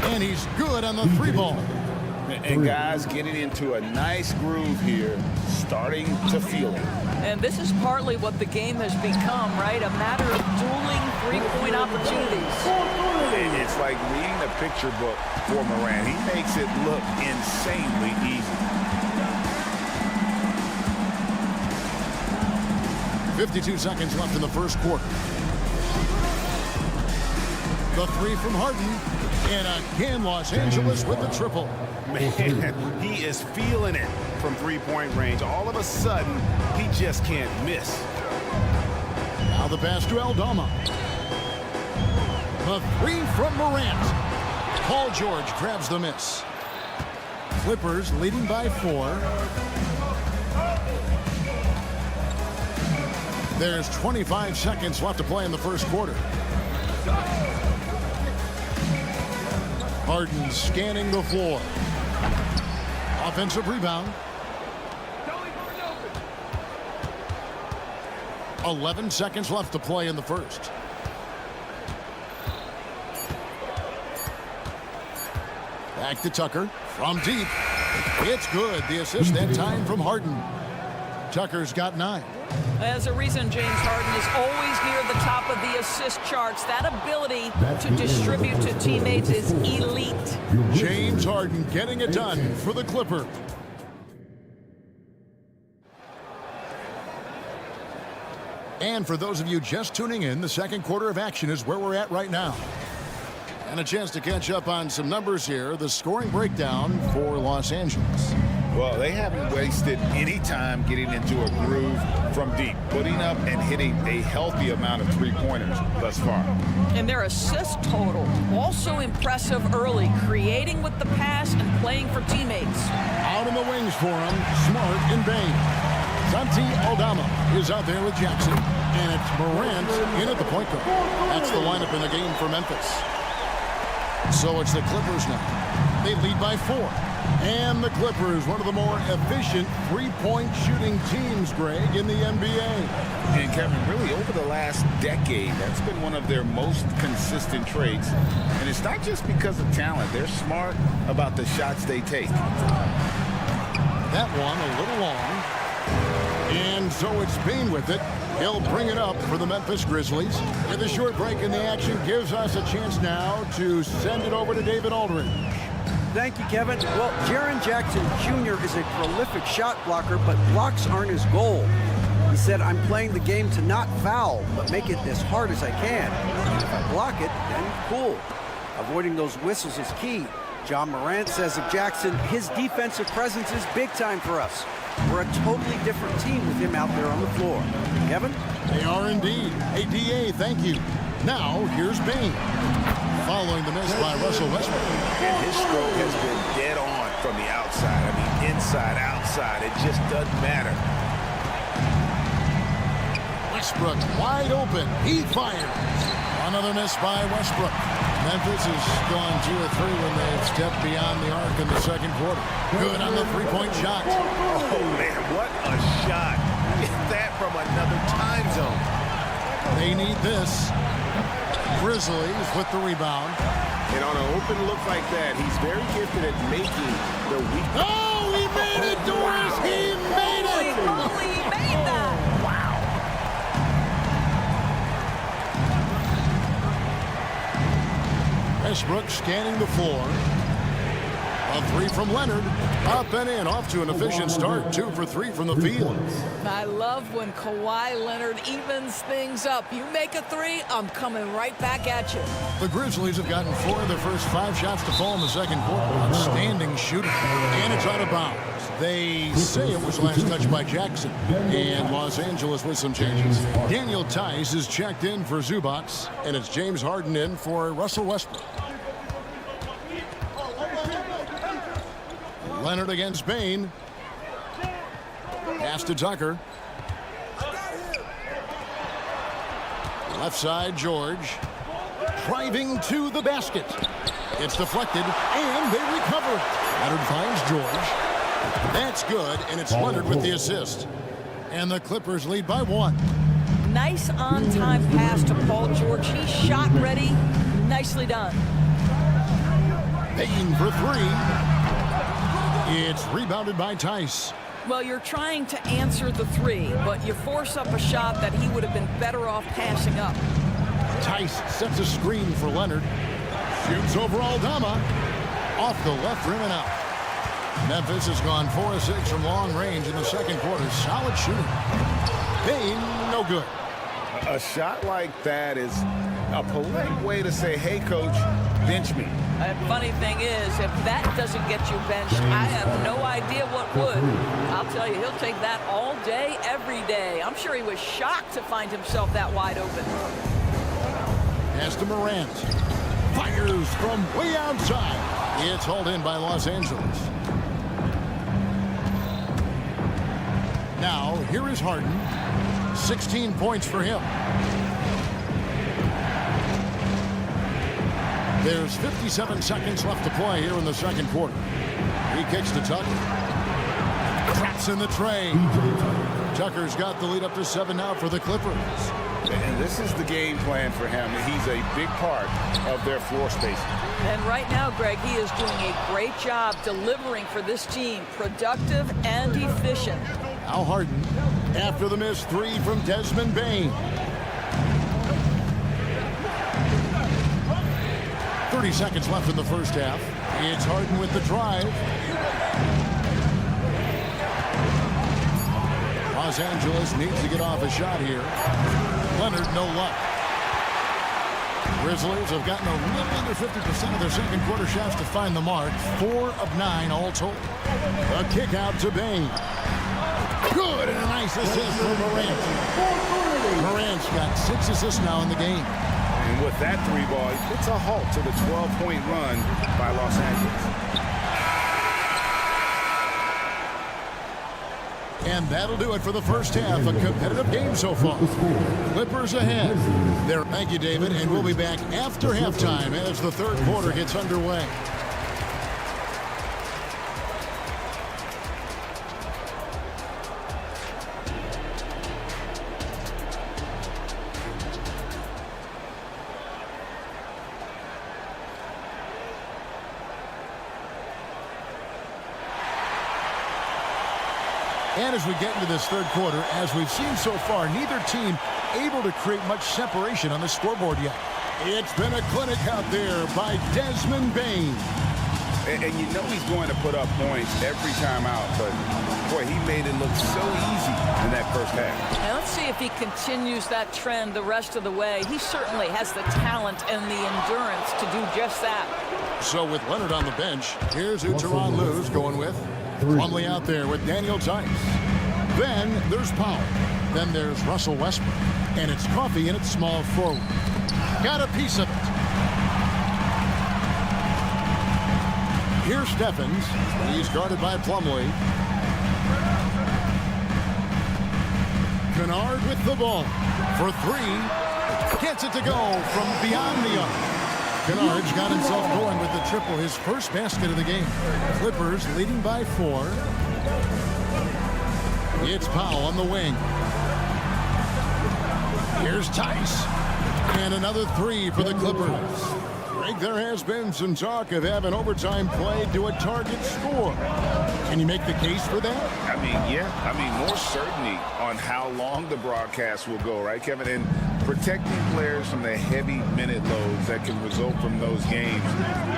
And he's good on the three ball. And guys getting into a nice groove here, starting to feel it. And this is partly what the game has become, right? A matter of dueling three-point opportunities. It's like reading a picture book for Morant. He makes it look insanely easy. 52 seconds left in the first quarter. The three from Harden. And again, Los Angeles with the triple. Man, he is feeling it from three-point range. All of a sudden, he just can't miss. Now the pass to Aldama. The three from Morant. Paul George grabs the miss. Clippers leading by 4. There's 25 seconds left to play in the first quarter. Harden scanning the floor. Offensive rebound. 11 seconds left to play in the first. Back to Tucker from deep. It's good. The assist that time from Harden. Tucker's got 9. There's a reason James Harden is always near the top of the assist charts. That ability to distribute to teammates is elite. James Harden getting it done for the Clippers. And for those of you just tuning in, the second quarter of action is where we're at right now. And a chance to catch up on some numbers here. The scoring breakdown for Los Angeles. Well, they haven't wasted any time getting into a groove from deep, putting up and hitting a healthy amount of three-pointers thus far. And their assist total, also impressive early, creating with the pass and playing for teammates. Out in the wings for him, Smart and Bain. Santi Aldama is out there with Jackson, and it's Morant in at the point guard. That's the lineup in the game for Memphis. So it's the Clippers now. They lead by 4. And the Clippers, one of the more efficient three-point shooting teams, Greg, in the NBA. And Kevin, really over the last decade, that's been one of their most consistent traits. And it's not just because of talent. They're smart about the shots they take. That one a little long. And so it's Bain with it. He'll bring it up for the Memphis Grizzlies. And the short break in the action gives us a chance now to send it over to David Aldridge. Thank you, Kevin. Well, Jaren Jackson Jr. is a prolific shot blocker, but blocks aren't his goal. He said, I'm playing the game to not foul, but make it as hard as I can. If I block it, then cool. Avoiding those whistles is key. John Morant says of Jackson, his defensive presence is big time for us. We're a totally different team with him out there on the floor. Kevin? They are indeed. Hey, DA, thank you. Now, here's Bain. Following the miss by Russell Westbrook. And his stroke has been dead on from the outside. I mean, inside, outside. It just doesn't matter. Westbrook wide open. He fires. Another miss by Westbrook. Memphis has gone 2 or 3 when they've stepped beyond the arc in the second quarter. Good on the three-point shot. Oh, man, what a shot. Get that from another time zone. They need this. Grizzlies with the rebound. And on an open look like that, he's very gifted at making the weak. Oh, he made it, Doris! He made it! Holy moly, he made that! Wow. Westbrook scanning the floor. A 3 from Leonard. Up and in, off to an efficient start. 2 for 3 from the field. I love when Kawhi Leonard evens things up. You make a 3, I'm coming right back at you. The Grizzlies have gotten 4 of their first 5 shots to fall in the second quarter. Outstanding shooting. And it's out of bounds. They say it was last touched by Jackson. And Los Angeles with some changes. Daniel Tice is checked in for Zubac. And it's James Harden in for Russell Westbrook. Leonard against Bain. Pass to Tucker. Left side, George. Driving to the basket. It's deflected, and they recover. Leonard finds George. That's good, and it's Leonard with the assist. And the Clippers lead by 1. Nice on-time pass to Paul George. He's shot ready. Nicely done. Bain for 3. It's rebounded by Tice. Well, you're trying to answer the 3, but you force up a shot that he would have been better off passing up. Tice sets a screen for Leonard. Shoots over Aldama. Off the left rim and out. Memphis has gone 4 of 6 from long range in the second quarter. Solid shooting. Bain, no good. A shot like that is a polite way to say, hey, coach, bench me. The funny thing is, if that doesn't get you benched, I have no idea what would. I'll tell you, he'll take that all day, every day. I'm sure he was shocked to find himself that wide open. Pass to Morant. Fires from way outside. It's hauled in by Los Angeles. Now, here is Harden. 16 points for him. There's 57 seconds left to play here in the second quarter. He kicks to Tucker. Traps in the tray. Tucker's got the lead up to 7 now for the Clippers. And this is the game plan for him. He's a big part of their floor spacing. And right now, Greg, he is doing a great job delivering for this team. Productive and efficient. Al Harden after the missed 3 from Desmond Bane. 30 seconds left in the first half. It's Harden with the drive. Los Angeles needs to get off a shot here. Leonard, no luck. Grizzlies have gotten a little under 50% of their second quarter shots to find the mark. 4 of 9 all told. A kick out to Bane. Good, and a nice assist for Morant. Morant's got 6 assists now in the game. And with that 3 ball, he puts a halt to the 12-point run by Los Angeles. And that'll do it for the first half. A competitive game so far. Clippers ahead. Thank you, David, and we'll be back after halftime as the third quarter gets underway. And as we get into this third quarter, as we've seen so far, neither team able to create much separation on the scoreboard yet. It's been a clinic out there by Desmond Bane. And you know he's going to put up points every time out, but boy, he made it look so easy in that first half. Now let's see if he continues that trend the rest of the way. He certainly has the talent and the endurance to do just that. So with Leonard on the bench, here's who Tyronn Lue's going with. Plumlee out there with Daniel Tice. Then there's Powell. Then there's Russell Westbrook. And it's Coffey in its small forward. Got a piece of it. Here's Stephens. He's guarded by Plumlee. Kennard with the ball for 3. Gets it to go from beyond the arc. Kennard's got himself going with the triple, his first basket of the game. Clippers leading by 4. It's Powell on the wing. Here's Tice. And another 3 for the Clippers. Greg, there has been some talk of having overtime played to a target score. Can you make the case for that? I mean, yeah. I mean, more certainty on how long the broadcast will go, right, Kevin? And protecting players from the heavy minute loads that can result from those games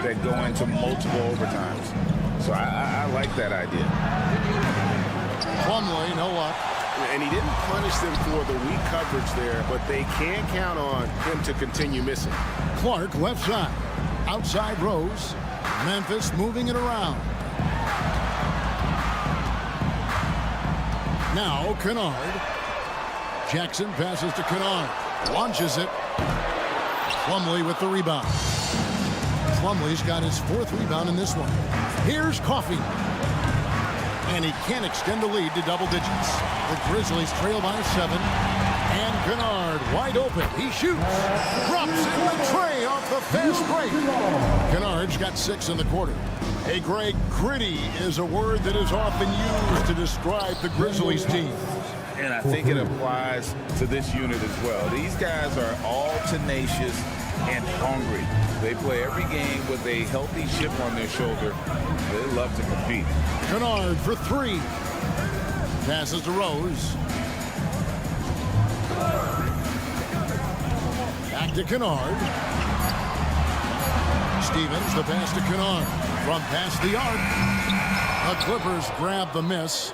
that go into multiple overtimes. So I like that idea. Plumlee, no luck. And he didn't punish them for the weak coverage there, but they can count on him to continue missing. Clark left side. Outside Rose. Memphis moving it around. Now Kennard. Jackson passes to Kennard. Launches it. Plumlee with the rebound. Plumlee's got his 4th rebound in this one. Here's Coffey. And he can't extend the lead to double digits. The Grizzlies trail by 7. And Kennard wide open. He shoots. Drops in the tray off the fast break. Kennard's got 6 in the quarter. Hey, Greg, gritty is a word that is often used to describe the Grizzlies team. And I think it applies to this unit as well. These guys are all tenacious and hungry. They play every game with a healthy chip on their shoulder. They love to compete. Kennard for 3. Passes to Rose. Back to Kennard. Stevens, the pass to Kennard. From past the arc. The Clippers grab the miss.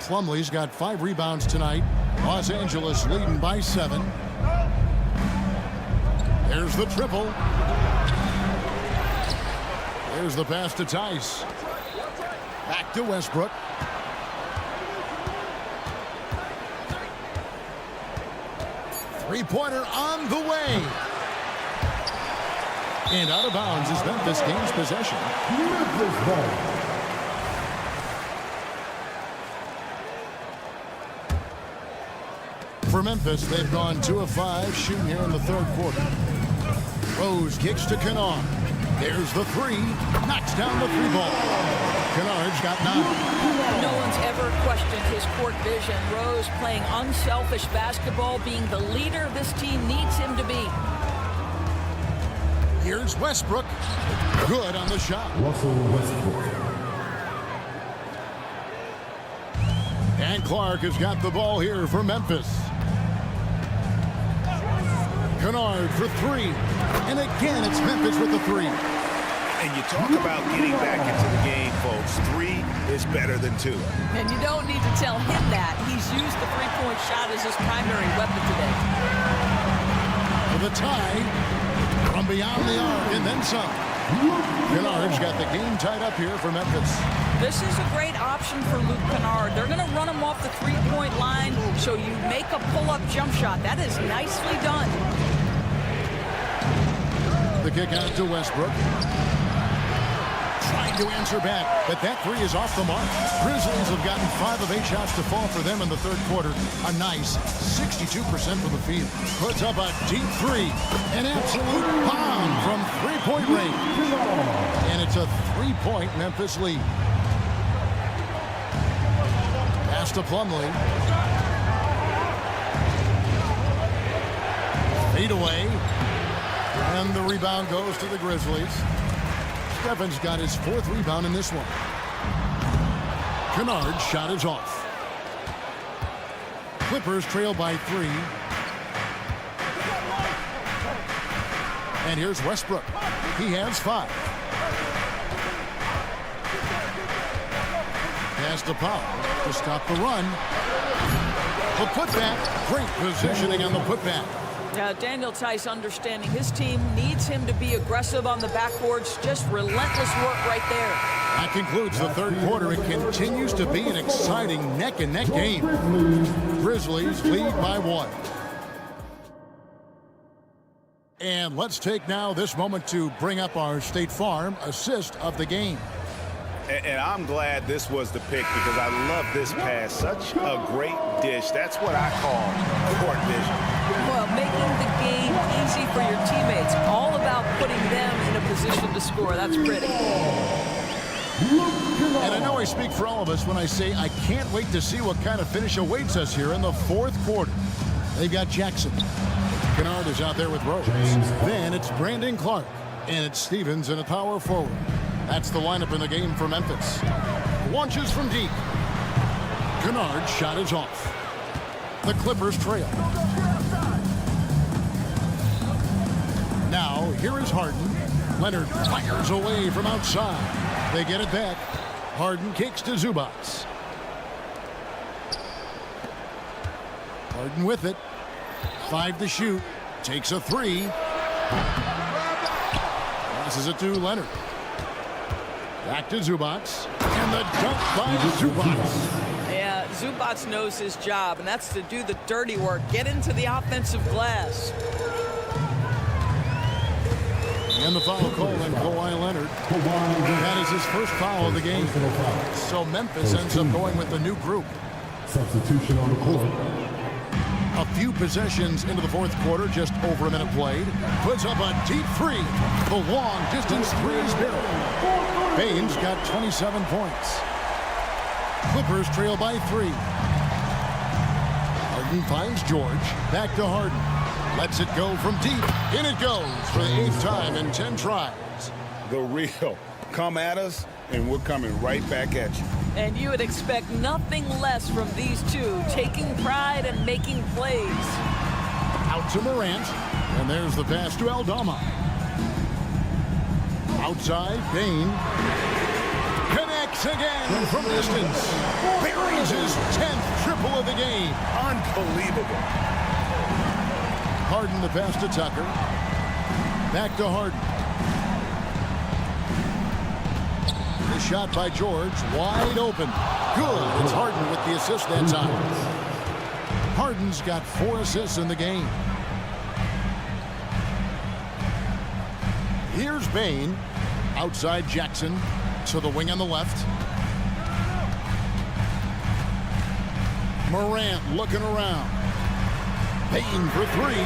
Plumlee's got 5 rebounds tonight. Los Angeles leading by 7. There's the triple. There's the pass to Tice. Back to Westbrook. Three-pointer on the way. And out of bounds as Memphis gains possession. Memphis ball. For Memphis, they've gone 2 of 5 shooting here in the third quarter. Rose kicks to Kennard. There's the three. Knocks down the three ball. Kennard's got 9. No one's ever questioned his court vision. Rose playing unselfish basketball, being the leader this team needs him to be. Here's Westbrook. Good on the shot. Russell Westbrook. And Clark has got the ball here for Memphis. Kennard for 3. And again, it's Memphis with the 3. And you talk about getting back into the game, folks. 3 is better than 2. And you don't need to tell him that. He's used the three-point shot as his primary weapon today. For the tie from beyond the arc and then some. Kennard's got the game tied up here for Memphis. This is a great option for Luke Kennard. They're going to run him off the three-point line, so you make a pull-up jump shot. That is nicely done. The kick out to Westbrook. Trying to answer back, but that 3 is off the mark. Grizzlies have gotten 5 of 8 shots to fall for them in the third quarter. A nice 62% from the field. Puts up a deep 3. An absolute bomb from three-point range. And it's a 3-point Memphis lead. Pass to Plumlee. Fade away. And the rebound goes to the Grizzlies. Stephens got his 4th rebound in this one. Kennard's shot is off. Clippers trail by 3. And here's Westbrook. He has 5. Pass to Powell to stop the run. The putback. Great positioning on the putback. Daniel Tice understanding his team needs him to be aggressive on the backboards. Just relentless work right there. That concludes the third quarter. It continues to be an exciting neck-and-neck game. Grizzlies lead by 1. And let's take now this moment to bring up our State Farm assist of the game. And I'm glad this was the pick because I love this pass. Such a great dish. That's what I call court vision. Well, making the game easy for your teammates. All about putting them in a position to score. That's pretty. And I know I speak for all of us when I say I can't wait to see what kind of finish awaits us here in the fourth quarter. They've got Jackson. Kennard is out there with Rose. Then it's Brandon Clark. And it's Stevens in a power forward. That's the lineup in the game for Memphis. Launches from deep. Kennard's shot is off. The Clippers trail. Now, here is Harden. Leonard fires away from outside. They get it back. Harden kicks to Zubac. Harden with it. 5 to shoot. Takes a 3. Passes it to Leonard. Back to Zubac. And the dunk by Zubac. Yeah, Zubac knows his job, and that's to do the dirty work. Get into the offensive glass. And the foul call on Kawhi Leonard. That is his first foul of the game. So Memphis ends up going with the new group. Substitution on the court. A few possessions into the fourth quarter, just over a minute played. Puts up a deep 3. The long distance 3 is good. Baines got 27 points. Clippers trail by 3. Harden finds George. Back to Harden. Lets it go from deep. In it goes for the 8th time in 10 tries. The real. Come at us, and we're coming right back at you. And you would expect nothing less from these two, taking pride and making plays. Out to Morant. And there's the pass to Aldama. Outside, Bain. Connects again from distance. Buries his 10th triple of the game. Unbelievable. Harden the pass to Tucker. Back to Harden. The shot by George, wide open. Good. It's Harden with the assist that time. Harden's got 4 assists in the game. Here's Bain. Outside Jackson to the wing on the left. Morant looking around. Bain for three.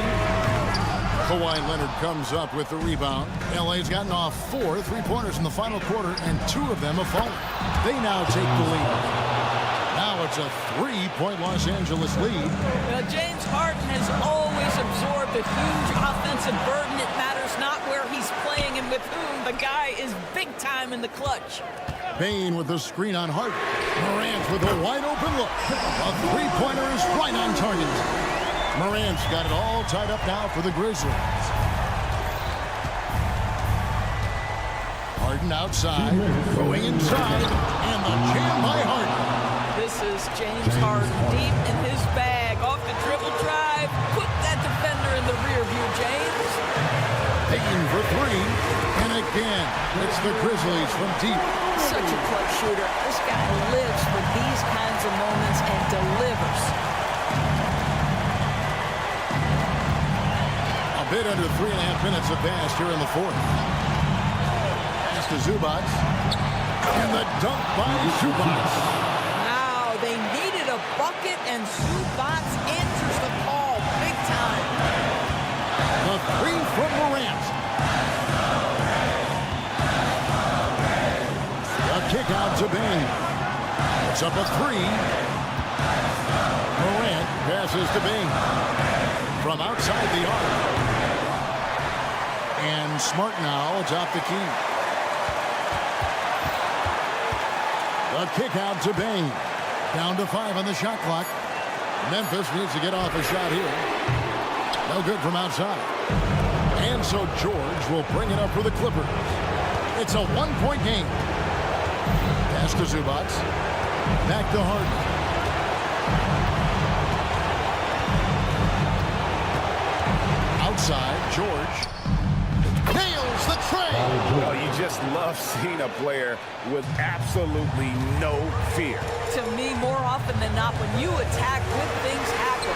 Kawhi Leonard comes up with the rebound. LA's gotten off 4 3-pointers in the final quarter, and 2 of them have fallen. They now take the lead. Now it's a 3-point Los Angeles lead. James Harden has always absorbed a huge offensive burden. It matters not where he's playing and with whom. The guy is big time in the clutch. Bain with the screen on Harden. Morant with a wide open look. A 3-pointer is right on target. Morant's got it all tied up now for the Grizzlies. Harden outside, going inside, and the jam by Harden. This is James Harden deep in his bag. Off the dribble drive. Put that defender in the rear view, James. Bain for three, and again, it's the Grizzlies from deep. Such a clutch shooter. This guy lives for these kinds of moments and delivers. A bit under 3.5 minutes have passed here in the fourth. Pass to Zubac. And the dunk by Zubac. Now they needed a bucket, and Zubac answers the call big time. The three from Morant. The kick out to Bain. It's up a 3. Morant passes to Bain. From outside the arc. And Smart now atop the key. The kick out to Bain. Down to 5 on the shot clock. Memphis needs to get off a shot here. No good from outside. And so George will bring it up for the Clippers. It's a 1-point game. Pass to Zubac. Back to Harden. Outside, George nails the tray. Well, you just love seeing a player with absolutely no fear. To me, more often than not, when you attack, good things happen.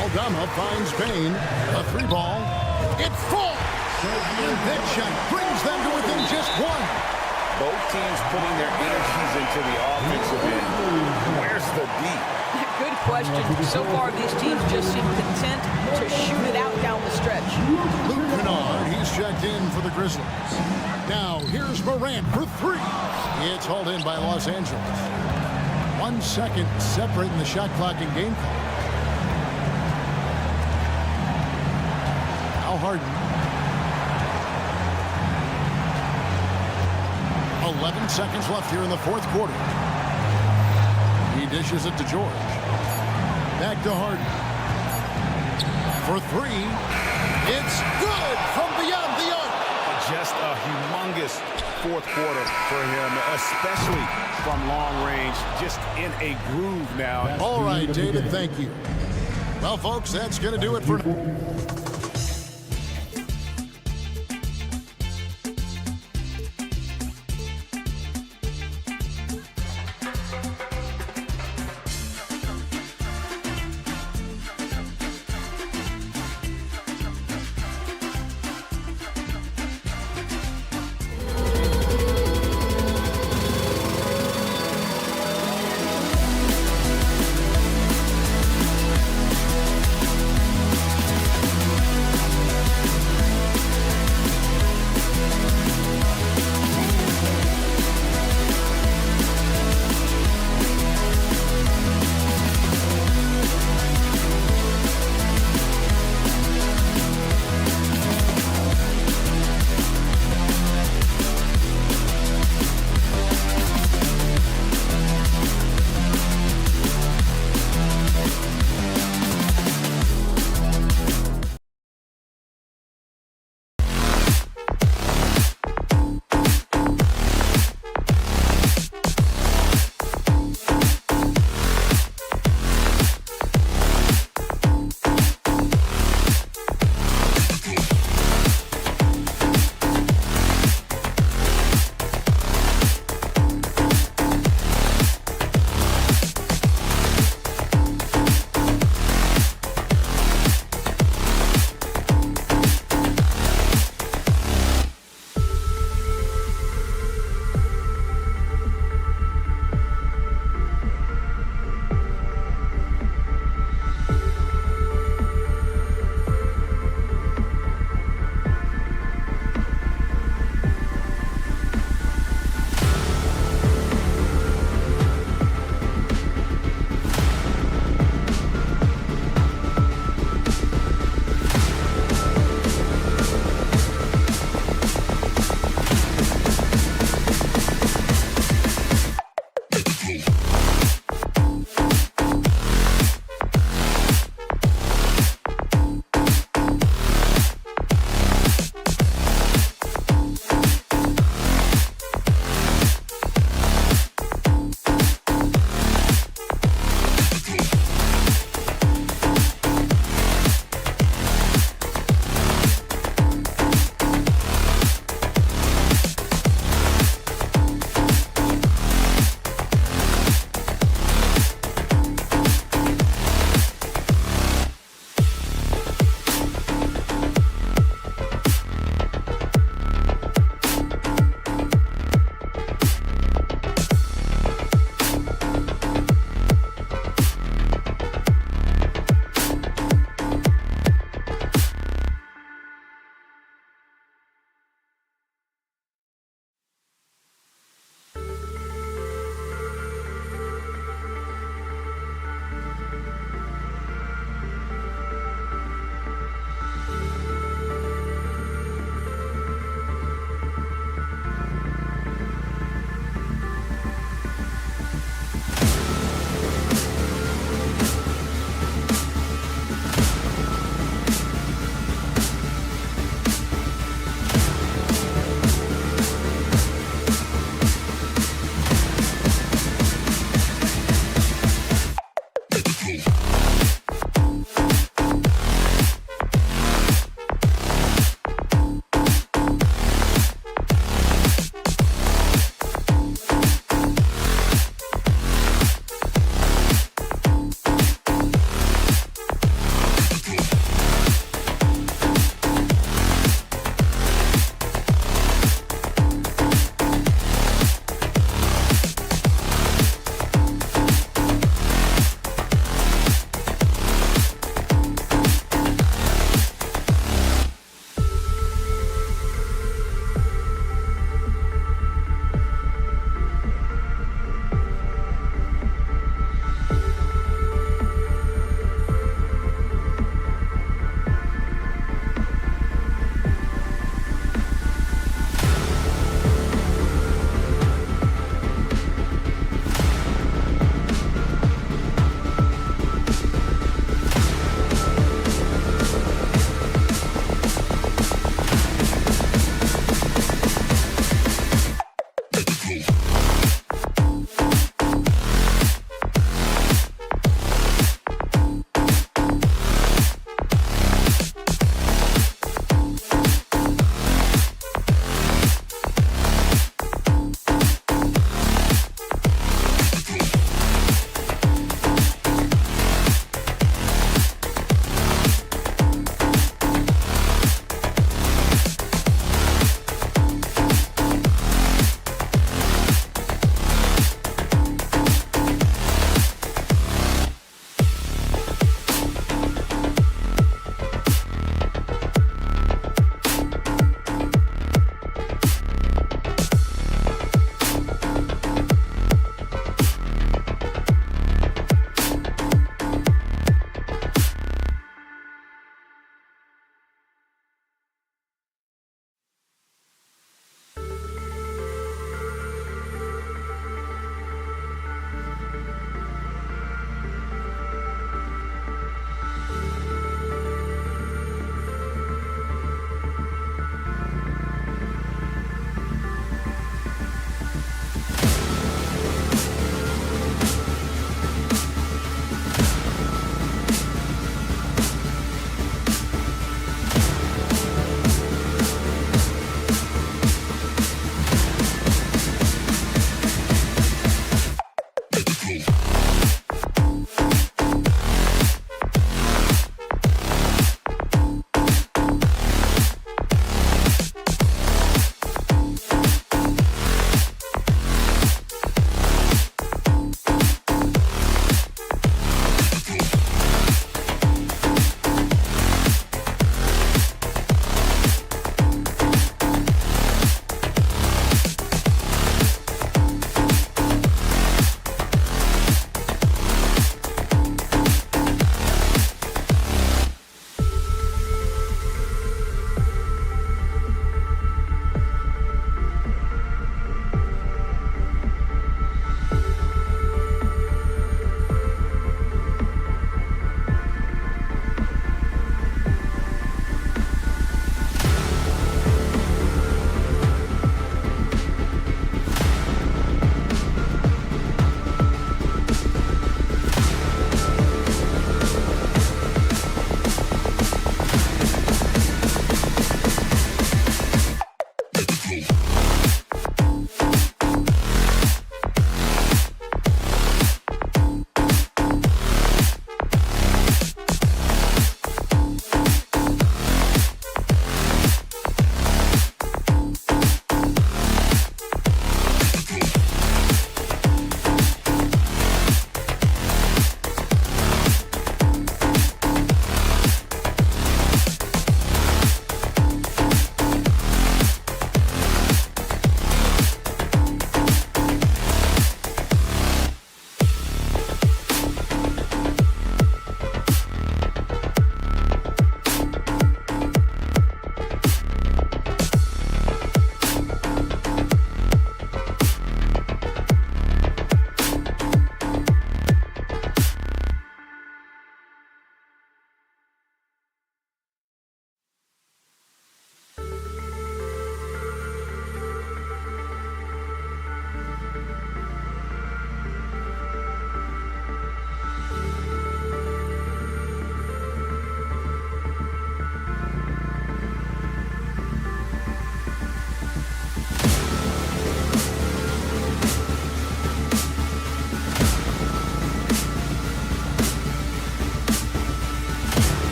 Aldama finds Bain. A 3-ball. It falls. And that shot brings them to within just 1. Both teams putting their energies into the offensive end. Where's the deep? Good question. So far, these teams just seem content to shoot it out down the stretch. Luke Kennard, he's checked in for the Grizzlies. Now, here's Morant for 3. It's hauled in by Los Angeles. 1 second separating the shot clock and game clock. Now Harden. 11 seconds left here in the fourth quarter. He dishes it to George. Back to Harden. For 3. It's good from beyond the arc. Just a humongous fourth quarter for him, especially from long range. Just in a groove now. All right, David, thank you. Well, folks, that's going to do it for...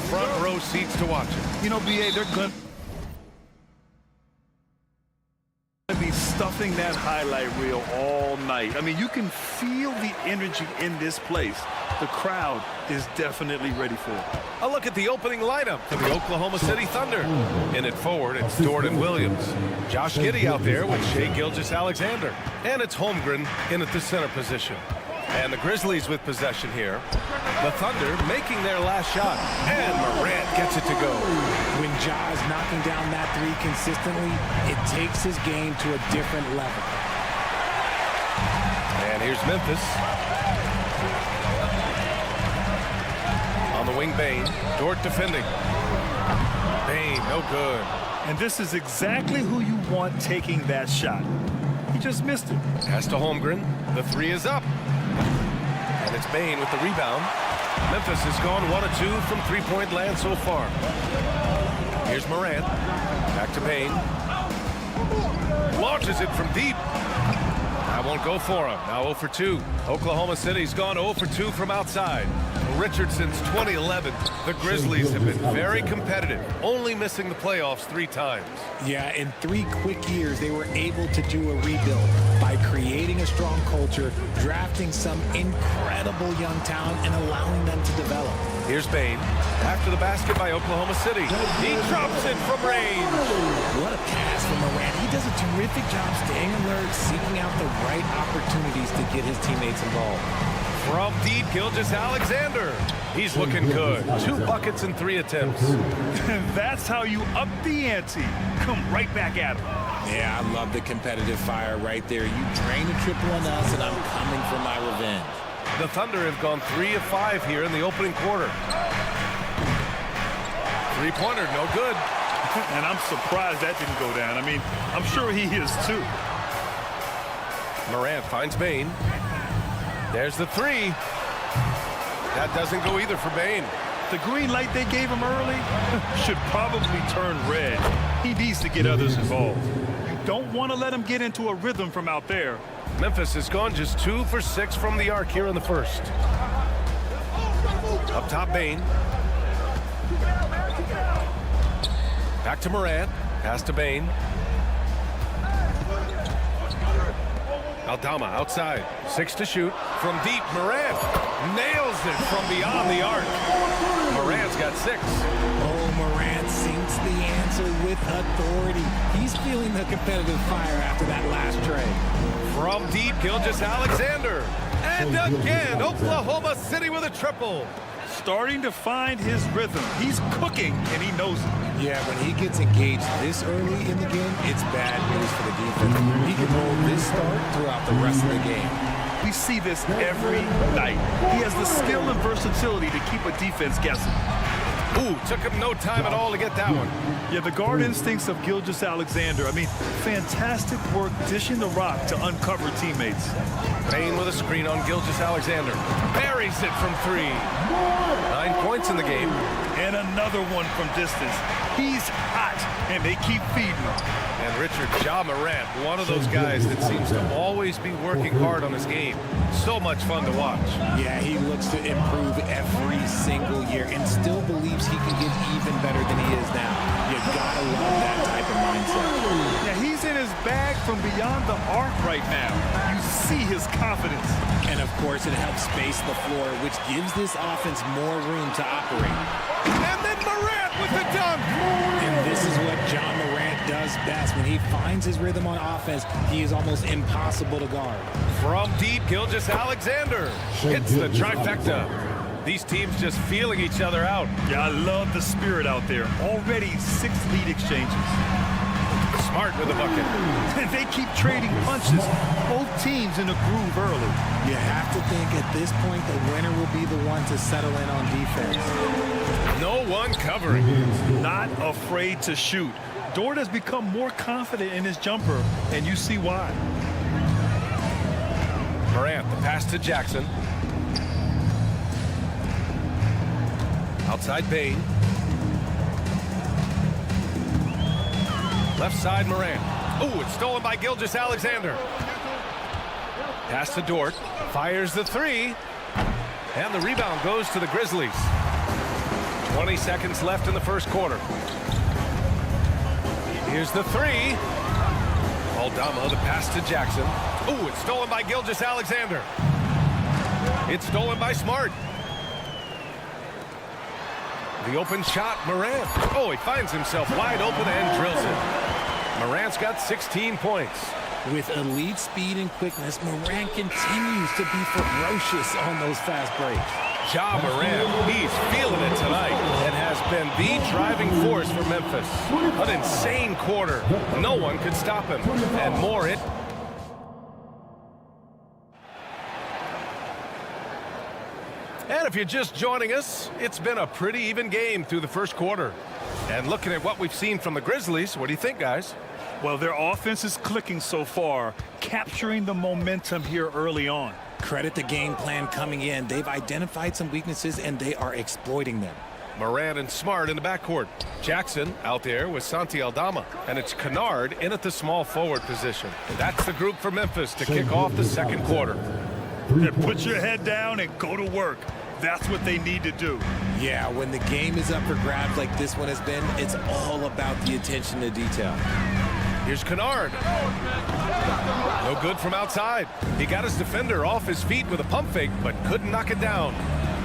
front row seats to watch it. You know, BA, they're going to be stuffing that highlight reel all night. I mean, you can feel the energy in this place. The crowd is definitely ready for it. A look at the opening lineup for the Oklahoma City Thunder. In at forward, it's Jordan Williams. Josh Giddey out there with Shai Gilgeous-Alexander. And it's Holmgren in at the center position. And the Grizzlies with possession here. The Thunder making their last shot. And Morant gets it to go. When Ja is knocking down that three consistently, it takes his game to a different level. And here's Memphis. On the wing, Bane. Dort defending. Bane, no good. And this is exactly who you want taking that shot. He just missed it. Pass to Holmgren. The three is up. And it's Bane with the rebound. Memphis has gone 1 of 2 from three-point land so far. Here's Morant. Back to Bane. Launches it from deep. That won't go for him. Now 0 for 2. Oklahoma City's gone 0 for 2 from outside. Richardson's 2011. The Grizzlies have been very competitive, only missing the playoffs 3 times. Yeah, in 3 quick years, they were able to do a rebuild by creating a strong culture, drafting some incredible young talent, and allowing them to develop. Here's Bane. After the basket by Oklahoma City. He drops it from range. What a pass from Morant. He does a terrific job staying alert, seeking out the right opportunities to get his teammates involved. From deep, Gilgeous-Alexander. He's looking good. 2 buckets in 3 attempts. That's how you up the ante. Come right back at him. Yeah, I love the competitive fire right there. You drain a triple on us, and I'm coming for my revenge. The Thunder have gone 3 of 5 here in the opening quarter. Three-pointer, no good. And I'm surprised that didn't go down. I mean, I'm sure he is too. Morant finds Bane. There's the 3. That doesn't go either for Bane. The green light they gave him early should probably turn red. He needs to get others involved. You don't want to let him get into a rhythm from out there. Memphis has gone just 2 for 6 from the arc here in the first. Up top, Bane. Back to Morant. Pass to Bane. Aldama outside. 6 to shoot. From deep, Morant nails it from beyond the arc. Morant's got 6. Oh, Morant sinks the answer with authority. He's feeling the competitive fire after that last trade. From deep, Gilgeous-Alexander. And again, Oklahoma City with a triple. Starting to find his rhythm. He's cooking, and he knows it. Yeah, when he gets engaged this early in the game, it's bad news for the defense. He can roll this start throughout the rest of the game. We see this every night. He has the skill and versatility to keep a defense guessing. Ooh, took him no time at all to get that one. Yeah, the guard instincts of Gilgeous-Alexander. I mean, fantastic work dishing the rock to uncover teammates. Bane with a screen on Gilgeous-Alexander. Buries it from 3. 9 points in the game. And another one from distance. He's hot, and they keep feeding him. And Richard, Ja Morant, one of those guys that seems to always be working hard on his game. So much fun to watch. Yeah, he looks to improve every single year and still believes he can get even better than he is now. You gotta love that type of mindset. Yeah, he's in his bag from beyond the arc right now. You see his confidence. And of course, it helps space the floor, which gives this offense more room to operate. And then Morant with the dunk. And this is what John Morant does best. When he finds his rhythm on offense, he is almost impossible to guard. From deep, Gilgeous-Alexander hits the trifecta. These teams just feeling each other out. Yeah, I love the spirit out there. Already 6 lead exchanges. Smart with the bucket. They keep trading punches. Both teams in a groove early. You have to think at this point the winner will be the one to settle in on defense. No one covering. Not afraid to shoot. Dort has become more confident in his jumper, and you see why. Morant, the pass to Jackson. Outside Bane. Left side Morant. Ooh, it's stolen by Gilgeous-Alexander. Pass to Dort. Fires the 3. And the rebound goes to the Grizzlies. 20 seconds left in the first quarter. Here's the three. Aldama, the pass to Jackson. Ooh, it's stolen by Gilgeous-Alexander. It's stolen by Smart. The open shot, Morant. Oh, he finds himself wide open and drills it. Morant's got 16 points. With elite speed and quickness, Morant continues to be ferocious on those fast breaks. Ja Morant, he's feeling it tonight and has been the driving force for Memphis. An insane quarter. No one could stop him. And more it. And if you're just joining us, it's been a pretty even game through the first quarter. And looking at what we've seen from the Grizzlies, what do you think, guys? Well, their offense is clicking so far, capturing the momentum here early on. Credit the game plan coming in. They've identified some weaknesses, and they are exploiting them. Morant and Smart in the backcourt. Jackson out there with Santi Aldama. And it's Kennard in at the small forward position. That's the group for Memphis to kick off the second quarter. And put your head down and go to work. That's what they need to do. Yeah, when the game is up for grabs like this one has been, it's all about the attention to detail. Here's Kennard. No good from outside. He got his defender off his feet with a pump fake, but couldn't knock it down.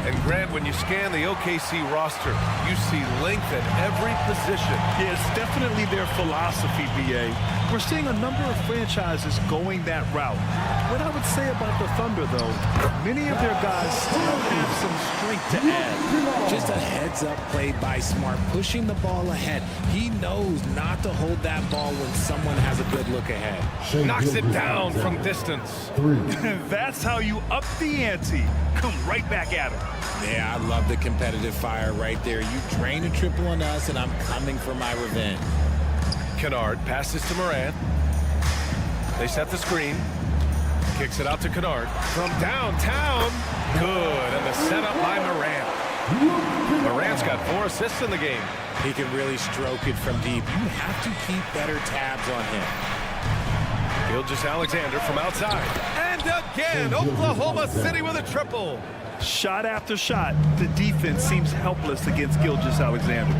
And Grant, when you scan the OKC roster, you see length at every position. Yeah, it's definitely their philosophy, BA. We're seeing a number of franchises going that route. What I would say about the Thunder, though, many of their guys still have some strength to add. Just a heads-up play by Smart, pushing the ball ahead. He knows not to hold that ball when someone has a good look ahead. Knocks it down from distance. That's how you up the ante. Come right back at him. Yeah, I love the competitive fire right there. You drain a triple on us, and I'm coming for my revenge. Kennard passes to Morant. They set the screen. Kicks it out to Kennard. From downtown. Good. And the setup by Morant. Morant's got 4 assists in the game. He can really stroke it from deep. You have to keep better tabs on him. Gilgeous-Alexander from outside. And again, Oklahoma City with a triple. Shot after shot, the defense seems helpless against Gilgeous-Alexander.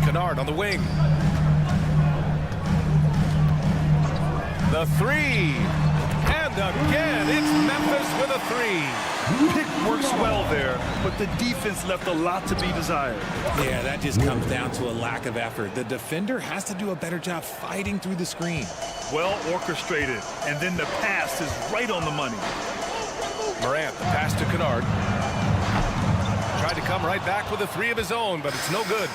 Kennard on the wing. The three. And again, it's Memphis with a three. Pick works well there, but the defense left a lot to be desired. Yeah, that just comes down to a lack of effort. The defender has to do a better job fighting through the screen. Well orchestrated, and then the pass is right on the money. Morant, the pass to Kennard. Tried to come right back with a three of his own, but it's no good.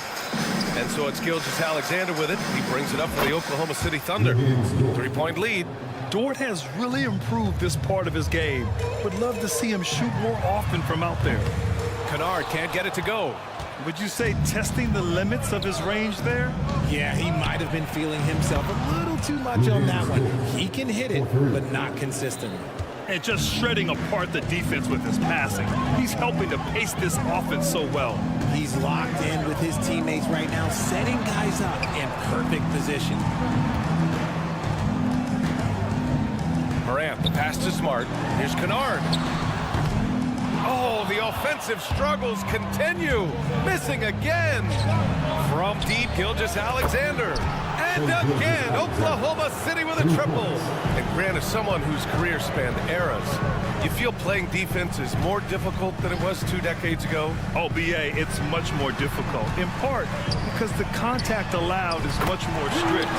And so it's Gilgeous-Alexander with it. He brings it up for the Oklahoma City Thunder. 3-point lead. Dort has really improved this part of his game. Would love to see him shoot more often from out there. Kennard can't get it to go. Would you say testing the limits of his range there? Yeah, he might have been feeling himself a little too much on that one. He can hit it, but not consistently. And just shredding apart the defense with his passing. He's helping to pace this offense so well. He's locked in with his teammates right now, setting guys up in perfect position. Morant, the pass to Smart. Here's Kennard. Oh, the offensive struggles continue. Missing again. From deep, Gilgeous-Alexander. And again, Oklahoma City with a triple. And Grant is someone whose career spanned eras. You feel playing defense is more difficult than it was 2 decades ago? Oh, BA, it's much more difficult. In part because the contact allowed is much more strict.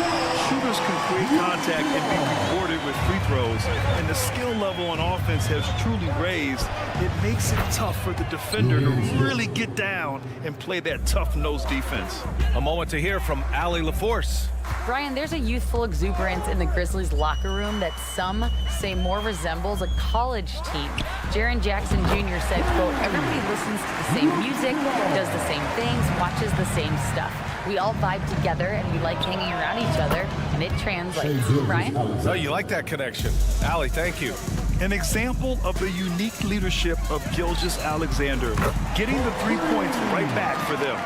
Shooters can create contact and be rewarded with free throws. And the skill level on offense has truly raised. It makes it tough for the defender to really get down and play that tough-nosed defense. A moment to hear from Allie LaForce. Brian, there's a youthful exuberance in the Grizzlies locker room that some say more resembles a college team. Jaren Jackson Jr. said, quote, everybody listens to the same music, does the same things, watches the same stuff. We all vibe together and we like hanging around each other, and it translates. Brian? Oh, you like that connection. Allie, thank you. An example of the unique leadership of Gilgeous-Alexander, getting the 3 points right back for them.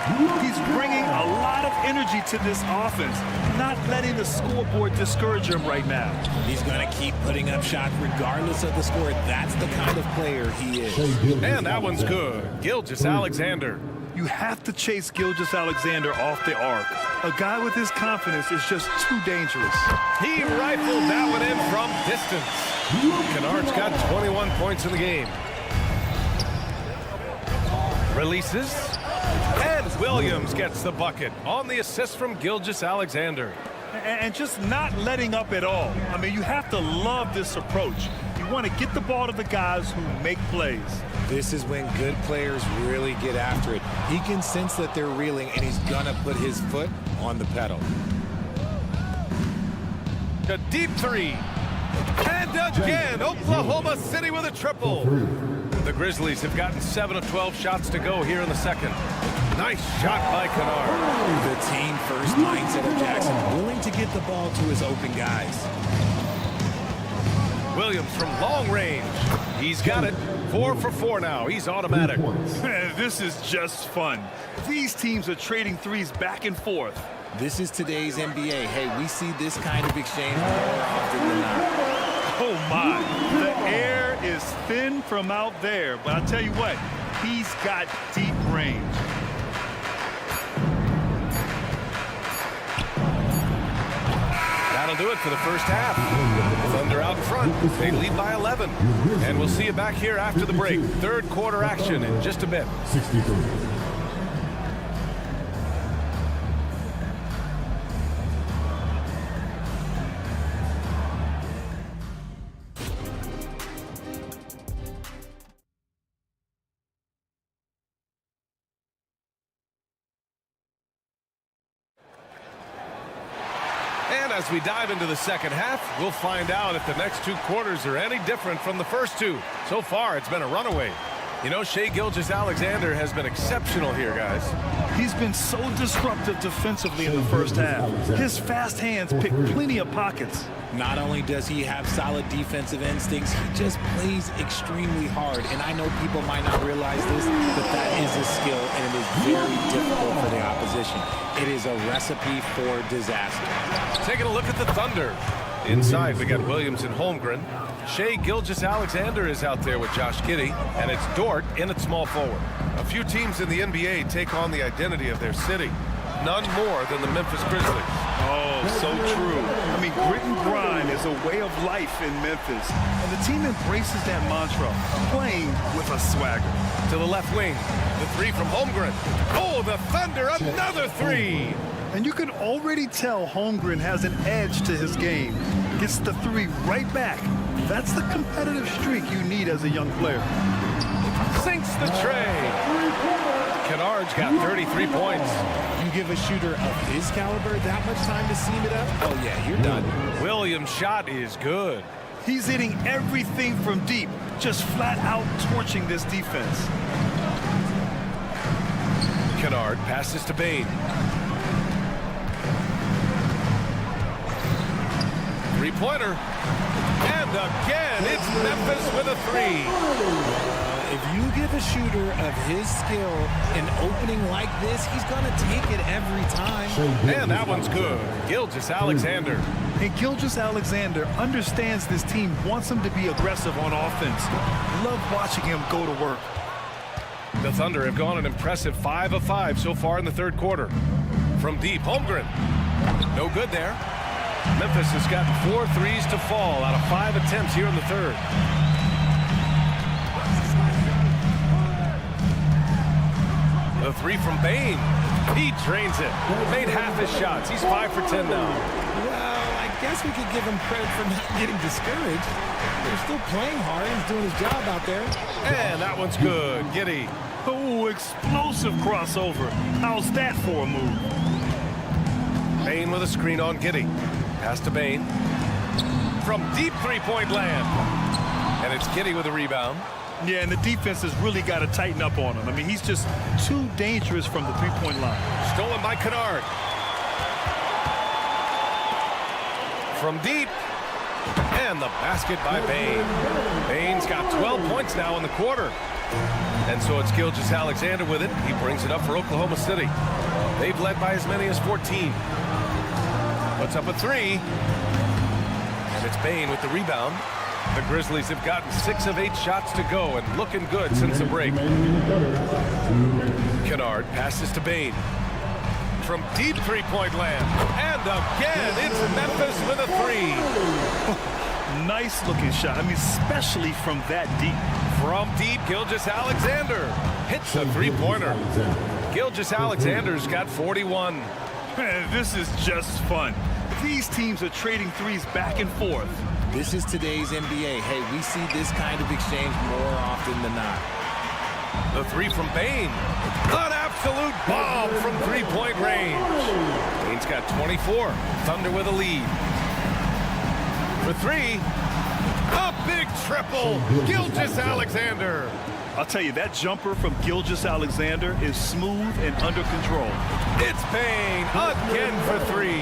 He's bringing a lot of energy to this offense, not letting the scoreboard discourage him right now. He's going to keep putting up shots regardless of the score. That's the kind of player he is. And that one's good. Gilgeous-Alexander. You have to chase Gilgeous-Alexander off the arc. A guy with his confidence is just too dangerous. He rifled that one in from distance. Kennard's got 21 points in the game. Releases. And Williams gets the bucket on the assist from Gilgeous-Alexander. And just not letting up at all. I mean, you have to love this approach. You want to get the ball to the guys who make plays. This is when good players really get after it. He can sense that they're reeling, and he's going to put his foot on the pedal. A deep three. And again, Oklahoma City with a triple. The Grizzlies have gotten 7 of 12 shots to go here in the second. Nice shot by Kennard. The team first mindset of Jackson, willing to get the ball to his open guys. Williams from long range. He's got it. 4 for 4 now. He's automatic. This is just fun. These teams are trading threes back and forth. This is today's NBA. Hey, we see this kind of exchange more often than not. Oh, my. The air is thin from out there. But I'll tell you what, he's got deep range. That'll do it for the first half. Thunder out in front. They lead by 11. And we'll see you back here after the break. Third quarter action in just a bit. 63. And as we dive into the second half, we'll find out if the next 2 quarters are any different from the first 2. So far, it's been a runaway. You know, Shai Gilgeous-Alexander has been exceptional here, guys. He's been so disruptive defensively in the first half. His fast hands pick plenty of pockets. Not only does he have solid defensive instincts, he just plays extremely hard. And I know people might not realize this, but that is a skill, and it is very difficult for the opposition. It is a recipe for disaster. Taking a look at the Thunder. Inside, we got Williams and Holmgren. Shai Gilgeous-Alexander is out there with Josh Giddey, and it's Dort in at small forward. A few teams in the NBA take on the identity of their city. None more than the Memphis Grizzlies. Oh, so true. I mean, grit and grind is a way of life in Memphis. And the team embraces that mantra, playing with a swagger. To the left wing, the 3 from Holmgren. Oh, the Thunder, another 3. And you can already tell Holmgren has an edge to his game. Gets the 3 right back. That's the competitive streak you need as a young player. Sinks the tray. Kennard's got 33 points. You give a shooter of his caliber that much time to seam it up? Oh, yeah, you're done. Williams' shot is good. He's hitting everything from deep, just flat out torching this defense. Kennard passes to Bain. 3-pointer. And again, it's Memphis with a 3. If you give a shooter of his skill an opening like this, he's going to take it every time. And that one's good. Gilgeous-Alexander. And Gilgeous-Alexander understands this team wants him to be aggressive on offense. Love watching him go to work. The Thunder have gone an impressive 5 of 5 so far in the third quarter. From deep, Holmgren. No good there. Memphis has gotten 4 threes to fall out of 5 attempts here in the third. The 3 from Bain. He drains it. Made half his shots. He's 5 for 10 now. Well, I guess we could give him credit for not getting discouraged. They're still playing hard. He's doing his job out there. And that one's good. Giddey. Oh, explosive crossover. How's that for a move? Bain with a screen on Giddey. Pass to Bain. From deep 3-point land. And it's Giddey with a rebound. Yeah, and the defense has really got to tighten up on him. I mean, he's just too dangerous from the 3-point line. Stolen by Kennard. From deep. And And the basket by Bane. Bane's got 12 points now in the quarter. And so it's Gilgeous-Alexander with it. He brings it up for Oklahoma City. They've led by as many as 14. Puts up a three. And it's Bane with the rebound. The Grizzlies have gotten 6 of 8 shots to go and looking good since the break. Kennard passes to Bane. From deep three-point land. And again, it's Memphis with a three. Nice looking shot. I mean, especially from that deep. From deep, Gilgeous-Alexander hits a three-pointer. Gilgeous-Alexander's got 41. Man, this is just fun. These teams are trading threes back and forth. This is today's NBA. Hey, we see this kind of exchange more often than not. The three from Bane. An absolute bomb from three-point range. Bane's got 24. Thunder with a lead. For three. A big triple. Gilgeous-Alexander. I'll tell you, that jumper from Gilgeous-Alexander is smooth and under control. It's Bane again for three.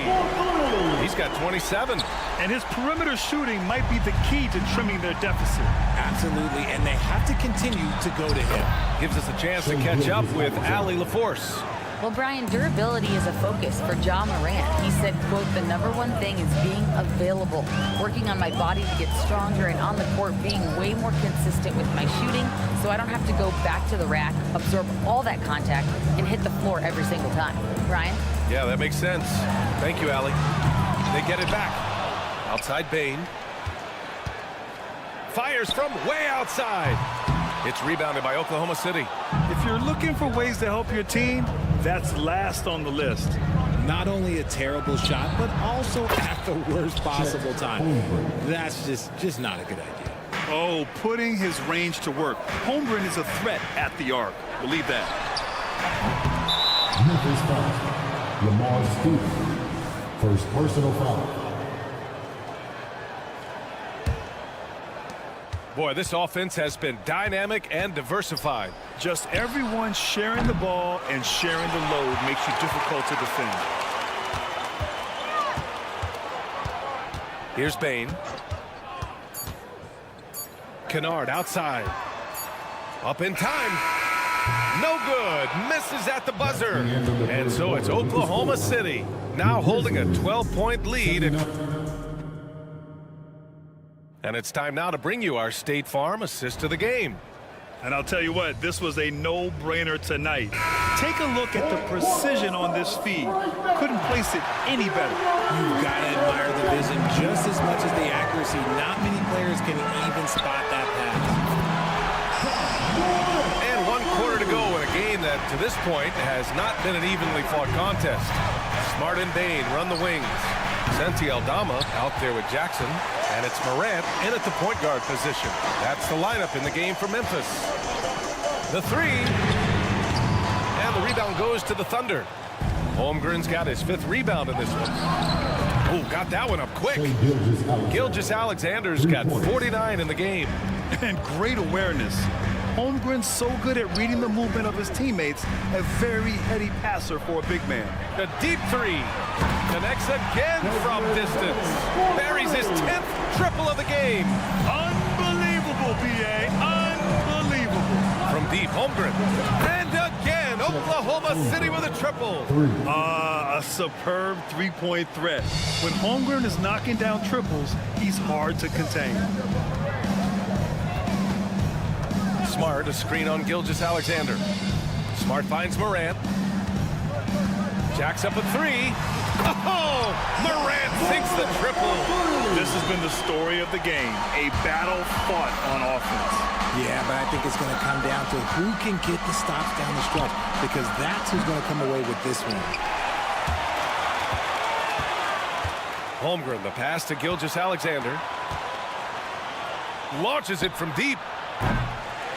He's got 27. And his perimeter shooting might be the key to trimming their deficit. Absolutely, and they have to continue to go to him. Gives us a chance to catch up with Allie LaForce. Well, Brian, durability is a focus for Ja Morant. He said, quote, the #1 thing is being available, working on my body to get stronger, and on the court being way more consistent with my shooting so I don't have to go back to the rack, absorb all that contact, and hit the floor every single time. Brian? Yeah, that makes sense. Thank you, Allie. They get it back. Outside Bane. Fires from way outside. It's rebounded by Oklahoma City. If you're looking for ways to help your team, that's last on the list. Not only a terrible shot, but also at the worst possible time. That's just not a good idea. Oh, putting his range to work. Holmgren is a threat at the arc. Believe that. Memphis foul. Lamar Stevens. First personal foul. Boy, this offense has been dynamic and diversified. Just everyone sharing the ball and sharing the load makes you difficult to defend. Here's Bane. Kennard outside. Up in time. No good. Misses at the buzzer. And so it's Oklahoma City now holding a 12-point lead. And it's time now to bring you our State Farm assist of the game. And I'll tell you what, this was a no-brainer tonight. Take a look at the precision on this feed. Couldn't place it any better. You've got to admire the vision just as much as the accuracy. Not many players can even spot that pass. And 1 quarter to go in a game that, to this point, has not been an evenly fought contest. Smart and Bane run the wings. Santi Aldama out there with Jackson. And it's Morant in at the point guard position. That's the lineup in the game for Memphis. The three. And the rebound goes to the Thunder. Holmgren's got his 5th rebound in this one. Oh, got that one up quick. Gilgeous-Alexander's got 49 in the game. And great awareness. Holmgren's so good at reading the movement of his teammates. A very heady passer for a big man. The deep three. Connects again from distance. Buries his 10th triple of the game. Unbelievable, B.A. Unbelievable. From deep, Holmgren. And again, Oklahoma City with a triple. A superb three-point threat. When Holmgren is knocking down triples, he's hard to contain. Smart, a screen on Gilgeous-Alexander. Smart finds Morant. Jacks up a three. Oh, Morant sinks the triple. This has been the story of the game. A battle fought on offense. Yeah, but I think it's going to come down to who can get the stops down the stretch, because that's who's going to come away with this one. Holmgren, the pass to Gilgeous-Alexander. Launches it from deep.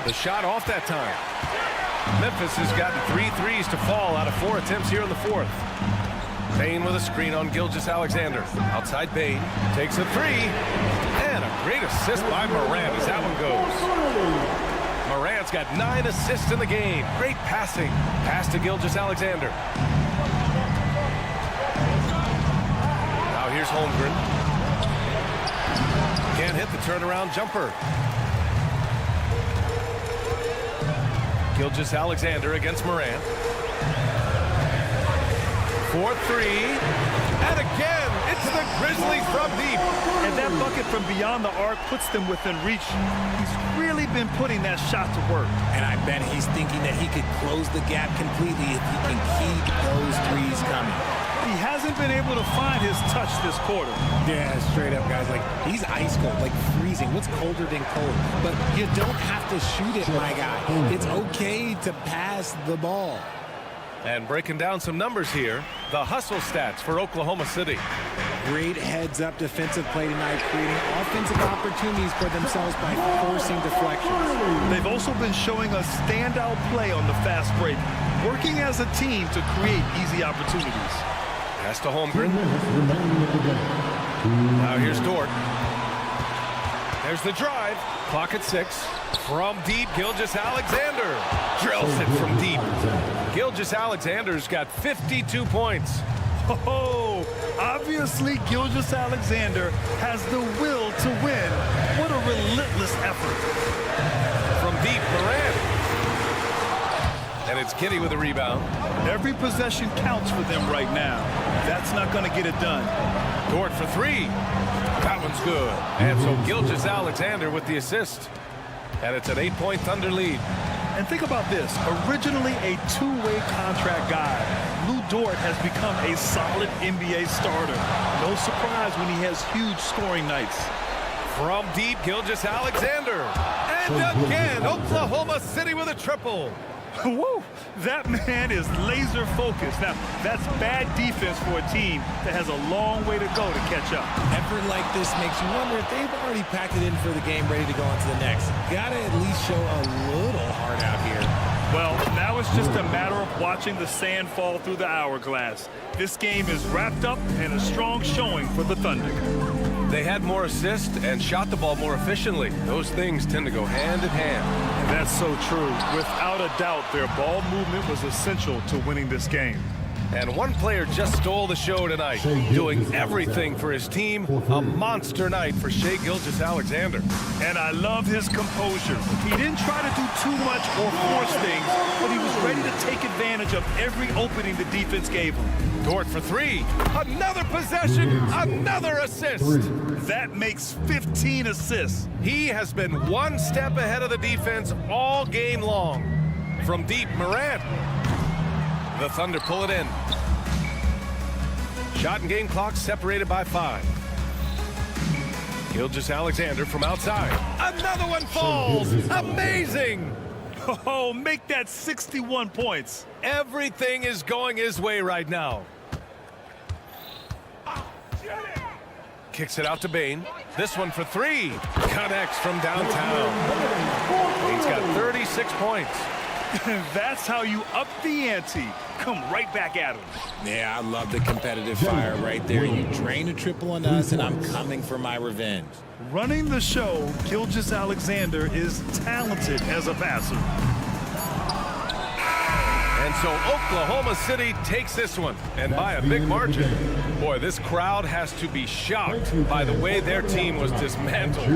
The shot off that time. Memphis has gotten 3 threes to fall out of 4 attempts here in the 4th. Bane with a screen on Gilgeous-Alexander. Outside Bane. Takes a three. And a great assist by Morant as that one goes. Morant's got 9 assists in the game. Great passing. Pass to Gilgeous-Alexander. Now here's Holmgren. can't hit the turnaround jumper. Gilgeous-Alexander against Morant. 4-3. And again, it's the Grizzlies from deep. And that bucket from beyond the arc puts them within reach. He's really been putting that shot to work. And I bet he's thinking that he could close the gap completely if he can keep those threes coming. He hasn't been able to find his touch this quarter. Yeah, straight up, guys. Like, he's ice cold, like freezing. What's colder than cold? But you don't have to shoot it, my guy. It's okay to pass the ball. And breaking down some numbers here, the hustle stats for Oklahoma City. Great heads-up defensive play tonight, creating offensive opportunities for themselves by forcing deflections. They've also been showing a standout play on the fast break, working as a team to create easy opportunities. Pass to Holmgren. Now here's Dort. There's the drive. Clock at 6. From deep, Gilgeous-Alexander drills it from deep. Gilgeous-Alexander's got 52 points. Oh, obviously Gilgeous-Alexander has the will to win. What a relentless effort. From deep, Morant. And it's Kitty with a rebound. Every possession counts for them right now. That's not going to get it done. Dort for 3. That one's good. And so Gilgeous-Alexander with the assist. And it's an 8-point Thunder lead. And think about this. Originally a two-way contract guy, Lou Dort has become a solid NBA starter. No surprise when he has huge scoring nights. From deep, Gilgeous-Alexander. And again, Oklahoma City with a triple. Woo! That man is laser focused. Now, that's bad defense for a team that has a long way to go to catch up. Effort like this makes you wonder if they've already packed it in for the game, ready to go on to the next. Gotta at least show a little heart out here. Well, now it's just a matter of watching the sand fall through the hourglass. This game is wrapped up and a strong showing for the Thunder. They had more assists and shot the ball more efficiently. Those things tend to go hand in hand. And that's so true. Without a doubt, their ball movement was essential to winning this game. And one player just stole the show tonight, doing everything for his team. A monster night for Shai Gilgeous-Alexander. And I love his composure. He didn't try to do too much or force things, but he was ready to take advantage of every opening the defense gave him. Dort for 3. Another possession, another assist. That makes 15 assists. He has been one step ahead of the defense all game long. From deep, Morant. The Thunder pull it in. Shot and game clock separated by 5. Gilgeous-Alexander from outside. Another one falls. Amazing. Oh, make that 61 points. Everything is going his way right now. Kicks it out to Bane. This one for 3. Connects from downtown. Bane's got 36 points. That's how you up the ante. Come right back at him. Yeah, I love the competitive fire right there. You drain a triple on us, and I'm coming for my revenge. Running the show, Gilgeous-Alexander is talented as a passer. And so Oklahoma City takes this one, and by a big margin. Boy, this crowd has to be shocked by the way their team was dismantled.